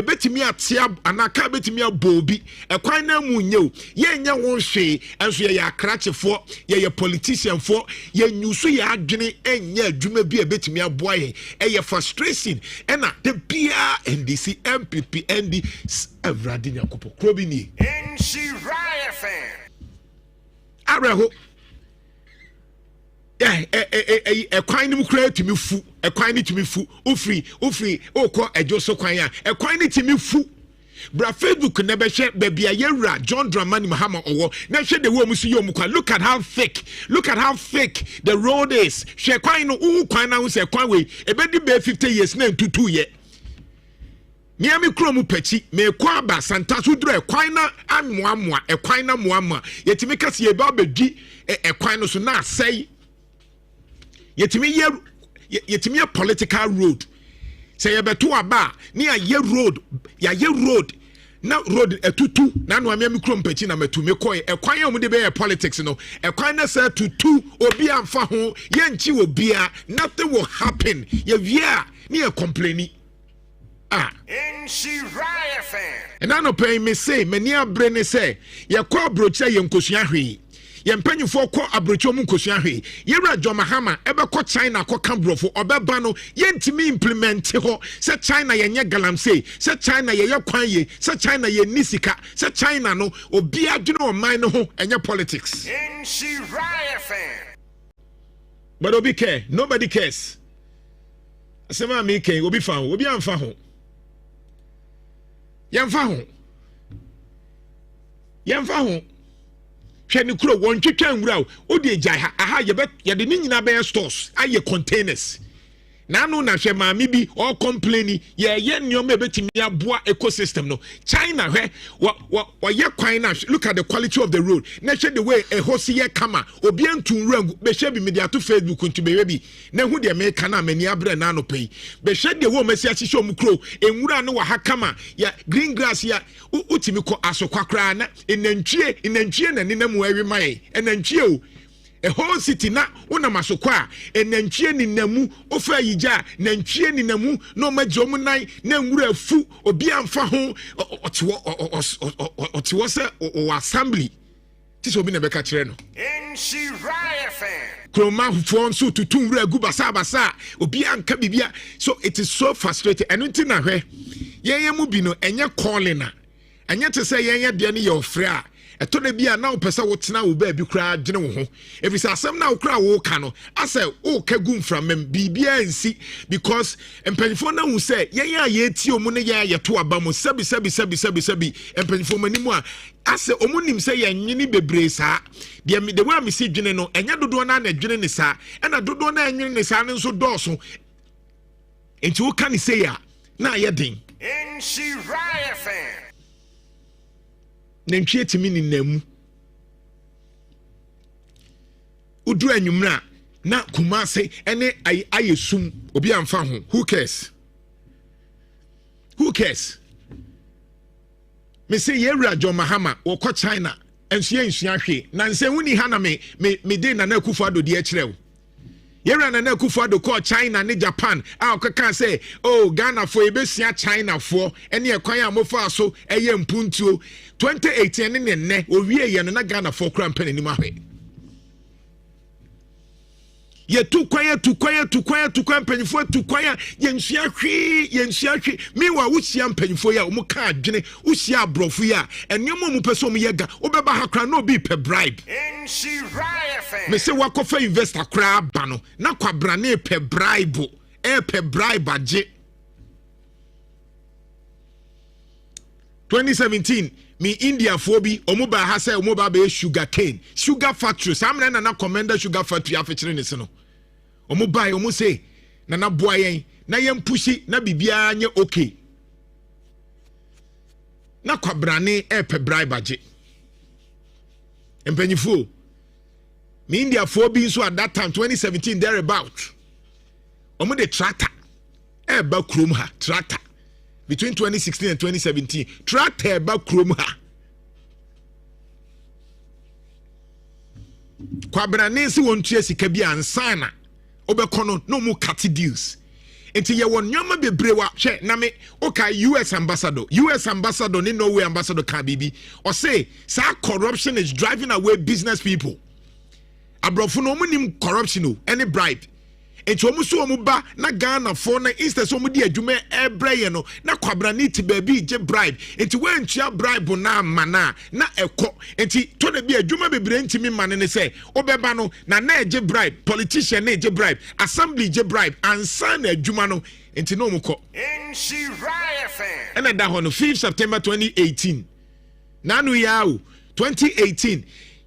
Speaker 1: betimi atia anaka betimi abobi kwan na mu nye ye nye ho hwe enso ye akrachefo ye politician for ye nyusu ye adwene enye adwuma bi betimi aboa ye frustration na the bia NDC MPP ND Evradi Nyakopo krobi ni areho kwan ni mu kra timi fu kwan ni timi fu ofri okọ ejoso kwan a kwan ni timi fu bra Facebook na be hwe babia yewra John Dramani Mahama owo na hwe de wo mu su yom kwa look at how thick the road is hwe kwan no wu kwan na hu se kwan we ebedi be 50 years na ntutu ye Miami kromu pechi me kwa ba santa so dro kwan na amoamoa kwan na moama yetimi kase ye ba bedi kwan no so na asai yetimi ye political road say yebeto aba ni aye road na road etutu na no Miami kromu pechi na metu me koy kwan ye omude be politics no kwan na say tutu obi amfa ho ye nchi obia nothing will happen ye via ni e complaining and I no pay me say many abrene say ye kwa brocha ye nkosua hwe ye mpanyufo kwa abrocho mu nkosua hwe ye ra John Mahama ebe kwa China kwa kambrofo obeba no ye ntimi implement ho se China ye nye galamsey se China ye kwan ye se China ye nisika se China no obi adwene o man no ho enye politics but obi care nobody cares asema me care obi fa ho obi amfa ho yamfa ho hwe ni kuro won twetwa nwura o de gya aha ye de ni nyina be stores aye containers na no na hwe maami bi all complaining ye nneoma betimi aboa ecosystem no China hwe ye kwan na look at the quality of the road na hwe the way a hosi ye kama obi antu nwura be hwe bi media to Facebook ntu be bi na hu de me kana mani abre na no pei be hwe de wo masi ahihye omukro enwura no wa ha kama ya green grass ya utimi ko asokwa na enantwie na ninamu awi mai enantwie o a whole city na una masokwa enantwie ni namu ofa yija nantwie ni namu no majom nan na nwura fu obi amfa ho otiwo se o assembly Tis obi na beka kire no. Kroma fo nso tutum wura gu basa obi anka bibia. So it is so frustrating. Eno nti na hwe. Yen mu bi no enye calling na. Enye te say yen de ne ye ofre a. Eto na bia na opese wo tena wo ba bi kra dwene wo ho. Efisa asem na wo kra wo ka no. Ase wo ka gu mframem bibia nsi because empanifo na hu say yen a ye ti omu ne yen ye to aba mu sabi empanifo manimu a ase omunim say yanyini bebre saa de way me si dwene no enya dodo na dwene ne saa ena dodo na enwene ne saa ne nso dɔɔso enti wo ka ne say ya na ye den nantwie timi ni namu udu anwumra na kumase ene ayesum obi amfa ho who cares me say yewra John Mahama wo ko China enso ensua hwe na nse huni ha na me de na Akufo Addo de akire yewra na Akufo Addo ko China ne Japan a okaka say oh Ghana for ebesia China for ene ekwan amofo aso eye mpuntuo 2018 ne ne owie ye no na Ghana for kra mpani nim ahwe ye tu kwaya mpanyifo tu kwaya yensua hwe mewa wusia mpanyifo ya omu ka adwene wusia abrofo ya enemo mu pese omu yega obeba ha kra na obi pe bribe me se wakofa investor kra ba no na kwabra na pe bribe age 2017 me India fobi omu ba ha say omu ba be sugar factory samna na commander sugar factory afechire ne se no omu ba omu say na boa yen na yen pushi na bibia nye okay na kwabrane pe bribe age empanyifo me India fobi so at that time 2017 there about omu de tractor ba krom ha tractor between 2016 and 2017 tractor ba krom ha kwabrane si wontua sika bi ansana obekono no mu cut deals enti ye won nyoma bebrewa hwe na me oka US ambassador ni Norway ambassador ka bibi or say sa corruption is driving away business people abrofo no mu nim corruption o any bribe enti omu so omu ba na Ghana for na instead so omu di adwuma ebreye no na kwabra ni ti baabi je bribe enti wentua bribe na mana na ekọ enti to na bi adwuma bebre ntimi mane ne say obeba no na eje bribe politician na eje bribe assembly je bribe ansa na adwuma no enti no omu kọ ena da ho no 5 September 2018 nanu yawo 2018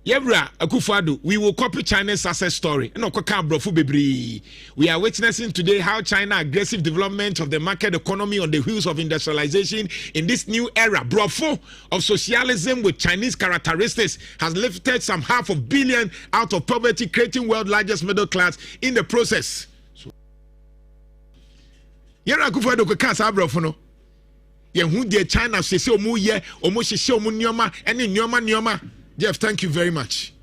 Speaker 1: Yebra Akufo Addo, we will copy China's success story. No brofo bebre. We are witnessing today how China aggressive development of the market economy on the wheels of industrialization in this new era. Brofo of socialism with Chinese characteristics has lifted some $500 billion out of poverty, creating world's largest middle class in the process. Yebra Akufo Addo ko kansa brofo no. Yehu de China sese omu ye, omu hihye omu nyoma, ene nyoma. Jeff, thank you very much.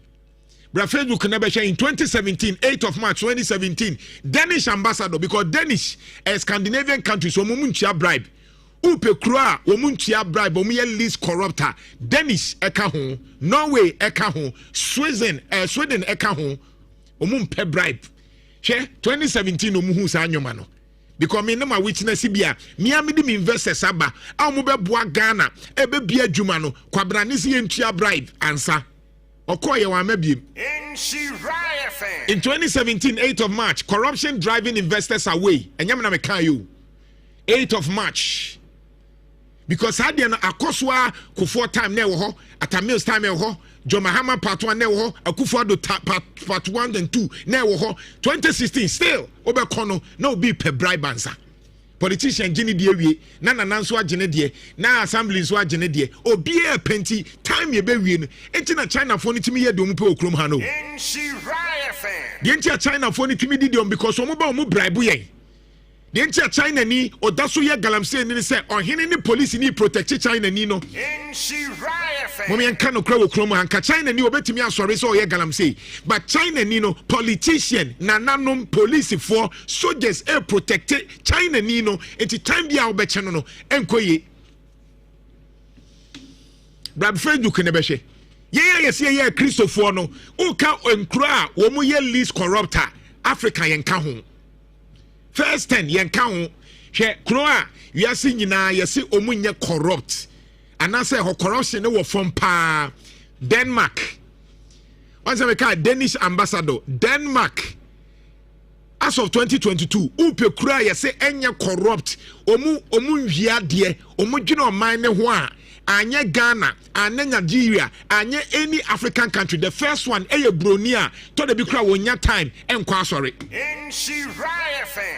Speaker 1: Facebook never in 2017, 8th of March 2017, Danish ambassador, because Danish, a Scandinavian country, so mumunchia bribe. Upe Krua, mumunchia bribe, omuye least corrupter. Danish eka ho, Norway eka ho, Sweden eka ho, omumpe bribe. She 2017 omuhu sa anyoma no. Because me no ma witness bia me amidi me investors aba a mo be boa Ghana e be bia dwuma no kwabrane se yentua bribe ansa okoye wa mabiem in 2017 8th of March corruption driving investors away enyam na me kan you 8th of March because had no akoswa Kufuor time na wo ho Atamils time wo ho John Mahama part 1 na wo ho Akufo Addo part 1 and 2 na wo ho 2016 still obekono na obi pe bribe ansa politician gene die wie na nananso agene die na assembly so agene die obi e penti time ye be wie no enti na China fo ni timi ye de omu pe okrom ha no die enti China fo ni timi di dem because omu ba omu bribe yen the entire China ni odaso ye galamse ni say ohene ni police ni protect China ni no mommy en kan okra wo kromo anka China ni obetimi asore so ye galamse but China ni no politician nananom police for soldiers protect China ni no enti time bia obeche no enkoye brab Facebook ne behwe yes Christopher no uka enkura wo mu ye least corrupter Africa yenka ho first 10 yenka ho hwe kro a wiase nyina yesi omunye corrupt anase ho corruption wo from pa Denmark once we call Danish ambassador Denmark as of 2022 upe kura yesi enye corrupt omu nhwia de omu dwene oman ne ho a anye Ghana, anye Nigeria, anye any African country. The first one, Bronia, to the Bikra wonya time, and sorry.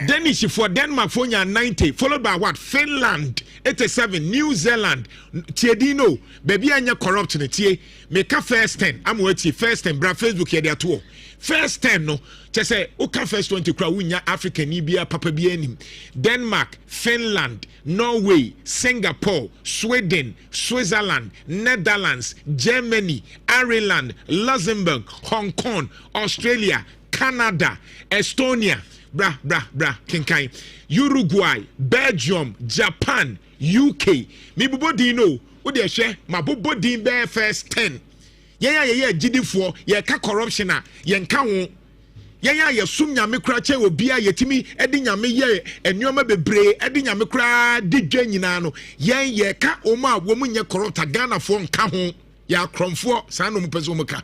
Speaker 1: Then is for Denmark, for 90, followed by what? Finland, 87, New Zealand, Tiedino, baby, anya corrupt in the make a first 10. I'm waiting, first 10, bra Facebook here, there too. First 10, no, just say, Uka first 20 crowd, African, Ibia, Papa Bienim, Denmark, Finland, Norway, Singapore, Sweden, Switzerland, Netherlands, Germany, Ireland, Luxembourg, Hong Kong, Australia, Canada, Estonia, Kinkai, Uruguay, Belgium, Japan, UK. Me body no, what they share, my body bear first 10. Yeah, GD4, yeah, corruption, yeah, ye sum nyame kra che obi a yetimi edi nyame ye enyoma bebre edi nyame kra di dwa nyina no ye ka omo a wo munye corrupt Ghana fo nka ho ya kromfo san no mpeso muka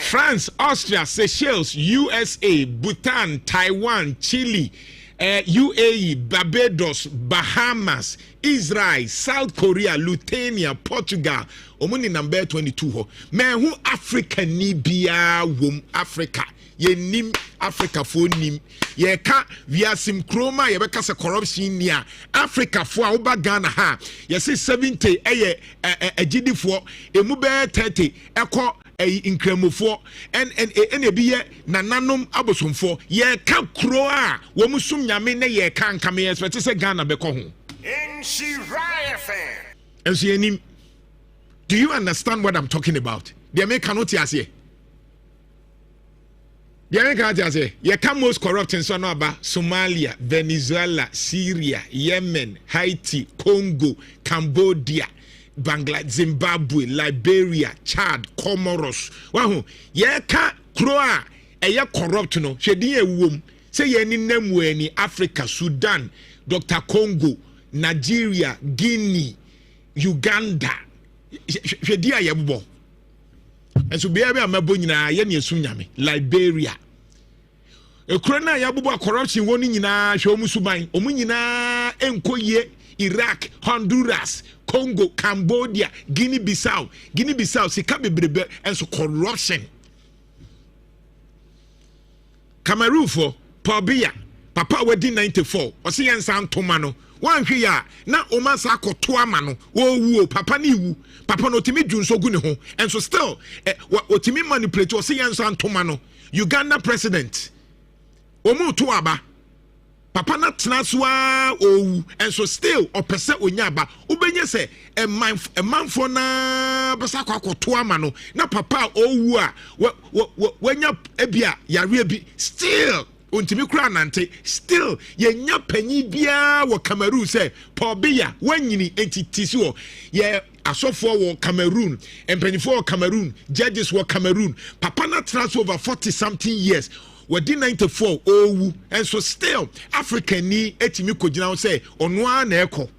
Speaker 1: France, Austria, Seychelles, USA, Bhutan, Taiwan, Chile, UAE, Barbados, Bahamas, Israel, South Korea, Lithuania, Portugal. Omuni number 22 ho. Man who Africa ni biya wom Africa. Ye nim Africa fo nim. Ye ka via sim kroma ye beka se corruption nia. Africa fo a oba Ghana ha. Ye se 70 eye agidi fo emu be 30 eko inkremofo en ebi ye nananom abosomfo ye ka kro a wo musum nyame na ye ka nka me expect se Ghana be ko ho. Enso ye nim. Do you understand what I'm talking about? The American not here. The American here. You can most corrupt in Sonaba, Somalia, Venezuela, Syria, Yemen, Haiti, Congo, Cambodia, Bangladesh, Zimbabwe, Liberia, Chad, Comoros. Wahu, ye ka kroa ye corrupt no. Shedi ye wom. Say ye ni nemwe ni Africa, Sudan, Dr. Congo, Nigeria, Guinea, Uganda. Shedi a yebo enso bia bia mabo nyina ye ne esu nyame Liberia ekro na yabubo corruption woni nyina hwe omusuban omu nyina enkoye Iraq, Honduras, Congo, Cambodia, Guinea-Bissau sika bebrebe enso corruption Cameroon for Pobia papa wedi 94 osi yensa ntoma no wanhwe ya na omasa akoto ama no wo wuo papa ni wu papa no timi dwunso gu ne ho and so still otimi manipulate o se yenso antoma no Uganda president omu to aba papa na tnasoa owu and so still opese onyaba ubenye se a manfo na besa akoto ama no na papa owu a wanya ebia yare bi still ontimi kura nante still yenya panyi bia wo Cameroon say Pobia wanyini entity wo ye asofo wo Cameroon empanifo wo Cameroon judges wo Cameroon papa na transfer over 40 something years wadi 94 owu and so still African ni etimi kogina wo say ono a na eko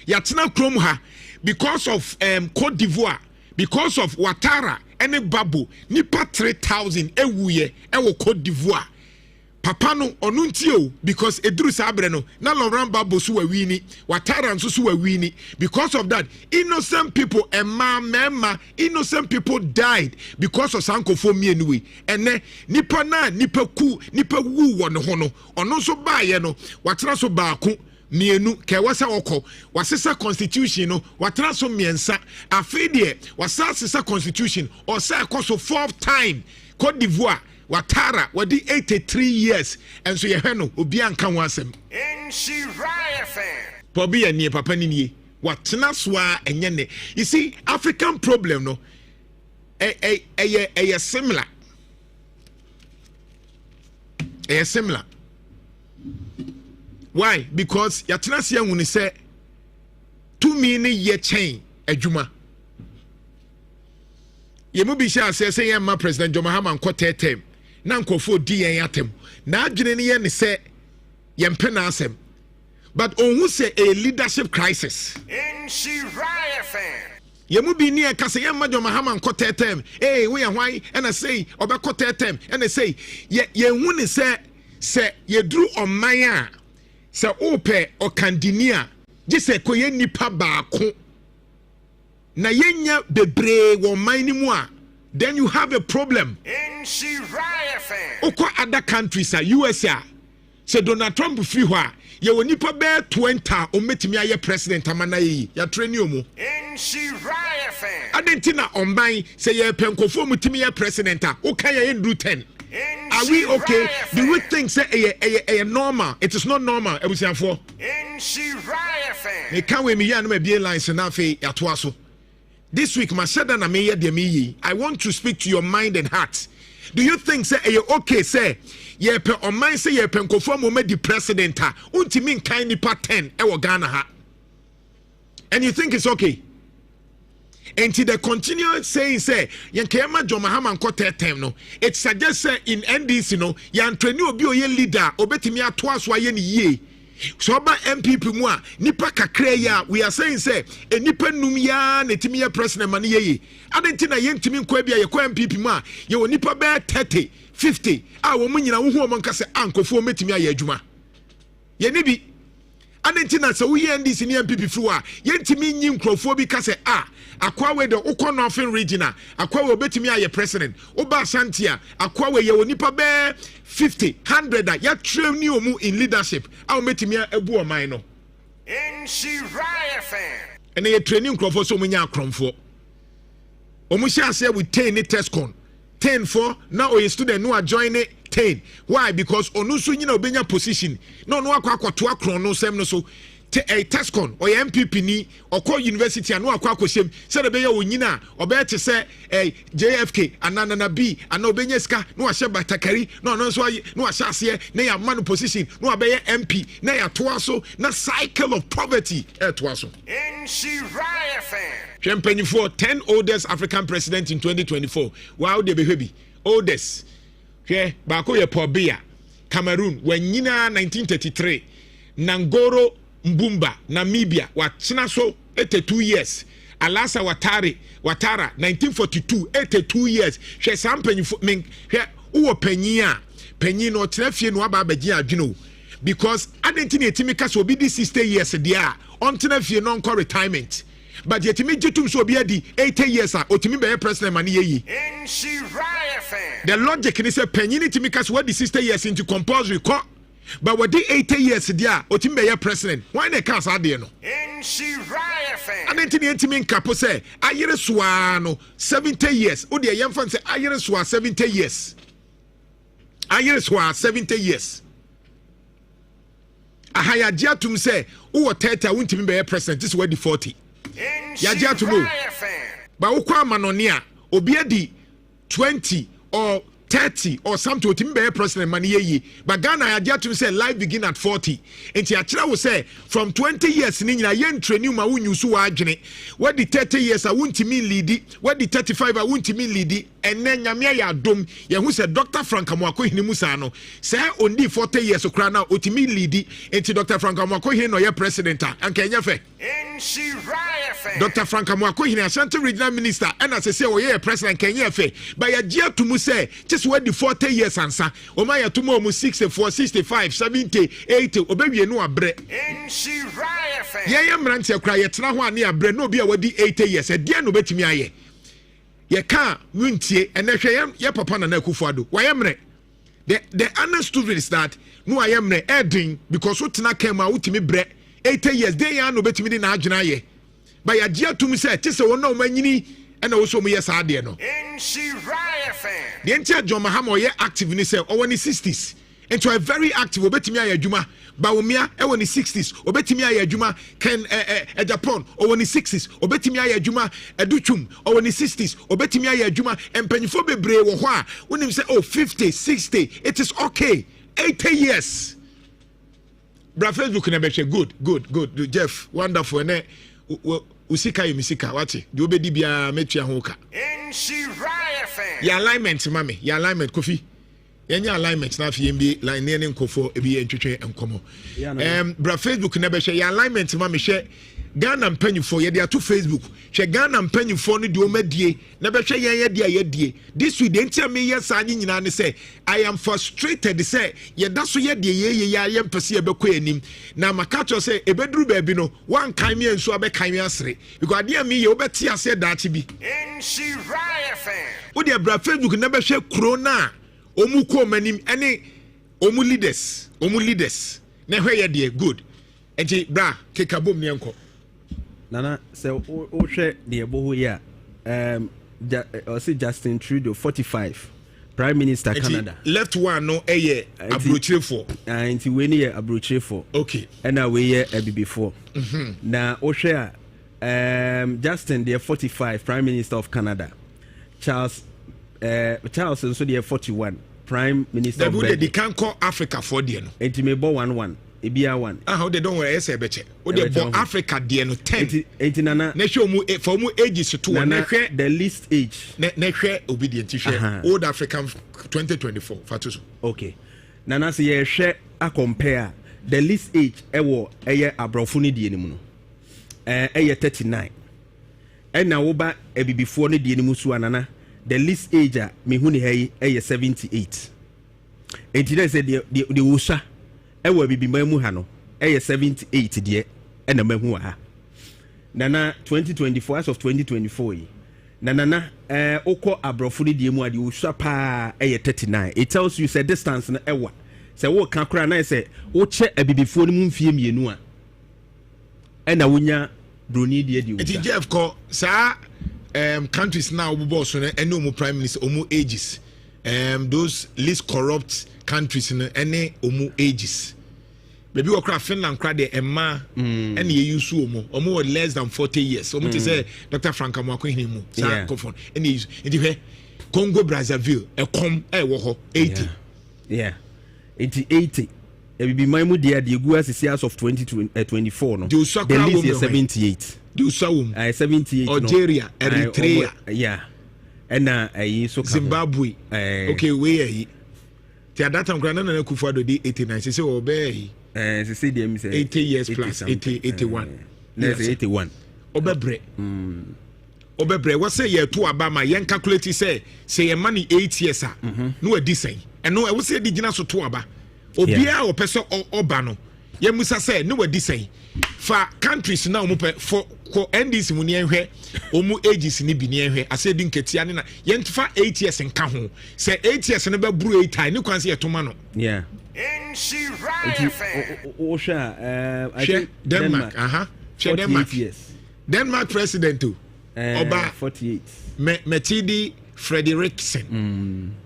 Speaker 1: yatena krom ha because of Cote d'Ivoire because of Ouattara any babu nipa 3,000 ewuye ewo Cote d'Ivoire papa no onuntio because eduru sabre no na Laurent Gbagbo so wawini Ouattara nso so wawini because of that innocent people mema innocent people died because of sankofo mienwe ene nipa na nipa wu wo ne ho no ono so baaye no Ouattara so baako mienu ke wasa okọ wasesa constitution no watra so miensa afedie wasasa constitution or say koso 4th time Cote d'Ivoire Ouattara wadi 83 years and so ye hwe obi anka ho asem Pobia nie papa ni nie watena so a enye ne you see African problem no similar similar. Why? Because yatenasi ahuni say to me ne ye chain adwuma ye mu bi sha say ye ma President John Mahama nko tetem na nkofo di yen atem na adwene ne ye ne se ye mpe na asem but onhu say a leadership crisis in Shiraya fan ye mu bi ne ka say ye ma John Mahama nko tetem we ye hwan and I say obekọ tetem and I say ye hu ne say ye dru oman a say ope okandinia je say koye nipa baako na yenya bebre wo man ni mu a then you have a problem in Shiraya fan oko other countries a USA say Donald Trump free ho a ye wo nipa be 20 o metimi aye president amana yi ya train omo in Shiraya fan adentina omban say ye penkofo mutimi ye president a o kan ye ndru 10 are we okay? Do we think say a normal? It is not normal. Ebusiafo. In Shiraya fan. E kan we me ya no me be lines na fe yatoa so. This week my shada na me ye de me I want to speak to your mind and heart. Do you think say okay say ye pe on mind say ye pe nkofo mo me di president a untimi nkan nipa 10 e wo Ghana ha. And you think it's okay? Until they continue saying say yankema John Mahama nko tetem no it suggests say in NDC no yantreni obi oye leader obetimi ato aso aye ne yie so ba MPP mu a nipa kakra ya we are saying say nipa num ya na timi ye president man ye adenti na yentimi nko bia ye ko MPP mu a ye wo nipa be 30 50 a wo munyina wo hu o nka se ankofo metimi aye adwuma ye ne bi adenti na se wo ye NDC ne MPP fru a yentimi nyi nkrofo bi ka se akwa we de ukọ northern region akwa we obetimi aye president oba Ashantia akwa we ye onipa be 50 100 ya train ni omu in leadership a obetimi abu oman no in Shiraya fan and ye training crofo so munya akromfo omu sha say with 10 test con 10 for now o student no join it 10 why because onu so nyina obenya position no akwato akron no sem no so a Tescon or MPP ni or call university and no akwakoshim said be yo nyina obe te say JFK anana B and obenyeska no ahye batakari no so no ahye na ya man position no abeye MP na ya toaso na cycle of poverty toaso in Shiraya fan champagne for 10 oldest African president in 2024 wow they be heavy oldest okay bako ye Pobia Cameroon when nyina 1933 Nangoro Mbumba, Namibia, Wachina so 82 years. Alasa Watara, 1942, 82 years. She sam penny for me, uo penya, penny no trefie no ababejia adwino. Because adentini etimika so be 60 years dia, on trefie non call retirement. But yet me jitum so be di 80 years otimi be president mani yi. In Shiraya fan. The logic is say penny etimika so what the 60 years into compulsory court. But what the 80 years dia otimbe ye president why na cast ade no in Shiraya fan and enti kapo say ayere soa no 70 years o de yemfa say ayere soa 70 years ayere soa 70 years ahaya giatum say o 30 wontimi be ye president this what the 40 ya giatumo ba wo kwa manone a obi adi 20 or 30 or something to be president money ye but Ghana I just to say life begin at 40 and Tiachira will say from 20 years ni nyina yen train you ma wunyu so adwene what the 30 years I won't mean lead what the 35 I won't mean lead and then nyame ya dom ye who said Dr. Frank Amwako hini musa no say only 40 years okra na otimi lead and Dr. Frank Amwako hini no ye president and Kenya fe in Shiraya fe Dr. Frank Amwako hini Ashanti regional minister and as I say o ye president Kenya fe but ya gia to mu say just what the 40 years ansa o ma ya to mu 64 65 70 80 obewie no abre in Shiraya fe ye mrante akra ye tena ho ane abre no obi a wadi 80 years e dia no betimi aye ye ka wuntie enehwe ye papa na Akufo-Addo wayemre the honest truth is that no ayemre edin because what na kema wutimi bre 80 years dey ya no betimi di na adwena ye ba ya gia tum say tese wona o manyini ena wo so mo yes ade no in Shiraya fan the entire John Mahama ye active ni say o woni 60s into a very active obetimi aye adwuma Baumia e woni 60s obetimi aye adwuma ken Japan o woni 60s obetimi aye adwuma Educhum o woni 60s obetimi aye adwuma empanyifo bebre wo ho a wonim say oh 50 60 it is okay 80 years bra Facebook na be good Jeff wonderful ene usika yɛ misika wate de obedi bia metua ho ka ya alignment mame ya alignment kofi yɛnyɛ alignment na afei bi line ne nkɔfo ebi yɛ ntwetwe nkɔmɔ bra Facebook na bɛhwɛ ya alignment mame hwɛ Ghana mpanyifo yɛ de ato Facebook hwɛ Ghana mpanyifo no de omadie na bɛhwɛ yɛn yɛ de ayɛdie this week de ntia me yɛ saa nyina ne sɛ I am frustrated sɛ yɛda so yɛ de yɛ mpɛse yɛbɛkɔ anim na makacho sɛ ebeduru baabi no wan kan me nso abɛkan me asere because ade a me yɛ wobɛte ase daakye bi wo de bra Facebook na bɛhwɛ kuro na omu kɔ manim ɛne omu leaders na hwɛ yɛ de good enti bra keka bom ne enko
Speaker 2: nana sɛ wohwɛ deɛ ɛbɔ hɔ yi a ɔse Justin Trudeau 45 Prime Minister Canada
Speaker 1: left one no ɛyɛ aburokyerefo
Speaker 2: nti wei ne yɛ aburokyerefo
Speaker 1: okay
Speaker 2: ɛna wei yɛ abibifoɔ na wohwɛ a Justin deɛ 45 Prime Minister of Canada Charles nso deɛ 41 Prime Minister of Belgium
Speaker 1: they can call Africa for deɛ no
Speaker 2: nti mebɔ 1-1 ebia 1
Speaker 1: how they don't wear say beche o dey for Africa deɛ no 10
Speaker 2: enti nana
Speaker 1: na hwɛ mu for mu ages to na hwɛ
Speaker 2: the least age
Speaker 1: na hwɛ obedient hwɛ old African 2024 fatuso
Speaker 2: okay nana se ye hwɛ a compare the least age ɛwɔ ɛyɛ abrɔfo no die nimu no ɛyɛ 39 ɛna wo ba ebibifoɔ no die nimu so anana the least age a mehu ne ha yi ɛyɛ 78 enti na sɛ de wosa ɛwɔ bibiman mu ha no ɛyɛ 78 deɛ ɛna mahu ha nana 2024 as of 2024 yi nana okɔ abrɔfo no die mu ade wosua paa ɛyɛ 39 it tells you say distance no ɛwa sɛ wo ka kora na sɛ wo kyɛ abibifoɔ no mu mfie mienu a ɛna wonya broni die di
Speaker 1: wosa Jeff ko saa countries now wo so no ɛne omu prime minister omu ages those least corrupt countries no ɛne omu ages baby okra Finland kra de emma ɛne ye use omu were less than 40 years omu te say Dr. Frank Amwako hinimu sa kofon ɛne use nti hwɛ Congo Brazzaville ɛkom ɛwɔ hɔ 80
Speaker 2: 80 ebibi man mu dia de gu as years of 2024 no the least is 78
Speaker 1: do sawum
Speaker 2: 78
Speaker 1: Algeria Eritrea
Speaker 2: ɛna ayi so
Speaker 1: Zimbabwe okay we ayi ti at that time grana na Kufuor dey 89 say obey
Speaker 2: say dey me say
Speaker 1: 80 years plus 81
Speaker 2: let's say 81
Speaker 1: obebre we say ye to aba ma yen calculate say ye money 8 years a no adi say eno we say di gina so to aba obia o pese oba no ye musa say no adi say fa countries na omo for NDC mu ne ehwe omu ages ni bi ne ehwe ase di nketia ne na ye ntfa 8 years nka ho say 8 years ne ba buru 8 time ne kwan say ye to ma no
Speaker 2: I think
Speaker 1: Denmark Denmark president to Oba
Speaker 2: 48
Speaker 1: Metidi Frederiksen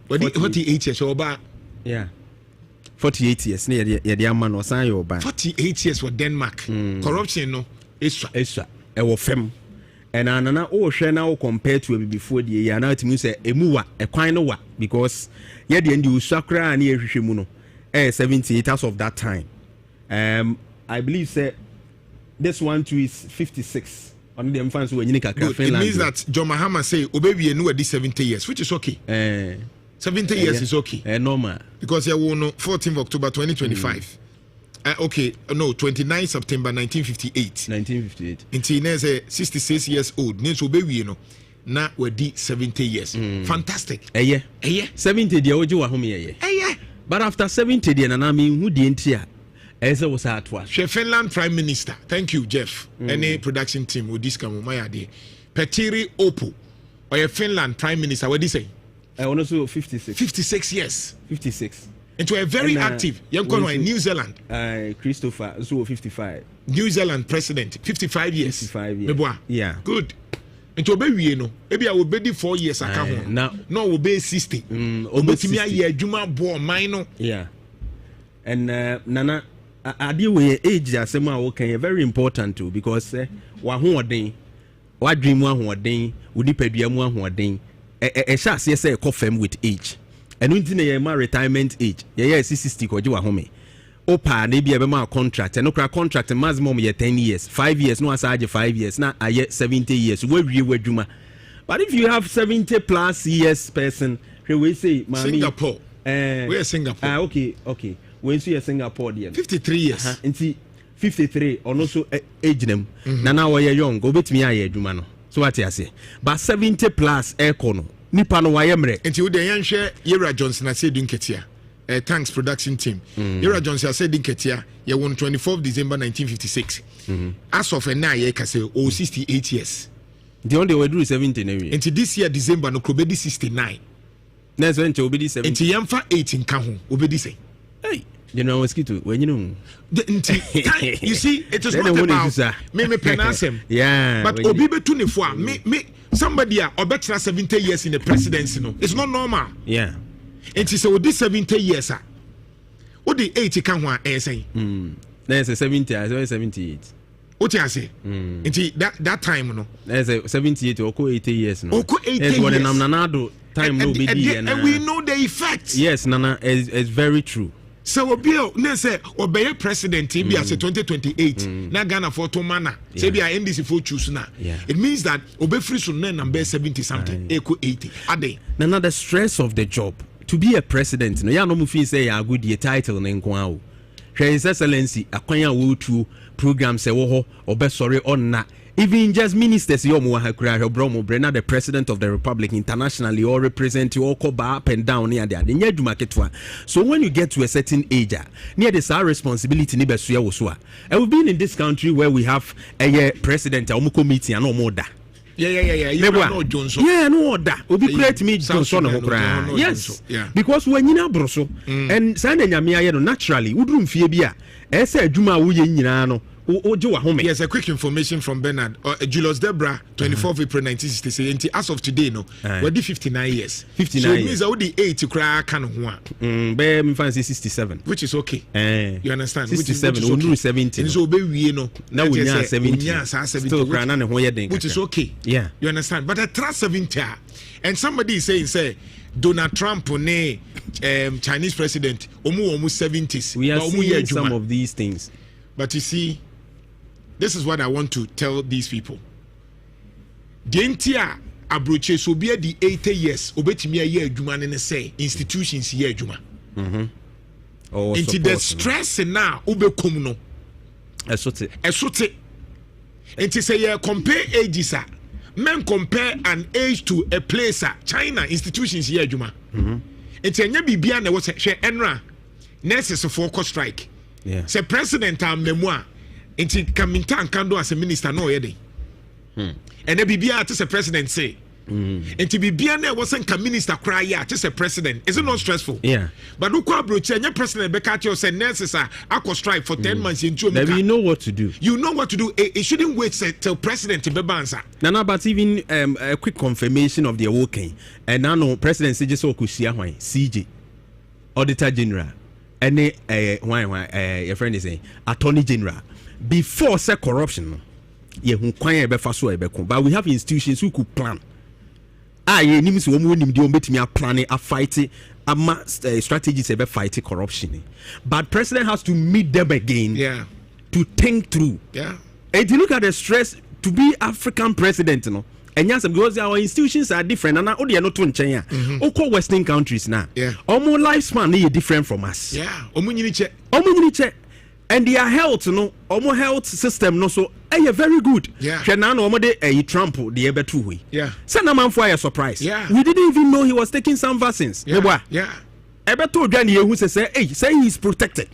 Speaker 1: what 48 years Oba
Speaker 2: 48 years near the man or sign your back
Speaker 1: 48 years for Denmark corruption no
Speaker 2: extra fem and anana share now compared to before the year now to say emuwa a quine wa because yeah the end you sakra and ye 78 as of that time I believe say this one too is 56 on the fans who Finland.
Speaker 1: It means that John Mahama say obebi enu at 70 years which is okay 70 years is okay
Speaker 2: normal
Speaker 1: because you won 14th October 2025 okay no 29 September 1958 until now say 66 years old means obebi no na we 70 years fantastic
Speaker 2: 70 dia oji wa home but after 70 dia na me hu die ntia ese wo sa atwa
Speaker 1: Finland Prime Minister thank you Jeff any production team with this come my ade Petteri Orpo or Finland Prime Minister what do you say
Speaker 2: I want to 56
Speaker 1: years
Speaker 2: 56
Speaker 1: and a very active young New Zealand
Speaker 2: Christopher so 55
Speaker 1: New Zealand president 55 years
Speaker 2: 55 years yeah
Speaker 1: good nti obewie no ebi a obedi 4 years aka ho no obe 60 obetimi aye adwuma bo man no
Speaker 2: and nana ade we age asem a wo kan very important too because wa hoɔden wa dream wa hoɔden wo nipadua mu ahoɔden sha ase say confirm with age and nti na ye ma retirement age ye 60 ko je wa home opa na bi e be ma contract no kra contract maximum ye 10 years 5 years no asage 5 years na aye 70 years we wie wadwuma. But if you have 70 plus years person, we say
Speaker 1: Singapore. Where Singapore?
Speaker 2: Okay. When you Singapore there.
Speaker 1: 53 years.
Speaker 2: 53 or no so age them. Na now we young, go bet me aye adwuma no. So what you say? But 70 plus econo. Nipa no wayemre.
Speaker 1: Enti wo de yan hwe Yera Johnson ase dunketia. Thanks production team. Yera Johnson ase dunketia. Ye won 24th December 1956. As of now ye ka say 68 years.
Speaker 2: The only way do 70 anyway.
Speaker 1: Until this year December no krobedi 69.
Speaker 2: Next when to obedi 70.
Speaker 1: Until yamfa 18 ka ho obedi say.
Speaker 2: Hey, you know mosquito when you know.
Speaker 1: You see it is not about me penasem.
Speaker 2: Yeah.
Speaker 1: But obi betu ne fo me somebody a obetra 70 years in the presidency no. It's not normal.
Speaker 2: Yeah.
Speaker 1: Until so odi 70 years ah. Odi 80 ka ho a say.
Speaker 2: There's 70 as 78.
Speaker 1: What you say? That time no.
Speaker 2: There's a 78 or 80 years no.
Speaker 1: 80 years.
Speaker 2: When time no be
Speaker 1: and we know the effects.
Speaker 2: Yes, Nana is very true.
Speaker 1: So Obio, ne say obey president be as 2028. Na Ghana for to mana. Say be NDC for choose na. It means that obe free so na number 70 something. Equal 80. Ade.
Speaker 2: Nana the stress of the job to be a president. No ya no mu feel say ya good the title na nko awo. His Excellency akwanya wo tu programs e wo ho obesore onna even just ministers yo mo ha kura hebromo brena the president of the republic internationally or represent you all cover up and down near there nya dwuma ketwa. So when you get to a certain age near this our responsibility ni beso ya wo so and we've been in this country where we have a president omo committee and no da.
Speaker 1: Yeah. You know Johnson.
Speaker 2: Yeah, no order. Obi create me Johnson no kra. Yes. Because when you na broso and say na nyame aye no naturally wudrum fie bia e say adwuma wo ye nyina no oje wa home.
Speaker 1: Yes, a quick information from Bernard. Julius Debra 24th April 1966 as of today no we did 59 years.
Speaker 2: 59
Speaker 1: so it means that we 80 kra kan ho a.
Speaker 2: Be me fancy 67.
Speaker 1: Which is okay. You understand?
Speaker 2: 67 which is 70.
Speaker 1: And so be we no.
Speaker 2: Na we nya 70.
Speaker 1: Still
Speaker 2: kra na ne ho ye den.
Speaker 1: Which is okay.
Speaker 2: Yeah.
Speaker 1: You understand? But at 70 and somebody is saying say Donald Trump ne Chinese president omu 70s.
Speaker 2: We are seeing some of these things.
Speaker 1: But you see, this is what I want to tell these people. The entire abroche so be the 80 years obetimi aye adwuma ne say institutions ye adwuma. Into the stress now ubekum no. Esote. Enti say you compare ages men compare an age to a place China institutions ye adwuma. Enti anya bibia na wo say hwe enra nurses for strike.
Speaker 2: Yeah.
Speaker 1: Say president am memoir Inti Kaminta Kando as a minister no yede. And the Bibia to say president say. Inti Bibia ne wasn't ka minister cry ya to say president. Is it not stressful?
Speaker 2: Yeah.
Speaker 1: But look what broche and your president Bekacho said nurses are strike for 10 months in June.
Speaker 2: You know what to do.
Speaker 1: You know what to do. It shouldn't wait till president to be answer.
Speaker 2: No, but even a quick confirmation of the working. And now no president say just okusia hwan CJ Auditor General. Any your friend is saying Attorney General. Before say corruption, but we have institutions who could plan. Planning a fight strategies about fighting corruption. But president has to meet them again to think through. And you look at the stress to be African president, and yes, because our institutions are different, and now they are not to China. Western countries now, almost lifespan is different from us. And their health, almost health system, so very good. Trump, the ever two way. Send a man for a surprise. We didn't even know he was taking some vaccines. Ever told Johnny who say he's protected.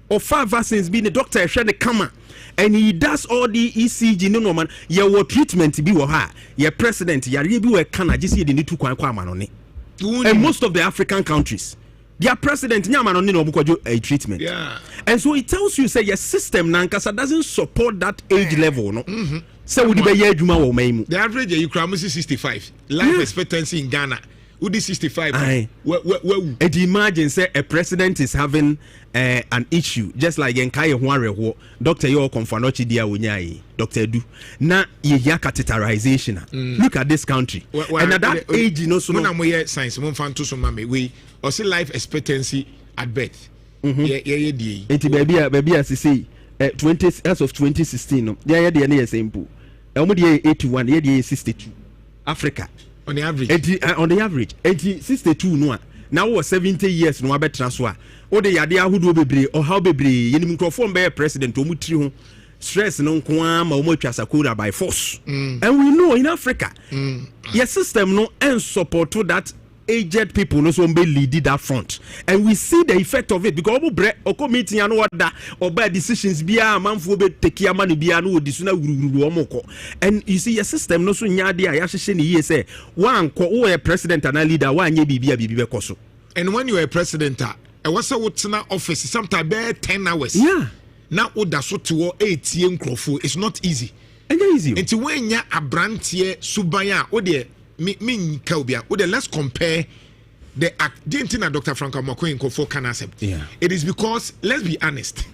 Speaker 2: Or 5 vaccines being the doctor share the camera. And he does all the ECG no man. Your treatment be her. Your president, your review can just see the need to on it. And most of the African countries. Their president a treatment. And so it tells you say your system nankasa doesn't support that age level, no. So would be the
Speaker 1: average you cram 65. Life expectancy in Ghana would be 65.
Speaker 2: And imagine say a president is having an issue just like Nkai Hwanreho, Dr. Yo Konfanochi dia Wunyai, Dr. Du. Na ye catheterization. Look at this country. And at that age, so
Speaker 1: science we also life expectancy at birth yeah die
Speaker 2: enti baby as say 20 as of 2016 no yeah the na simple omo dey 81 yeah dey 62 Africa
Speaker 1: on the average
Speaker 2: on the average 62 no now was 70 years no abetra so a o de yade ahodo bebre o how bebre yenim microphone be president o mutiri ho stress no nko ama o matwa sakura by force and we know in Africa your system no and support to that aged people no so be lead that front and we see the effect of it because obo bre oko meeting and order or by decisions bia manfo be take ama no bia no odi so na wururu omoko and you see your system no so nya de a ya hye ne yie say wan ko wo president and leader wan nya bibia be koso
Speaker 1: and when you are a president e was a wotna office sometimes be 10 hours na oda so to 8 yen krofo it's not easy enti when nya abrantie suban a o de me Kaubia, let's compare the didn't Dr. Frank Makoin for can accept. It is because let's be honest.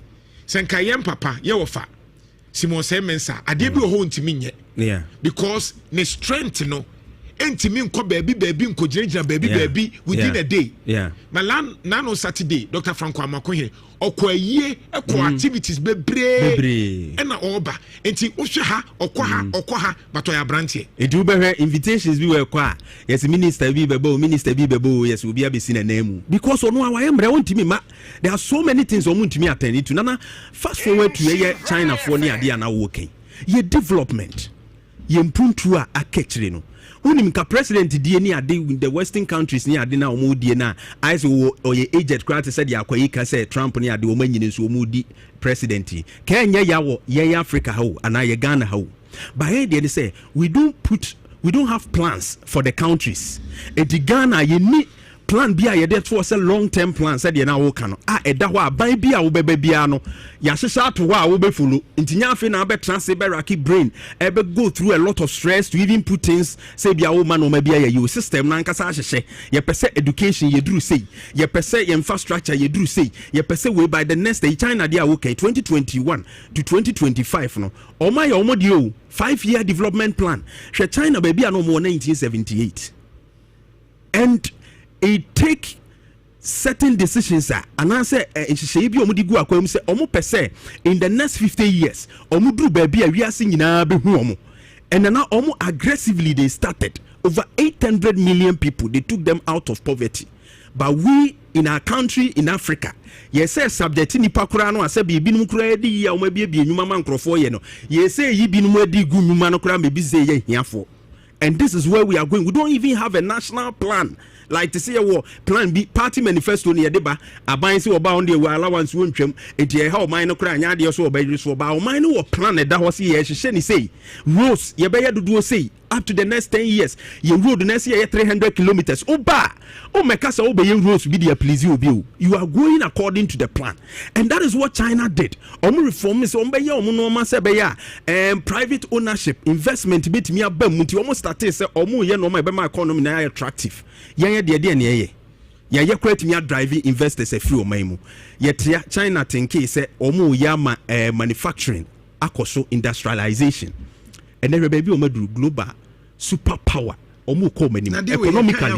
Speaker 1: Senkayem Papa, Yewofa, Simon Semensa, I did be home to me yet. Because the strength no enti me nko baby nko jinja baby within a day. Malan nano Saturday, Dr. Frank Makoin, okwaye ekwa activities bebre ena oba enti ohwe ha okwa ha but oya brantie
Speaker 2: edu be invitations bi we kwa yes minister bi bebo yes obi abesi na nemu because ono awaye mre wontimi ma there are so many things omuntimi attend to nana fast forward to ye China for ni ade ana wo ken ye development ye mpuntu a akechire no unim ka president die ni ade in the western countries ni ade na omo die na ice o ye aged crowd said ya kwayi ka say Trump ni ade omo nyine so omo di president Kenya yawo ye Africa how ana ye Ghana how but here they say we don't have plans for the countries edi Ghana ye ni plan bia ye dey for say long term plan said ye na wo kan eda ho aban bia wo beba bia no ya hyehyɛ ato ho a wo be follow ntinya afi na be transfer be raki brain e be go through a lot of stress to even put things say bia wo man o ma bia ye system na nkasa hyehyɛ ye pese education ye duru say ye pese infrastructure ye duru say ye pese we by the next day China dia wo kai 2021 to 2025 no o ma ye o mo di o 5-year development plan hwe China ba bia no mo 1978 and it take certain decisions and answer ehye bi omudi gu akwam say omo pese in the next 50 years omo duru ba bia wiase nyina be hu omo and now omo aggressively they started over 800 million people they took them out of poverty but we in our country in Africa yes say subject ni pakura no ase bi binum kura di ya omo bi enwuma man krofo ye no yes say yi binum adi gu nwuma no kura me bi say ye hiafo and this is where we are going. We don't even have a national plan. Like to say a plan B party manifesto near deba aban say oba on the allowance won twem enti e ha o man no kra anya de so oba so oba o man no wo plan da ho say ye hye ni say roads ye be ye dodo say up to the next 10 years ye road next year 300 kilometers oba o meka say oba ye roads be dey please you you are going according to the plan and that is what China did omo reform is omo be ye omo no ma say be ya private ownership investment betimi aba mu nti omo start say omo ye no ma be ma economy na attractive ye de na ye create me driving investors a few oman mu ye China think say omo ya manufacturing akoso industrialization and then baby omo global superpower omo ko mani economically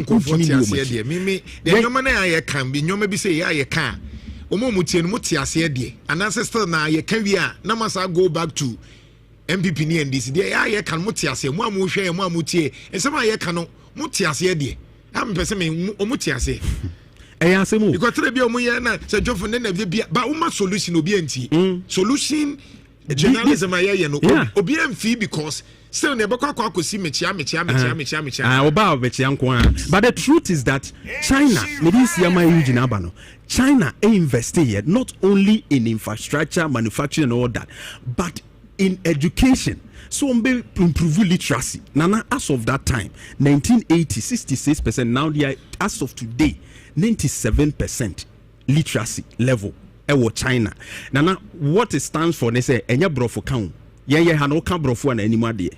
Speaker 1: me the nyoma na ye kan bi nyoma bi say ye kan omo mutie no mutie ase de and ancestor na ye kan wi a na masa go back to MPP ni NDC de ye kan mutie ase mu amuhwe mu amutie ensema ye kan no mutie ase de am pese me omuti ase
Speaker 2: asemu
Speaker 1: because three bi omuye na se jofo ne na bia ba uma solution obi anti solution journalism aye no obi amfi because still ne bekwa akosi mechia
Speaker 2: oba mechia nko but the truth is that China this year my region abano China invested not only in infrastructure manufacturing and all that but in education. So improve literacy. Nana, as of that time, 1980, 66%. Now they are, as of today, 97% literacy level. Ewo China. Nana, what it stands for? They say, "Enya brofo count." Yeah, hano kan brofo na anymore there.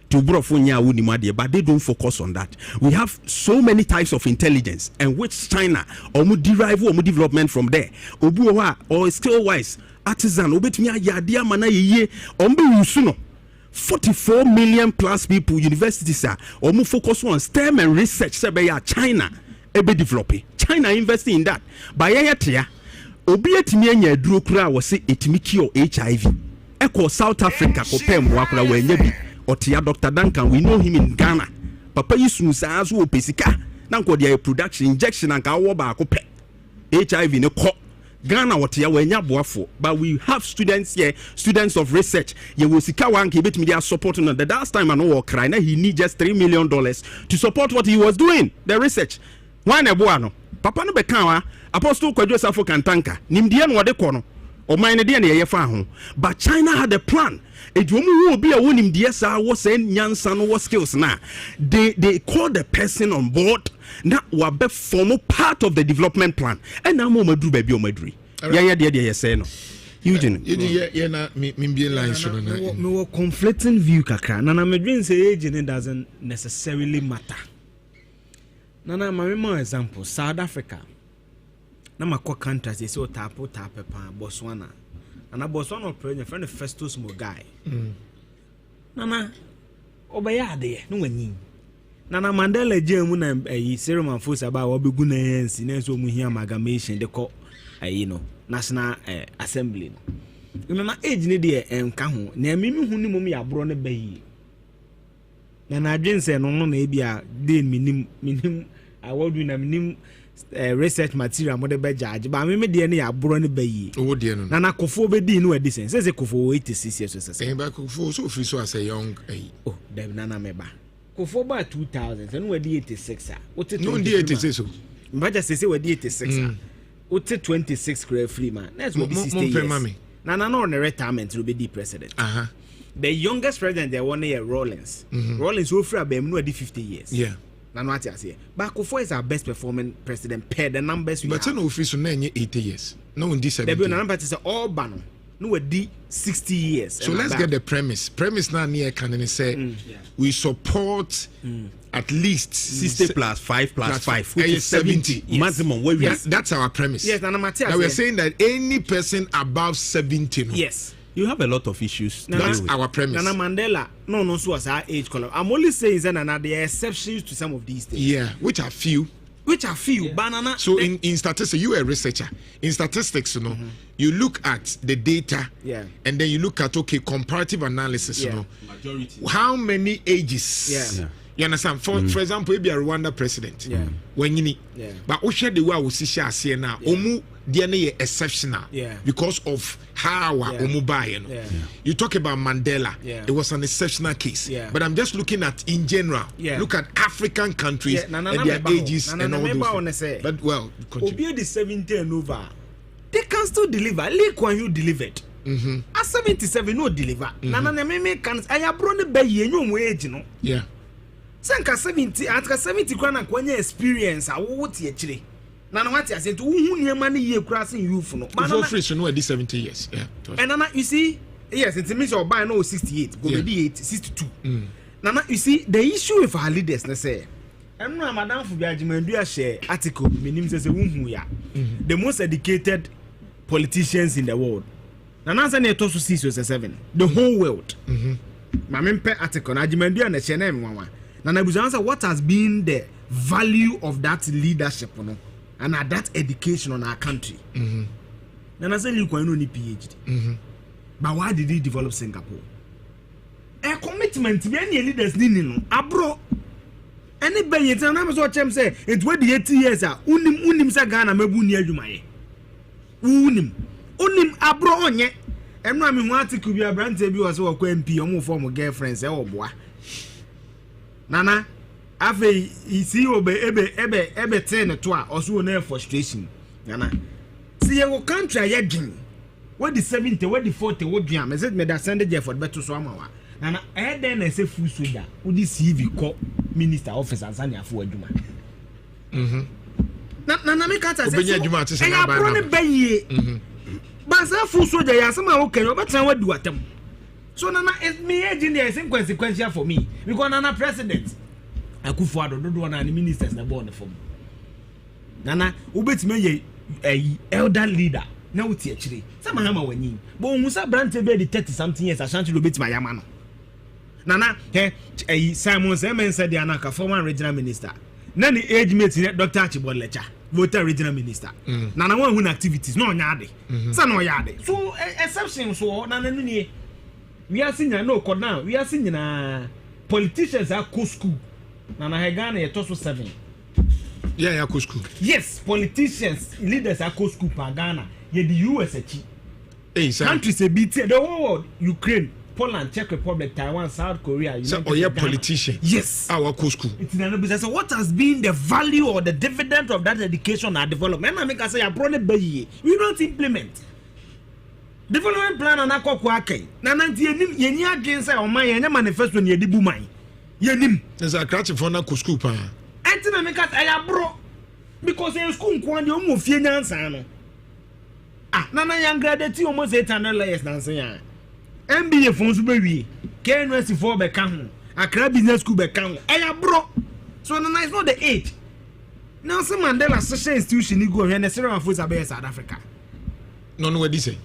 Speaker 2: To brofo nya wu ni there, but they don't focus on that. We have so many types of intelligence, and which China omu derive omu development from there. Obu or skill wise artisan obetumi ayadia mana yeye ombe usuno. 44 million plus people universities are almost focus on STEM and research say by China ebe developing China investing in that by obi etimi anya aduro kura wo se etimi cure HIV eko South Africa ko pem wa kura wa anya bi otia Dr. Duncan, we know him in Ghana. Papa yisu sa so opesika na nko dia production injection anka wo ba ko pe HIV ne ko Ghana otia wa anya boafo. But we have students here, students of research. Ye wo sika wan ke betimi dia support no. The last time I know wo cry na he need just $3 million to support what he was doing, the research. Why na boa no? Papa no beka wa Apostle Kwadwo Safo Kantanka nimdie no wode kɔ no o man ne de na yefa ho, but China had a plan. Eduomu wo bi a wonimdie sa wo say nyansa no wo skills na they call the person on board na wa be form part of the development plan and na mo maduru ba bi o maduri ya de say no Eugene
Speaker 1: you na me be line so na
Speaker 10: me conflicting view kakra na medwin say Eugene doesn't necessarily matter. Nana my example South Africa na makwa countries they say tapo pa Botswana and Botswana president friend Festus Mogai nana obaya de no wani nana Mandela jemu na Cyril Ramaphosa ba obigu na yensi na so mu hia amalgamation de ko no National Assembly no mama age ne de enka ho na mimi hu ni mum ya bro ne bayi na adwen se no na ebia de minim award na minim research material mo de be judge ba me de ne ya bro ne bayi
Speaker 1: owo de no
Speaker 10: na kofo be di no edi sen say kofo 86 years so say
Speaker 1: ba kofo so free so as a young
Speaker 10: oh dem na me ba kofo ba 2000 and we di 86 ah what
Speaker 1: no di 86 so
Speaker 10: ba just say we di 86 ah what 26 credit free man that's what 60 years na no retirement will be the president the youngest president they want here Rawlings Rawlings so free abem no di 50 years
Speaker 1: yeah
Speaker 10: na no ati ase ba Akufo is our best performing president per the numbers we
Speaker 1: but no office so na 80 years no in this
Speaker 10: 70 the number is all ban no we di 60 years
Speaker 1: so let's get the premise now near can say we support at least
Speaker 2: 60 plus 5 plus 5 which is 70
Speaker 10: yes.
Speaker 2: maximum where
Speaker 1: yes, that's our premise.
Speaker 10: Yes, and
Speaker 1: now we're saying that any person above 70
Speaker 10: yes
Speaker 2: you have a lot of issues.
Speaker 1: That's our premise.
Speaker 10: Nana Mandela, no, so as our age column. I'm only saying that there are exceptions to some of these things.
Speaker 1: Yeah, which are few.
Speaker 10: Yeah. Banana.
Speaker 1: So in statistics, you are a researcher. In statistics, you know, you look at the data, and then you look at comparative analysis, you know,
Speaker 2: majority.
Speaker 1: How many ages?
Speaker 10: Yeah.
Speaker 1: You understand? For example, maybe a Rwanda president. When you need, but we share the way we see now. Omu DNA exceptional. Because of how Omu buy. You talk about Mandela. It was an exceptional case. But I'm just looking at in general. Look at African countries and their ages and all those. But well,
Speaker 10: Obi the 70 and over, they can still deliver. Lee Kuan Yew delivered. At 77, no deliver. Nana me can. I have brought the baby no age, no.
Speaker 1: Yeah.
Speaker 10: Sanka 70 at 70 kwana kwanya experience a wo tie chire na na wati ase to hu niam na ye kura sin youth no
Speaker 1: before free so no 70 years
Speaker 10: and nana you see yes it means your buy no 68 go be 80 62 nana you see the issue with our leaders na say enu madam fu biajimandu a share article menim say hu ya the most educated politicians in the world nana say na to so 6 or 7 the whole world mamempe article na ajimandu na share na emwa Nana Bujansa, what has been the value of that leadership and that education on our country? Nana said, you can only PhD. But why did he develop Singapore? A commitment to any leaders, abro. Anybody, it's an Amazon Chem say, it's where the 80 years are. Unim Sagana, Mabunia Jumae. Unim abro on ye. And I mean, what could be a brand to be was or MP, or form of girlfriends, or boy. Nana, afe isi obe ebe ten to a oso na frustration. Nana, see your country ayedwin. What the 70, what the 40, what dwiam? Is it me that send the for better so amawa? Nana, I then I say full soldier. Who this CV call minister office and sanya for adwuma. Nana me kata say.
Speaker 1: Obenya adwuma ate say
Speaker 10: na ba na. Ba say full soldier ya sama okay, you better what do atem. So Nana is me agent is inconsequential for me because Nana president Akufo-Addo do one and ministers na born for me. Nana ubetime ye elder leader na wuti akire. Sama hama wani. But hu sa brante be the 30 something years ashanti do betima yama no. Nana Simon Semen said the anaka former regional minister. Na ni age mate Dr. Achibol Lecha. voter regional minister. Nana one who activities no nyade. Sa no yade. So exception so nana ni we are seeing no code now. We are seeing politicians are co school. Nana Hegana ye toso 7.
Speaker 1: Yeah, co school.
Speaker 10: Yes, politicians, leaders are co school pa Ghana. Ye the US
Speaker 1: Hey,
Speaker 10: countries a bit the whole world, Ukraine, Poland, Czech Republic, Taiwan, South Korea.
Speaker 1: So, or your politician.
Speaker 10: Yes.
Speaker 1: Our co school.
Speaker 10: It's in another business. So what has been the value or the dividend of that education and development? I make I say I brought it by ye. We don't implement. Development plan and akwakwake. Na nanti yeni against o man yenya manifesto ni edibu man. Yenim.
Speaker 1: There's a catch for na co school pa.
Speaker 10: Enti na make I bro because in school nko ande o mo fie nyansa no. Ah, nana young graduate almost 800 layers nansa ya. MBA funds be wi. KNUST 4 be kan ho. Accra Business School be kan ho. I bro. So nana is not the age. Nelson Mandela social institution ni go here na Cyril Ramaphosa be South Africa.
Speaker 1: No what this say?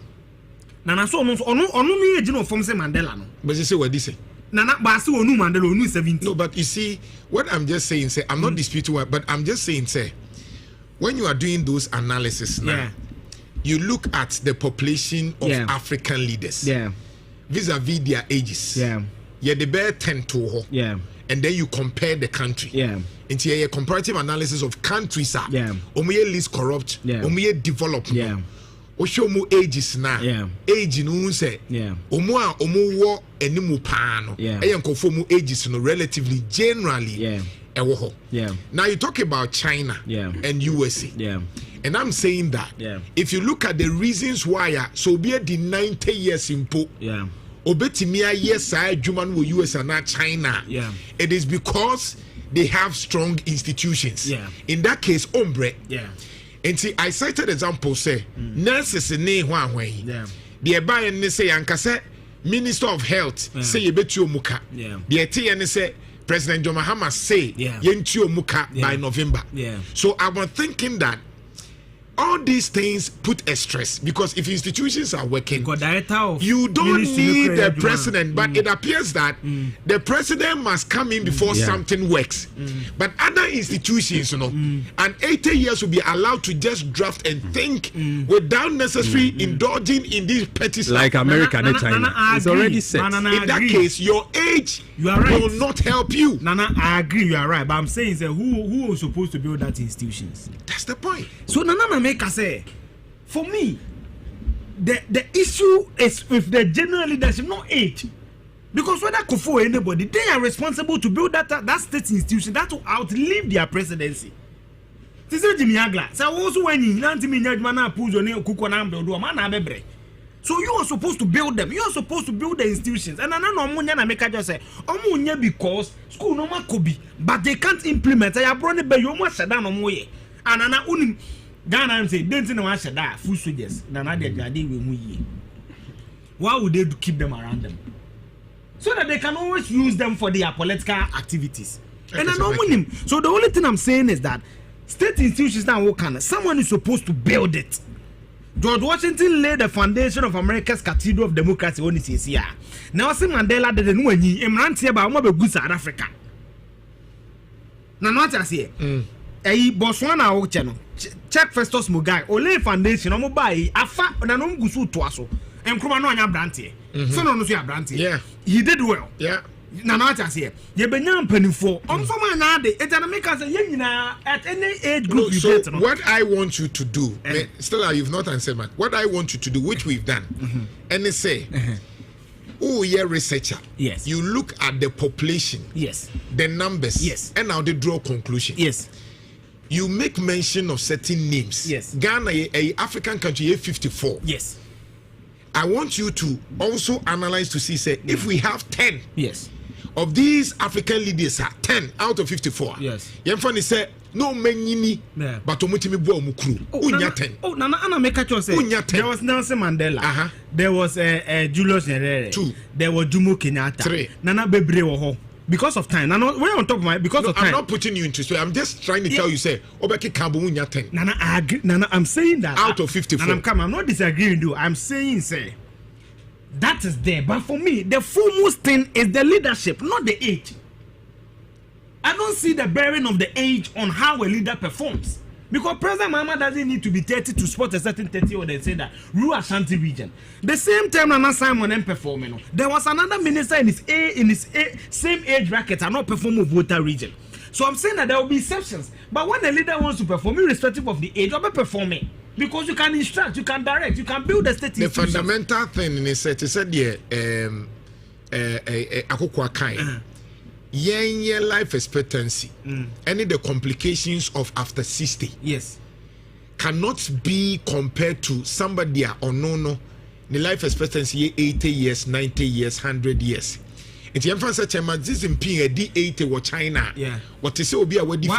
Speaker 10: Nana so ono me age no from say Mandela no.
Speaker 1: But you say what this say?
Speaker 10: Nana ba say onu Mandela onu 70.
Speaker 1: No, but you see what I'm just saying say I'm not disputing what, but I'm just saying say when you are doing those analysis now, you look at the population of African leaders. Vis-a-vis their ages. Yeah, the bear 10 to ho. And then you compare the country. Into a comparative analysis of countries are omuye least corrupt, omuye developed. Osho mu ages na age no say omu a omu wo enimu pa no eyenkofo mu ages no relatively generally ewo ho. Now you talk about China and USA. And I'm saying that if you look at the reasons why so be the 90 years impo obetimia yes I adwuma no US and not China, it is because they have strong institutions. In that case ombre. And see, I cited example say nurses ne hwan hwan. The buy and say yankase Minister of Health say yebetu omuka. The ete say President John Mahama say yentu omuka by November. So I was thinking that all these things put a stress because if institutions are working, you don't need the president, but it appears that the president must come in before something works. But other institutions, you know, and 80 years will be allowed to just draft and think without necessarily indulging in these petty stuff.
Speaker 2: Like America and China. It's already set.
Speaker 1: In that case, your age will not help you.
Speaker 10: Nana, I agree, you are right. But I'm saying that who is supposed to build that institutions?
Speaker 1: That's the point.
Speaker 10: So Nana make us say, for me, the issue is with the general leadership, not age. Because whether Kofo or anybody, they are responsible to build that state institution that will outlive their presidency. This is Jimmy Agla. So also when you learn to me, so you are supposed to build them. You are supposed to build the institutions. And I know na make just say, omunya because school no Kubi, but they can't implement. I have brought it by you must shut down on way. And ana unim Ghana say, don't know what shut down full soldiers. Nana de Jadi will why would they keep them around them? So that they can always use them for their political activities. And I know him. So the only thing I'm saying is that state institutions now work. Someone is supposed to build it. George Washington laid the foundation of America's Cathedral of Democracy on his year. Nelson Mandela did no any Emrantia about Mabu South Africa. Now, what I say, a Botswana or channel, check Festus Mugai, or lay foundation on mobile, a fat on an umgusu twasso, and Krumanoya Branty. So, no, Branty. Yeah, he did well. Yeah. Now, what I say, you been young penny for on for my nade, it's an American at any age group.
Speaker 1: No, so, what I want you to do, Stella, you've not answered, man. What I want you to do, which we've done, and they say, oh, yeah, researcher. Yes. You look at the population. Yes. The numbers. Yes. And now they draw conclusion. Yes. You make mention of certain names. Yes. Ghana, a African country, 54. Yes. I want you to also analyze to see, say, if we have 10. Yes. Of these African leaders are 10 out of 54. Yes. Yemfani say no many but omutimi bo omukru. Unya 10. Oh, Nana make a choice. There was Nelson Mandela. There was Julius Nyerere. 2. There was Jomo Kenyatta. 3. Nana Bebre wo. Because of time. Nana, we're on top of my because of time. I'm not putting you into. I'm just trying to tell you, say, Obeki Kambu unya 10. Nana, I agree. Nana, I'm saying that out of 54. I'm not disagreeing with you. I'm saying, say. That is there, but for me, the foremost thing is the leadership, not the age. I don't see the bearing of the age on how a leader performs.
Speaker 10: Because President Mahama doesn't need to be 30 to spot a certain 30, or they say that rural Ashanti region. The same time Nana Simon and performing, there was another minister in his same age bracket and not perform with Volta region. So I'm saying that there will be exceptions. But when a leader wants to perform, irrespective of the age, you'll be performing. Because you can instruct, you can direct, you can build the state.
Speaker 1: The fundamental thing in it said, Akokwa Kai. Your life expectancy any the complications of after 60
Speaker 10: yes
Speaker 1: cannot be compared to somebody or no the life expectancy 80 years 90 years 100 years. It's your such a magazine ping a D80 or China.
Speaker 10: Yeah,
Speaker 1: what is it be a 50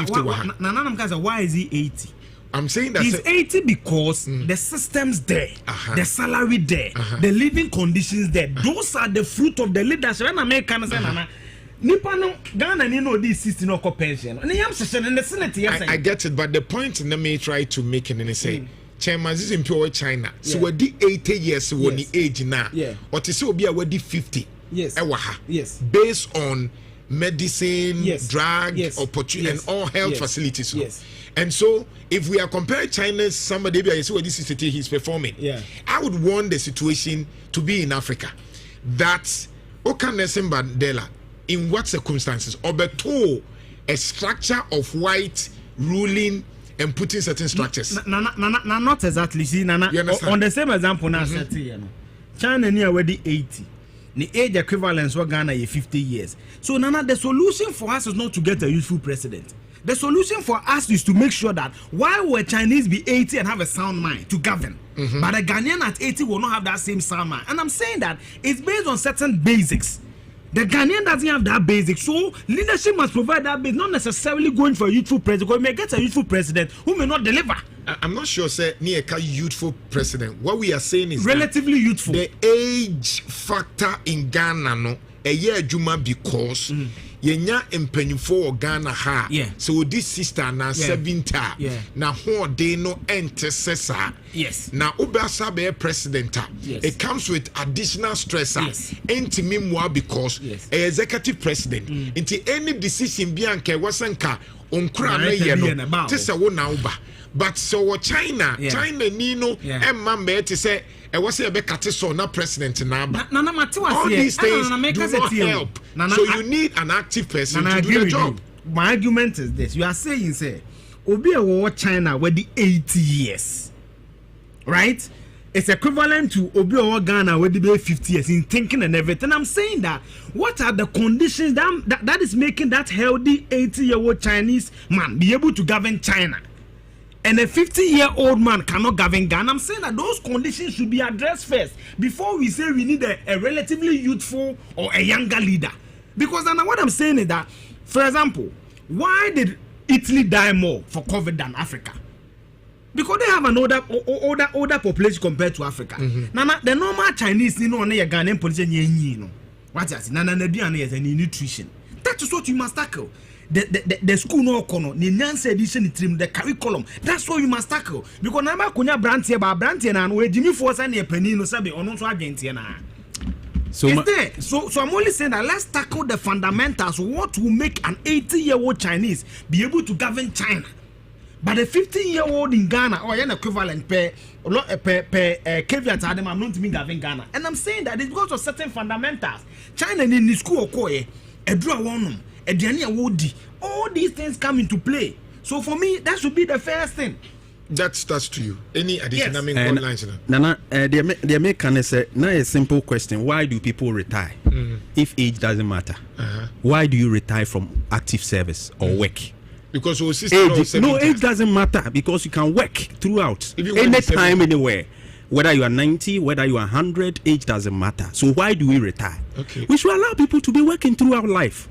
Speaker 10: why is he 80?
Speaker 1: I'm saying that
Speaker 10: he's 80 because the systems there, the salary there, the living conditions there, those are the fruit of the leadership. When Americans say Nana Nipa no Ghana ni no this 60 no pension. And the session in the Senate yes.
Speaker 1: I get it, but the point in the may try to make it and say Chairman is in pure China. So we di 80 years when the age now. What is so be a we 50.
Speaker 10: Yes.
Speaker 1: Yes. Based on medicine, drug, opportunity and all health facilities.
Speaker 10: Yes.
Speaker 1: And so if we are comparing China's somebody I see what this is he's performing. I would want the situation to be in Africa. That Nelson Mandela in what circumstances or a structure of white ruling and putting certain structures.
Speaker 10: Not exactly. See, Nana, on the same example now, China near already 80. The age equivalence for Ghana is 50 years. So Nana, the solution for us is not to get a youthful president. The solution for us is to make sure that while we're Chinese be 80 and have a sound mind to govern, but a Ghanaian at 80 will not have that same sound mind. And I'm saying that it's based on certain basics. The Ghanaian doesn't have that basic, so leadership must provide that base, not necessarily going for a youthful president, because we may get a youthful president who may not deliver.
Speaker 1: I'm not sure, say, near a youthful president. What we are saying is
Speaker 10: relatively youthful.
Speaker 1: The age factor in Ghana, no, a year Juma because yenya empenyufo Ghana ha. So this sister na 70 na ho de no entesesa. Na ubasa be president. It comes with additional stressor. Intimi mwa because a executive president. Into any decision bianke wasanka onkura na ye no. Tesa wo na uba. But so China Nino Emma me to say I was a becatiso na president na all these things do not help. So you need an active person to do the job.
Speaker 10: My argument is this: you are saying, say, Obi a China where the 80 years, right? It's equivalent to Obi or Ghana where the 50 years in thinking and everything. I'm saying that what are the conditions that is making that healthy 80-year-old Chinese man be able to govern China? And a 50-year-old man cannot govern Ghana. I'm saying that those conditions should be addressed first before we say we need a relatively youthful or a younger leader. Because then what I'm saying is that, for example, why did Italy die more for COVID than Africa? Because they have an older population compared to Africa. Now, the normal Chinese, you know, a Ghanaian politician, what is it? Nutrition. That is what you must tackle. The school no kono the Nyansa edition trim the curriculum. That's what you must tackle. Because now kunya brand here by brand here and we Jimmy Force and the penny no sabe on also agent here na. So I'm only saying that let's tackle the fundamentals. What will make an 80-year-old Chinese be able to govern China? But a 15-year-old in Ghana or an equivalent per caveat I'm not to be govern Ghana. And I'm saying that it's because of certain fundamentals. China in the school koye a draw one. All these things come into play. So for me, that should be the first thing.
Speaker 1: That's to you. Any additional lines?
Speaker 2: Nana, the American say now a simple question: why do people retire if age doesn't matter? Why do you retire from active service or work?
Speaker 1: Because
Speaker 2: age doesn't matter because you can work throughout, anytime, anywhere. Whether you are 90, whether you are 100, age doesn't matter. So why do we retire? We should allow people to be working throughout life.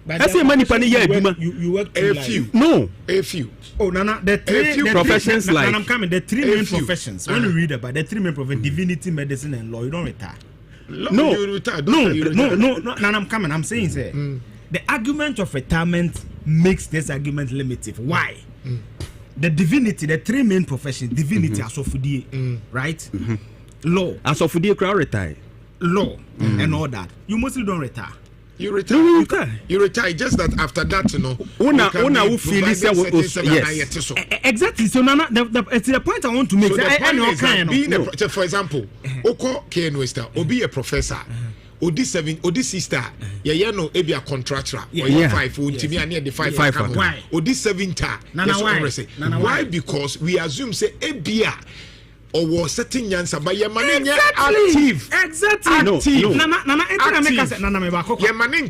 Speaker 2: I say money
Speaker 10: you work
Speaker 1: a few.
Speaker 2: No.
Speaker 1: A few.
Speaker 10: Oh, Nana, the three
Speaker 2: professions like
Speaker 10: I'm coming. The three main professions. When you read about the three main professions, divinity, medicine, and law, you don't retire.
Speaker 1: No, you retire.
Speaker 10: No. Nana, I'm coming. I'm saying, say, the argument of retirement makes this argument limited. Why? The divinity, the three main professions, divinity, asofudie, right? Law.
Speaker 2: Asofudie crowd retire.
Speaker 10: Law and all that. You mostly don't retire.
Speaker 1: You retire. Just that after that, you know.
Speaker 2: Una who feel this yes.
Speaker 10: Exactly. So Nana, it's the point I want to make.
Speaker 1: So the point is for example, Oko Kenwester, Obi a professor. Odi sister, yeah, no, ebi a contractor, or 5, ultimately near the 5. Why? Odi 7 ta. Why? Because we assume say ebia or was setting yansa by your money active.
Speaker 10: Exactly.
Speaker 2: No.
Speaker 10: Nana,
Speaker 1: your money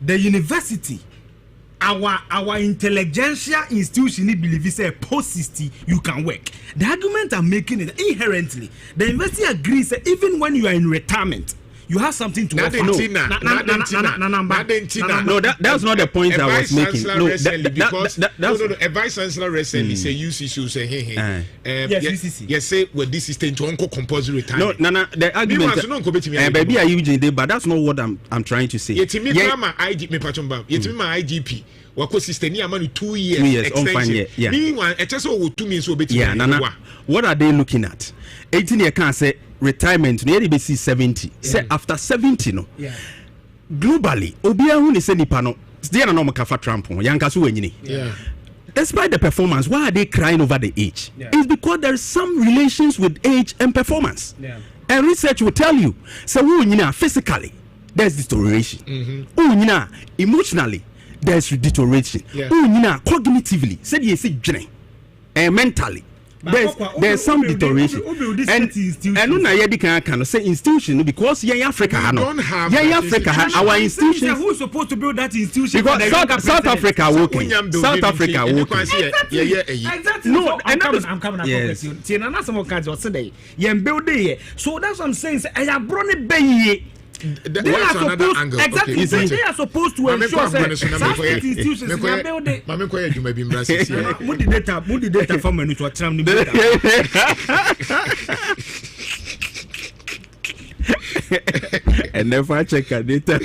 Speaker 10: the university. Our intelligentsia institution believe say post-60 you can work. The argument I'm making is inherently the university agrees that even when you are in retirement, you have something to offer.
Speaker 2: No, that's not the point I was making.
Speaker 1: No, a vice chancellor recently say UCC say hey. Yes, say with this system to uncle compulsory retirement.
Speaker 2: No, the argument. Baby, are you there? But that's not what I'm trying to say.
Speaker 1: Yetimi drama IG me pachomba. Yetimi my IGP. Wako system ni amanu 2 years extension. Meanwhile, it just over 2 means obeti.
Speaker 2: Yeah, Nana. What are they looking at? 18 year can say retirement nearly be 70. Say after 70 no. Yeah. Globally, obia hu ni se nipa no. Dey na no makafa Trump yanka so wenyini. Yeah. Despite the performance, why are they crying over the age? Yeah. It's because there is some relations with age and performance. Yeah. And research will tell you, so physically, there's deterioration. Emotionally, there's deterioration. Yeah. Cognitively, said you see, and mentally. There's some deterioration. And can say institution because Africa our institutions.
Speaker 10: Who's supposed to build that institution?
Speaker 2: Because South Africa working. South Africa working.
Speaker 10: Exactly. No, I'm coming. Yes. So that's what I'm saying. I have brought it back. They are supposed to ensure that institutions are building. Mudi data from me to attract me.
Speaker 2: And never check a data.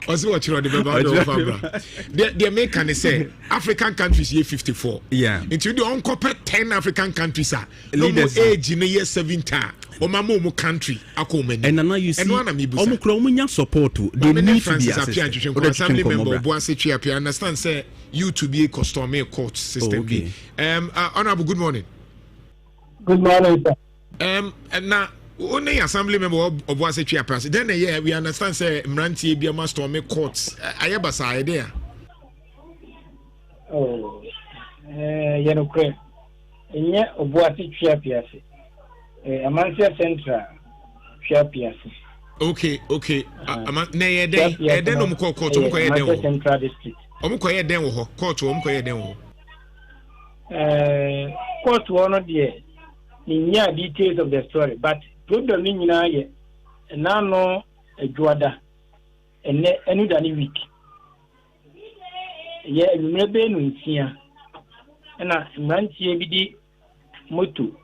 Speaker 1: Also, what you're the American say African countries year 54.
Speaker 2: Yeah.
Speaker 1: Into the uncooperative 10 African countries are no more age in the year 70. Omamu country akomani.
Speaker 2: And now you see Omukromunya support to they need to be
Speaker 1: assembly member Appiah understand say you to be a customary court system. Okay. Honorable, good morning.
Speaker 11: Good morning, sir.
Speaker 1: And now only assembly member of Appiah. Then we understand say Mranti be a master make courts. Ayabasa idea.
Speaker 11: Oh, Yanokre. Enya Obuasi Appiah. Amansia Central, Appiah.
Speaker 1: Okay. Then court
Speaker 11: Central District. Court one of the details of the story, but problem ni na no Juada and any week. Yeah, you may be no here. And I Manti BD Motu.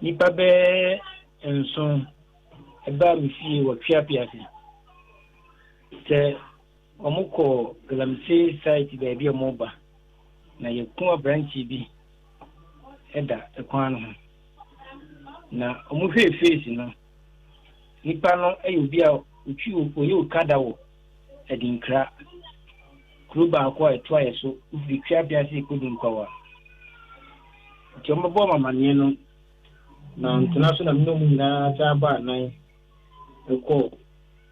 Speaker 11: Nipa be enso eba mi fie wo Appiah se omuko galamse site be bia moba na ye kuma branch bi eda ekwan no na omuhwe face no nipa no ayobi a utwi oye okada wo edinkra kluba akwa eto ayeso ufi Appiah se kodun kwawa Jombo mamanye no na international minimum na taba na eko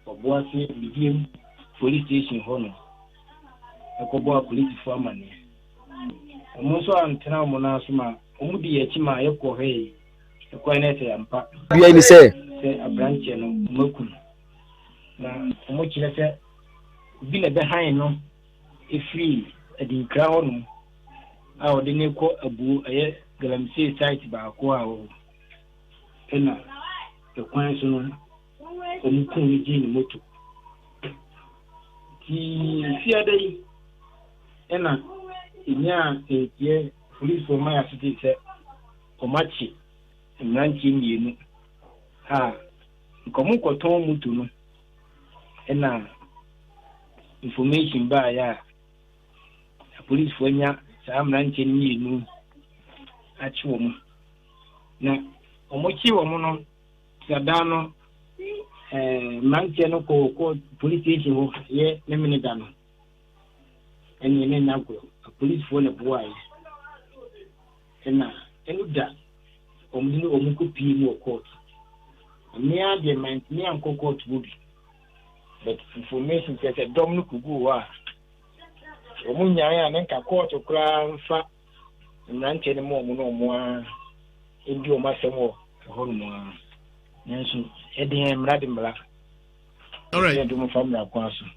Speaker 11: obuasi bigim police station hono eko bo police foreman omo so antena mo na suma omudi ya chima eko he eko na ete ampa
Speaker 6: bia ni se
Speaker 11: abranche no makun na omo chire se bi na behind no e free edinkra hono a odine ko abu aye galamsey site ba ko a o ena the kwan so no omukun ni ji ni moto ki fiadai ena inya etie police for my city se omachi mranchi mienu ha nkomu koton moto no ena information ba ya police for nya sa mranchi mienu achi wo mu na omochi wo mu no Sadano, Mantiano, police station, yeah, Leminidano. And you know, a police phone a boy. And now, and that, Omuku P. more court. Near the man, near Uncle Court would. But information says a Dominic Kugu. Omunya and then court to crown fat and ranch anymore, no more. In your master more, home. Yes, Eddie and Radimla.
Speaker 1: All right,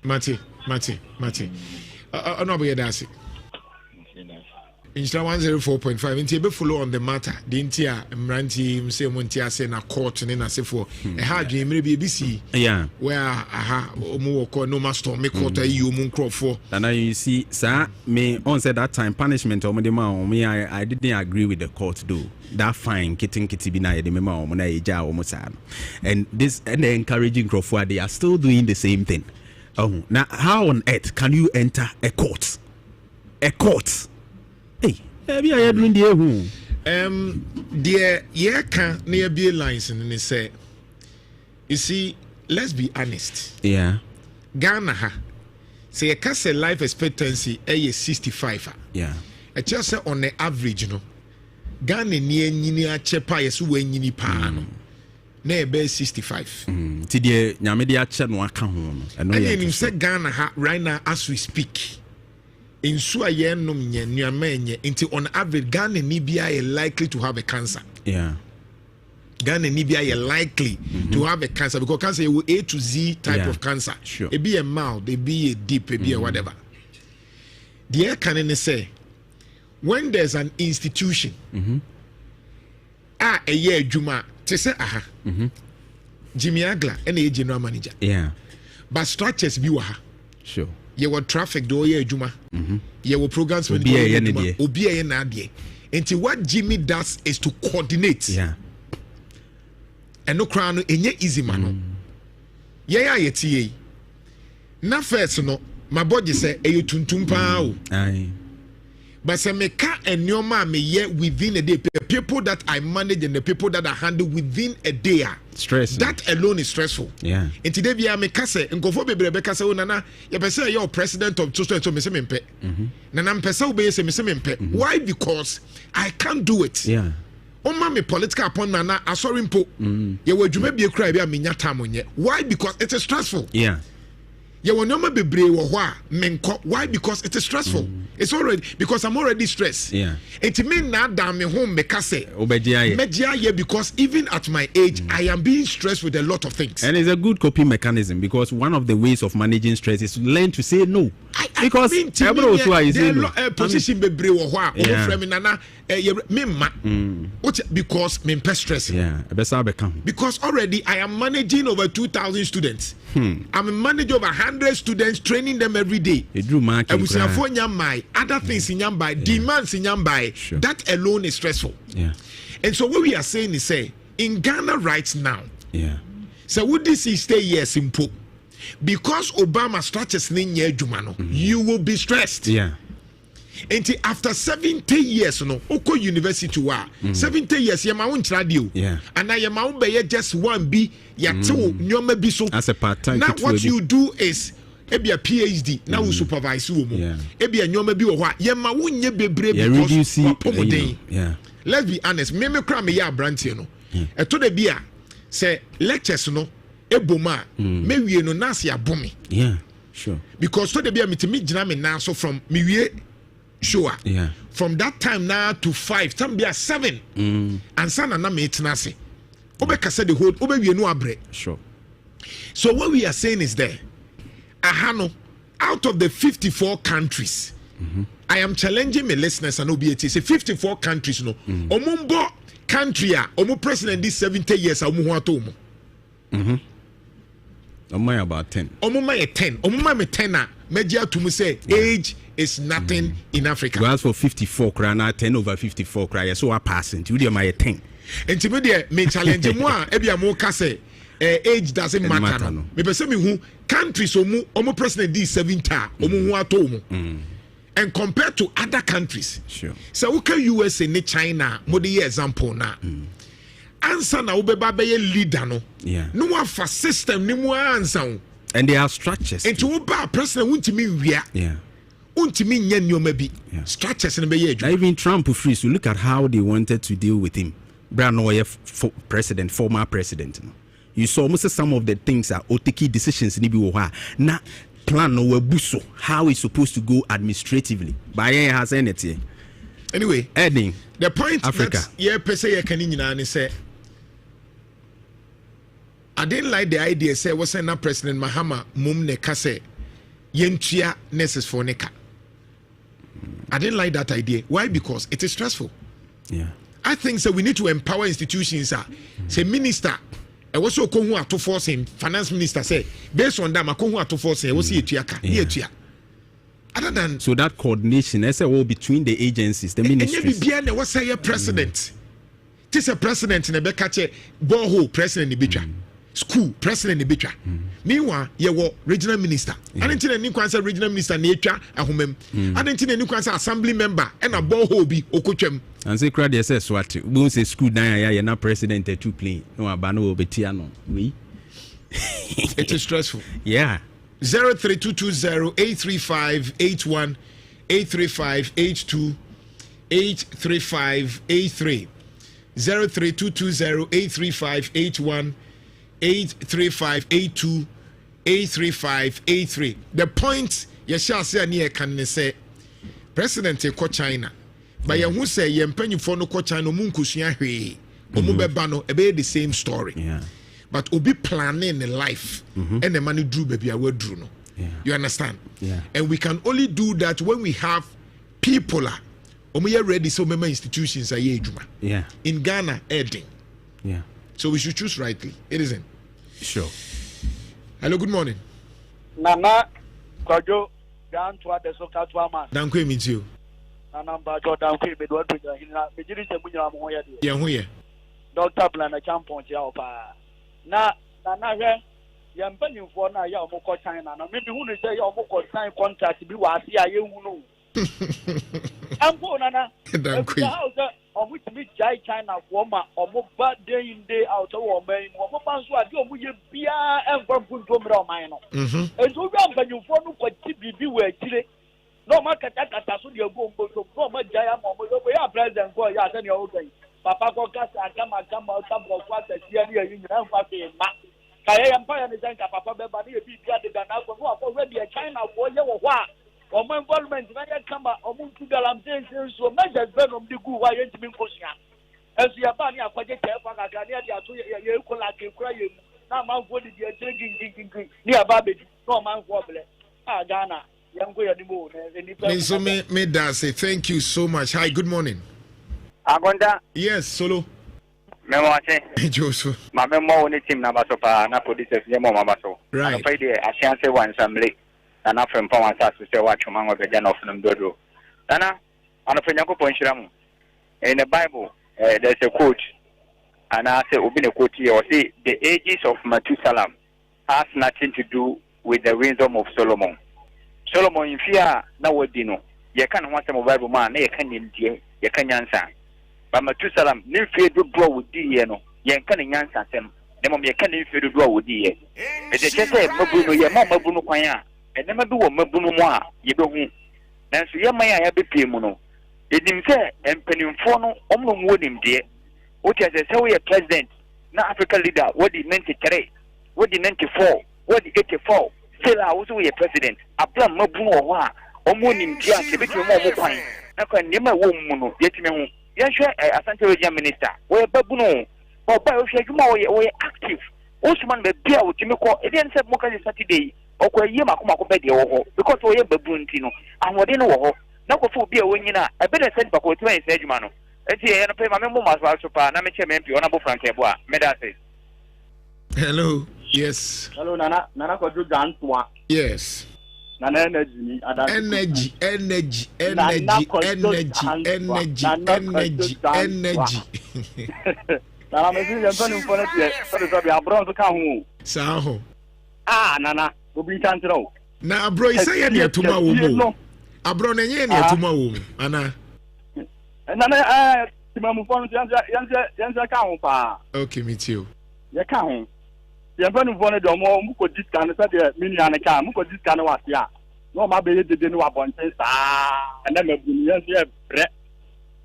Speaker 11: Mati.
Speaker 1: No, be a dassy. Insta 104.5 nti be follow on the matter the ntia mranti say montia say na court ne na say for e ha dwen mere be bisi
Speaker 12: yeah
Speaker 1: where aha omo ko no master me court ayi omo nkrofo
Speaker 12: and you see sir me on said that time punishment omo de ma me I didn't agree with the court though that fine kitten bi na de me ma omo na eja omo sa and this and the encouraging crofo they are still doing the same thing. Oh, now how on earth can you enter a court? Hey, maybe I doing the
Speaker 1: dear yeah can near be lines and they say you see, let's be honest.
Speaker 12: Yeah.
Speaker 1: Ghana ha say a case life expectancy is 65.
Speaker 12: Yeah.
Speaker 1: I just say on the average, you know. Ghana near nyini chepa yesu we nyini pa no. Na be 65.
Speaker 12: Ti de nyame de ache no aka ho no.
Speaker 1: And him say Ghana ha right now as we speak. In suaye nom nye nyame nye nti on average Ghana ni bia likely to have a cancer.
Speaker 12: Yeah.
Speaker 1: Ghana ni bia likely to have a cancer because cancer is A to Z type of cancer.
Speaker 12: Sure.
Speaker 1: It be a mild, it be a deep, it be a whatever. The air can say when there's an institution a year juma to say aha Jimmy Agla and a general manager.
Speaker 12: Yeah.
Speaker 1: But structures be waha.
Speaker 12: Sure.
Speaker 1: You were traffic do ye juma. You were programs when
Speaker 12: you
Speaker 1: obi a na die. Until what Jimmy does is to coordinate.
Speaker 12: Yeah.
Speaker 1: And no crown enye easy man. Yeah, ye na first no my body say e tuntum pa o.
Speaker 12: Aye.
Speaker 1: But say me ka enyoma me ye within a day. People that I manage and the people that I handle within a day are
Speaker 12: stress.
Speaker 1: That alone is stressful.
Speaker 12: Yeah.
Speaker 1: And today we are me kase nkofo bebrebe kase o nana ye pese you're president of so me say me mpe. Nana mpese obeye say me say me mpe. Why? Because I can't do it.
Speaker 12: Yeah.
Speaker 1: Oma me political appointment na asori mpo. Ye wadwuma bie kra bia me nyata monye. Why? Because it is stressful.
Speaker 12: Yeah.
Speaker 1: Ye wonyoma bebre wo ho a menko. Why? Because it is stressful. It's already because I'm already stressed.
Speaker 12: Yeah.
Speaker 1: It mean na down me home make say
Speaker 12: Obedia
Speaker 1: because even at my age I am being stressed with a lot of things.
Speaker 12: And it's a good coping mechanism because one of the ways of managing stress is to learn to say no. Because everyone also is saying no.
Speaker 1: Position bebre wo ho a frame nana me ma because me stress.
Speaker 12: Yeah.
Speaker 1: Because already I am managing over 2,000 students. I'm a manager of 100 students, training them every day. Other things in Yambai, demands in Yambai, that alone is stressful.
Speaker 12: Yeah.
Speaker 1: And so what we are saying is say in Ghana right now,
Speaker 12: yeah.
Speaker 1: So would this stay here simple? Because Obama structures Jumano, you will be stressed.
Speaker 12: Yeah.
Speaker 1: And after 70 years, no, Oko University wa 70 years, yama won radio.
Speaker 12: Yeah.
Speaker 1: And I yama won be just one be ya two nyoma bi so.
Speaker 12: As a part-time.
Speaker 1: Now what you do is ebi a PhD now we supervise you.
Speaker 12: Yeah.
Speaker 1: Ebi a nyoma bi wo ho yama won nye bebre
Speaker 12: because
Speaker 1: yeah. Let's be honest, me kra me ya brantie no. Eto de bia say lectures no eboma me wie no na se abomi.
Speaker 12: Yeah. Sure.
Speaker 1: Because to de bia me gina me na so from me wie sure.
Speaker 12: Yeah.
Speaker 1: From that time now to 5, some be a 7. And sana na me tenase. Obeka said the whole obe we no abre.
Speaker 12: Sure.
Speaker 1: So what we are saying is there. Ahano, out of the 54 countries, I am challenging my listeners and OBT. Say 54 countries no. Omumbo country omu president this 70 years omu ho atomo.
Speaker 12: Omuma about 10.
Speaker 1: Omuma 10. Omuma me 10 media to me say age is nothing in Africa.
Speaker 12: You ask for 54 krana 10 over 54 kraya so a passing. You my 10.
Speaker 1: And to me challenge mo ebia mo ka say age doesn't matter. No. Me pese me hu countries omu president this 70 omu ho atomo. And compared to other countries.
Speaker 12: Sure.
Speaker 1: So okay USA ne China mo the example na. answer na wobeba be leader no.
Speaker 12: Yeah.
Speaker 1: No one for system ni mu answer.
Speaker 12: And there are structures.
Speaker 1: And to oba president untimi wia.
Speaker 12: Yeah.
Speaker 1: Untimi nye nneoma bi. Structures no be ye adwuma.
Speaker 12: Even Trump freeze, so look at how they wanted to deal with him. Branoye president, former president. You saw almost some of the things are otiki decisions ni bi wo ha. Na plan no webuso how it's supposed to go administratively. By has anything.
Speaker 1: Anyway,
Speaker 12: adding
Speaker 1: the point
Speaker 12: Africa.
Speaker 1: That yeah, pese ye kani nyina ne say I didn't like the idea say was na President Mahama mum ne kase yentua nurses for neka. I didn't like that idea. Why? Because it is stressful.
Speaker 12: Yeah.
Speaker 1: I think so we need to empower institutions. Say minister I was so who to force him, finance minister say based on that who to force him was here. Other than
Speaker 12: so that coordination, I say, between the agencies, the ministries.
Speaker 1: And was say a president. This a president in a bekache borehole president in Bitra. School president in Bitra. Meanwhile, you were regional minister. I didn't think any regional minister nature at home. I didn't think any assembly member and a borehole be okuchem.
Speaker 12: And say crowd says what we say school down you're not president to play. No abano betiano. We
Speaker 1: it is stressful.
Speaker 12: Yeah.
Speaker 1: 03220-835-81 835-82 835-83 03220-835-81 835-82 835-83. The point you shall say near can say President ko China but you who say you penny for no ko China munkusia hwe omubeba no ebe the same story.
Speaker 12: Yeah.
Speaker 1: But obi planning in life and the money drew baby I will drew no. You understand?
Speaker 12: Yeah.
Speaker 1: And we can only do that when we have people are ready so many institutions are
Speaker 12: yeah.
Speaker 1: In Ghana, Edding.
Speaker 12: Yeah.
Speaker 1: So we should choose rightly. It isn't.
Speaker 12: Sure.
Speaker 1: Hello, good morning.
Speaker 13: Nana Kwajo down to the Soka to Ama.
Speaker 1: Thank you, meet you.
Speaker 13: Nana Bajo down to me, what we
Speaker 1: Yeah, who here?
Speaker 13: Dr. Plan a champion Japa. Na Nana, young penny for now, your Moko China. Maybe who is say your Moko sign contract be was here, you know. I'm going, Nana.
Speaker 1: Thank you.
Speaker 13: On which me Jai China woman or more bad day in day out of woman, or more bands who are doing beer and from good to minor. And so when you follow what TB were today. No market at you go so much Jaya we are president for ya than your old day. Papa Cocas and come out some of what the year in your family. Kaya Empire is like Papa Bebani, a big than already a China for your war. Or my involvement when I come out or move to the Lamzes, so measures venom the good why ain't been pushing. As you are banning a project, I can hear you crying. Now, my body is drinking near Babbage, no man wobble. Ghana, young boy at the moon.
Speaker 1: So me that say thank you so much. Hi, good morning.
Speaker 13: Agonda?
Speaker 1: Yes, solo.
Speaker 13: Memoate.
Speaker 1: Joseph. My
Speaker 13: memo on the team number so far, not for this Yamaso.
Speaker 1: Right.
Speaker 13: I can't say one some late. And after from us to say what among the general from Dodo. Dana, on a Fenako Ponchram. In the Bible, there's a quote, and I say, Ubin a quote here, or say, the ages of Methuselah has nothing to do with the wisdom of Solomon. Solomon, if you are now dino, you can't want some Bible man, you can answer. But Methuselah, new fear to blow with the you can't answer them. The moment you can't fear to blow with the it's just a Mabuno, your mamma Bruno Quaya. And never do a Mabuno, you don't. Nancy, your may I have a pimuno. It didn't say, and Peninfono, Omlum would him, dear. What is a Soviet president, not African leader, what did 93, what did 94, what did 84, still I was a president. A plan Mabuno, Omonim, Tia, a bit more fine. I can never woman, yet me. Yes, a Santo minister, where Babuno, or by way active. Osman be beer with Timoko, it didn't say Moka Saturday. Or Yama because we have Babuntino and what in war. Now for beer when you know, I better send back to my Sedgmano. Let's see, I pay my memo as well. So, Namicha Mempi, Honorable Frank Ebois, Medase.
Speaker 1: Hello, yes.
Speaker 13: Hello, Nana Kodu Dantua.
Speaker 1: Yes.
Speaker 13: Nana energy,
Speaker 1: energy.
Speaker 13: Now I'm a funny for it. I brought the count.
Speaker 1: So,
Speaker 13: Nana.
Speaker 1: Na bro say ya ne tuma wo mo abro na ye ne tuma wo ana
Speaker 13: na
Speaker 14: Timamu phone yanza ka ho pa.
Speaker 1: Okay, me too.
Speaker 14: Ye ka ho. Ye phone phone de mo mu ko discount say de mini an ka mu ko discount wa sia. No ma be de no abonten sa. Na me bu ni yanza bre.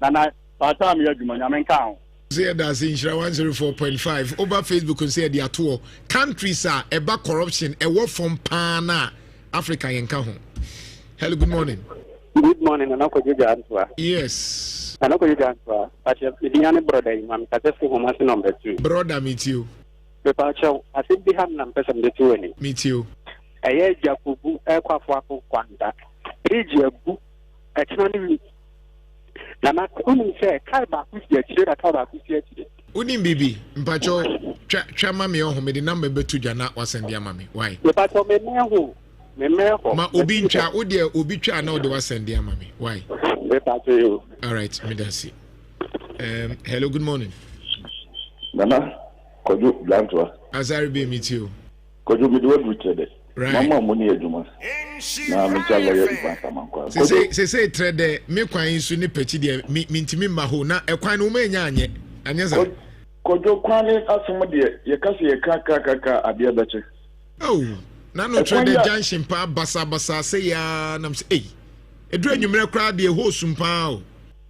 Speaker 14: Na pa ta me adwuma nya men ka ho.
Speaker 1: Say that's Inshira 104.5 over Facebook and say the atour countries are about corruption a war from Pana Africa yenka ho. Hello, good morning.
Speaker 15: Good morning, and Uncle Janswa.
Speaker 1: Yes.
Speaker 15: And Uncle Janswa. But you're the brother, I'm successful home number 2.
Speaker 1: Brother, meet you.
Speaker 15: Pacho, I think we have number some the 20.
Speaker 1: Meet you.
Speaker 15: A year Jacobu, Airquafu, Quanta. Ejiabu, a 20. Nana, only say, Kaiba, which the children are
Speaker 1: Unim bibi, mpacho, chama me on me the number betu jana was and dear mammy. Why?
Speaker 15: The pacho me meho.
Speaker 1: Ma obincha udia obicha na ode wasend dear mammy. Why? All right, me dasi. Hello, good morning.
Speaker 16: Nana, koju blantwa.
Speaker 1: Azari be meet you.
Speaker 16: Koju mi do do
Speaker 1: right.
Speaker 16: Mama money ejuma. Na mi chaga ye ibanka mankwa.
Speaker 1: Say trade me kwan nsu ni pechi de mi ntimi ma ho na ekwan no ma nya anye. Anye za.
Speaker 16: Kojo kwan asem de ye kase ye kaka ade beche.
Speaker 1: Oh, na no trade junction pa basa say ya nam say eh. Edru anwumre kra de ho sumpa o.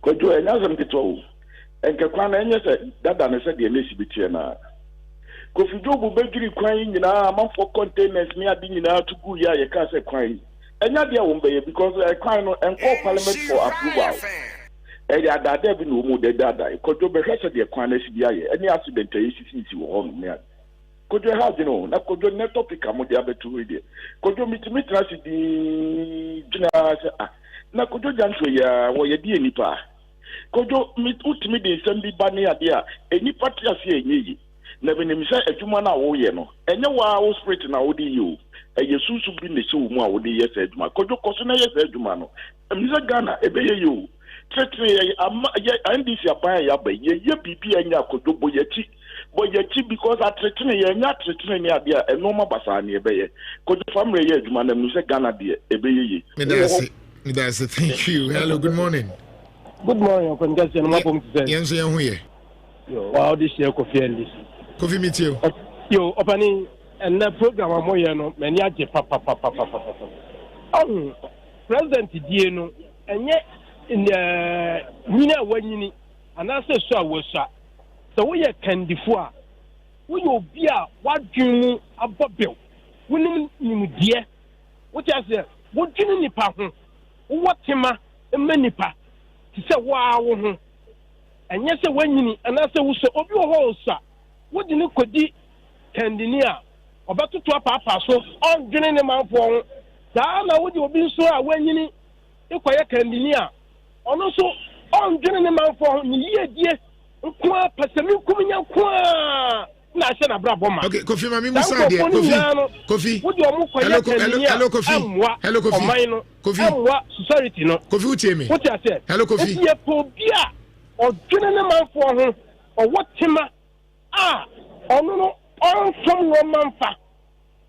Speaker 16: Kojo enyazem kito. Enke kwan enye se dada ne se de mesi bitie na. Kofi Jobu begiri kwan nyina amanfo containers ni adi nyina tugu ya ye ka se kwan. Enya dia wo mbeye because kwan no enko parliament for approval. E dia dada bi no mu de dada. Kojo be hwese de kwan na si bia ye. Any accident yi sisi wo ho no. Kojo ha di no na kojo ne topic am de abetu we de. Kojo mitimi trasi di jina se na kojo janso ya wo ye di enipa. Kojo mitutimi de nsem bi ba ne ade a enipa triase enyeyi. Na benim say adwuma na wo ye no enye wa wo spirit na wo di yo yesusu bi ne se wo mu a wo di ye say adwuma kojo koso na ye say adwuma no emisa Ghana ebe ye yo tretre ye ndc apan ya ba ye bibi anya kojo boyechi because atretre ye nya tretre ni ade a enoma basa na ebe ye kojo family ye adwuma na emisa Ghana de ebe ye
Speaker 1: me that's it. Thank you. Hello, good morning.
Speaker 17: Good morning, Okonjase no mapom tse
Speaker 1: yenso ye hu ye
Speaker 17: yo wow this year Kofi and this
Speaker 1: Kofi meet you.
Speaker 17: Yo, opening and the program of Moyano, many aje papa. President Dieno, and yet in the Mina Wayini, and I say so was shot. So we are candy for. We will be a what you about bill. We need dear. What I say, what you need, papa? What him a manipa to say wow. And yes, when you and I say, we say, oh, you whole sir. What do you could di Tandinia about to papa so on joining the man for that? Would you be so when you need a quiet Tandinia? And also on joining the man for year, qua Pasami coming out qua National Braboma. Okay, Kofi, Mammy, Kofi, would you hello, Kofi, hello, Kofi, what society no Kofi, what I said, hello, Kofi, or joining the man for him or what timber. No, on some woman fa.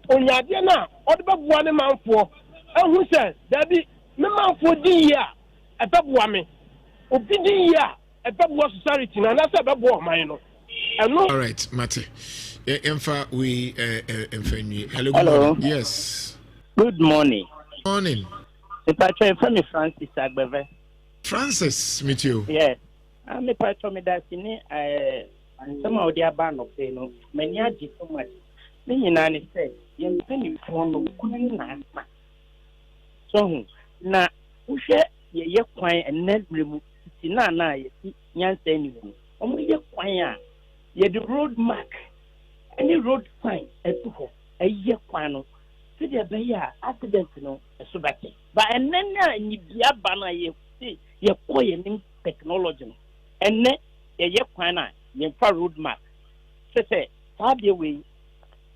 Speaker 17: On Yadiana, or the one man for. And who says, there be no man for the year, a bab woman, or be the year, a bab was society, and that's a bab woman. All right, Mate. Emfa, we, hello,
Speaker 18: hello.
Speaker 1: Yes.
Speaker 18: Good morning.
Speaker 1: Morning.
Speaker 18: The patron from Francis Agbeve.
Speaker 1: Francis, meet you.
Speaker 18: Yes. I'm a patron of that. And some of the band of no many are so much. The United States, young penny form of Kunan. So now, who share your quiet and net remove Sinana, young saying, only your quiet. Ye the road mark, any road sign, a year quano, to the Bayer accident, no, a subaki. But and then you be a banner, you see, your quiet technology, and net a year quana. Yenfa road map. Say, far away,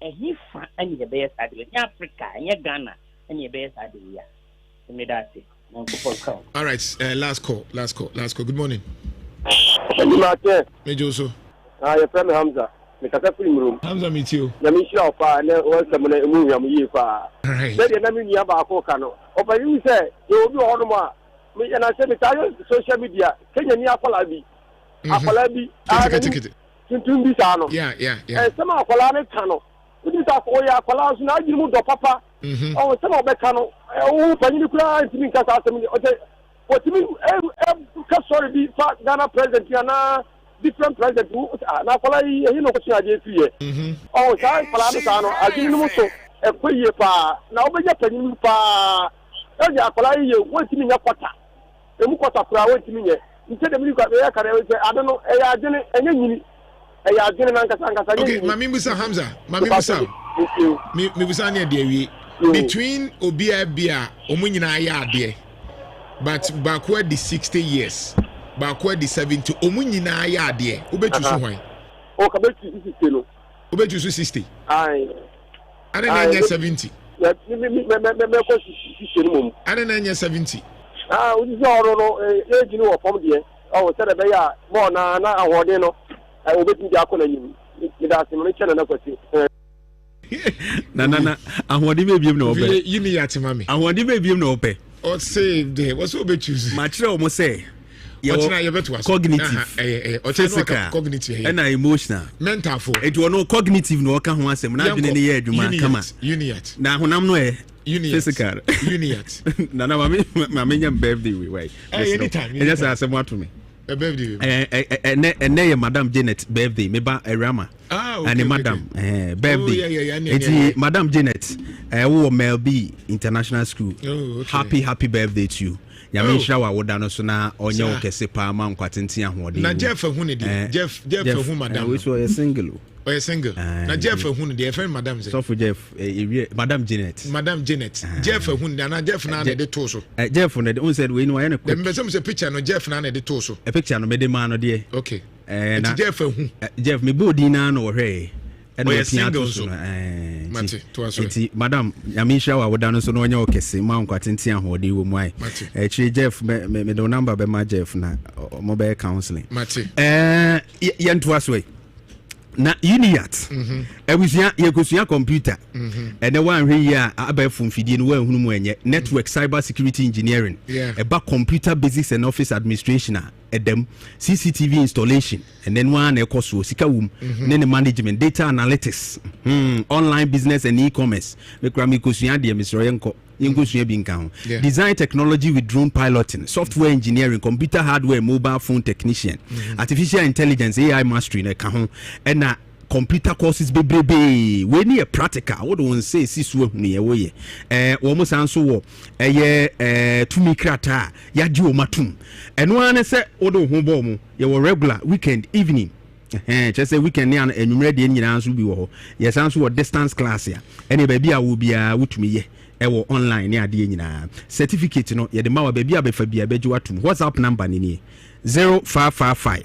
Speaker 18: and he found any the best idea in Africa, and Ghana, and your best idea.
Speaker 1: All right, last call. Good morning. Major so.
Speaker 19: Your friend Hamza, the Catapult room.
Speaker 1: Hamza meet you.
Speaker 19: Yamisha, and then was the movie of Yifa.
Speaker 1: Right.
Speaker 19: Then the name of Cano. Open you say, you will be on me, and I said, the social media, Kenya Niapalabi. akwala bi tuntum bi saa no sama akwala ne ka no wodi sa ko ya akwala so na agiri mu do papa sama obeka no wo panyini kura ntimi nka sa asem ni otimi ka sorry bi fa Ghana president na different president na akwala yi no ko tia je fiye sa akwala ne sa no agiri mu so ekwoye pa na obeja panyini pa eji akwala yi wotimi nya kwata emu kwata kura wotimi nye nse de mi kwa be ya kare we say adono eya agene enye nyini eya agene na nkasa
Speaker 1: okay mami musa Hamza mami musa mi busa ne de wi between obia bia omunyina ya ade but backward the 60 years backward the 70 omunyina ya ade obetu so hwan
Speaker 19: o ka betu 60 no
Speaker 1: obetu so 60
Speaker 19: ai
Speaker 1: ade na nya 70
Speaker 19: me ko 60 no
Speaker 1: ade na nya 70
Speaker 19: udi ọrụ no eji ni wo fom de o se de be ya mo na ahode no obetu di akọ na yim ni da se no chene na kwati
Speaker 12: na ahode be biem na obe
Speaker 1: yimi ya ti mami
Speaker 12: ahode be biem na ope
Speaker 1: o save there what's obetu
Speaker 12: ma kire o mo say
Speaker 1: cognitive
Speaker 12: physical
Speaker 1: cognitive
Speaker 12: and emotional
Speaker 1: mental for
Speaker 12: it was no cognitive no ka ho asem na adwene ne ye adwuma kama
Speaker 1: unit
Speaker 12: na honam no e
Speaker 1: physical unit
Speaker 12: na mama nya birthday we why
Speaker 1: anytime
Speaker 12: yes asem wato me
Speaker 1: a birthday
Speaker 12: and ye madam Janet birthday me ba erama and madam birthday madam Janet wo Melby International School happy birthday to you yame nhira wa woda no so na onye wo kese pa ma nkwatenten ahode
Speaker 1: na Jeff hu ne de Jeff hu madam
Speaker 12: we so single
Speaker 1: o single na Jeff hu ne de friend madam ze
Speaker 12: so for Jeff madam Janet
Speaker 1: Jeff hu ne na Jeff na de to so
Speaker 12: Jeff ne on said we no ya ne
Speaker 1: dem be some picture no Jeff na de to so
Speaker 12: a picture no me de ma no de
Speaker 1: okay na Jeff hu
Speaker 12: Jeff me body na no hwe
Speaker 1: and we single so mate to aso
Speaker 12: madam yamisha wa woda no so no onye okese ma nkwatenten ahode wo mu ai chiri Jeff me do number be ma Jeff na mobile counseling
Speaker 1: mate
Speaker 12: yentu aso na uniat ebusia yekosia computer ene wan hwe ya abafum fidie no wan hunu mu enye network cyber security engineering eba computer basics and office administration edem CCTV installation and then one ekoso sika wum ne management data analytics online business and e-commerce me krami kosia de misro yenko ingosua bi nka ho design technology with drone piloting software engineering computer hardware mobile phone technician artificial intelligence AI mastery na ka ho na computer courses bebrebe we ni a practical what don say sisu ehunu ye wo ye wo mo san so wo tumi krata ya di o matum eno ane se wo do ho bo mu ye wo regular weekend evening just say weekend ni anumre de nyina so bi wo ye san so wo distance class ya ene ba bia wo bia wotumi ye ewo online ni ade nyina certificate no ye de ma wa ba bia be fa bia beji watum WhatsApp number ni 0555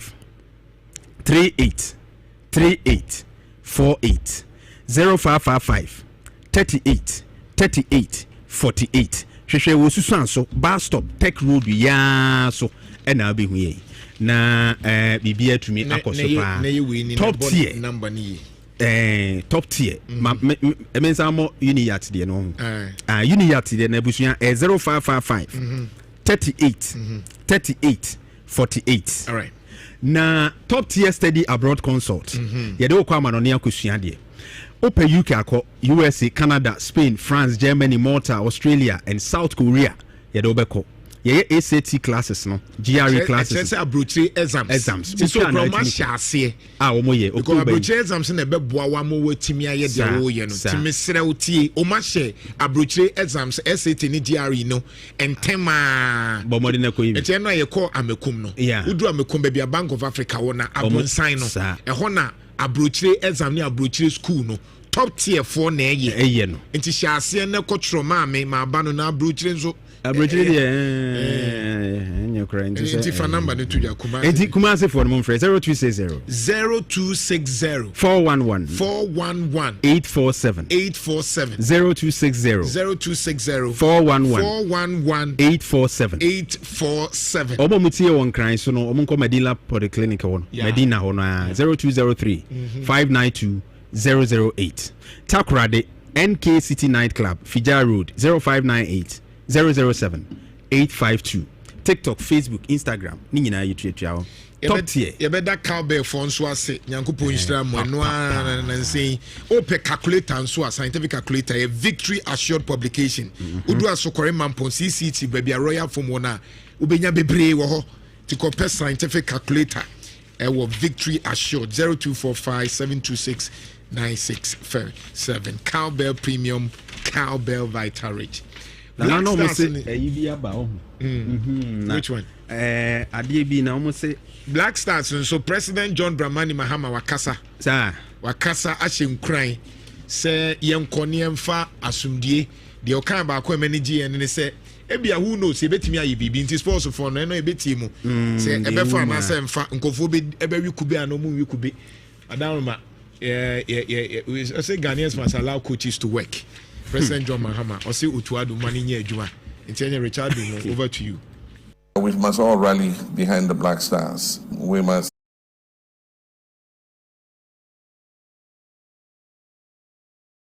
Speaker 12: 38 3848 0555 38 48 hwehwe wo susu so bus stop tech road ya so na abehu ye na bibia tumi akoso pa top tier
Speaker 1: number ni
Speaker 12: top tier mensa mo uniyat de no uniyat de na busua 0555 38 48
Speaker 1: all right
Speaker 12: na top tier study abroad consult yede wo kwa manone akosua de open UK akọ USA Canada Spain France Germany Malta Australia and South Korea yede obekọ ye ACT classes no GRE classes
Speaker 1: it's abroad exams so promotion
Speaker 12: wo moye
Speaker 1: abroad exams na beboa wa mo watimi aye de wo ye no timi sere utie o ma she abroad exams SAT ni GRE no entema
Speaker 12: bomode na ko yi
Speaker 1: ete no ye ko amekum no udu amekum be bia Bank of Africa wona abonsan no ho na abroad exam ni abroad school no top tier 4 na eye
Speaker 12: no
Speaker 1: enti hye ase na ko tro ma ba no na abroad nso
Speaker 12: abrochiri enye kra
Speaker 1: nti fa number ne tuja kuma
Speaker 12: enti kuma se for mon friend 0260 411 847 0260 411 847 obo mutie won kran so no omo Medina Polyclinic won Medina hono 0203 592 008 Takrade NK City Night Club Fija Road 0598 007 852 TikTok, Facebook, Instagram. Ni nyina yitwa top tier.
Speaker 1: You better cowbell for nso ase. Nyankopon Instagram mo no na say open calculator nso scientific calculator a victory assured publication. Udu asokore mampon CCT baby royal form wona ubenya bebre wo ho to compare scientific calculator. Our victory assured 0245-726-9657. Cowbell Premium, Cowbell Vitality. Which one? Black Stars. So President John Dramani Mahama wakasa. Wakasa ashem crying. Say young Konian fa asumdie. The Okan ba kwa manage and say. Ebia who knows ebetimi ayi bibi nti sports for no ebetimu say ebefa na say mfa nkofo be ebe wi kube anomu wi kube adanma we say Ghanaians must allow coaches to work. President John Mahama or say utuadu mani nye adwuma nti Richard over to you.
Speaker 4: We must all rally behind the Black Stars. We must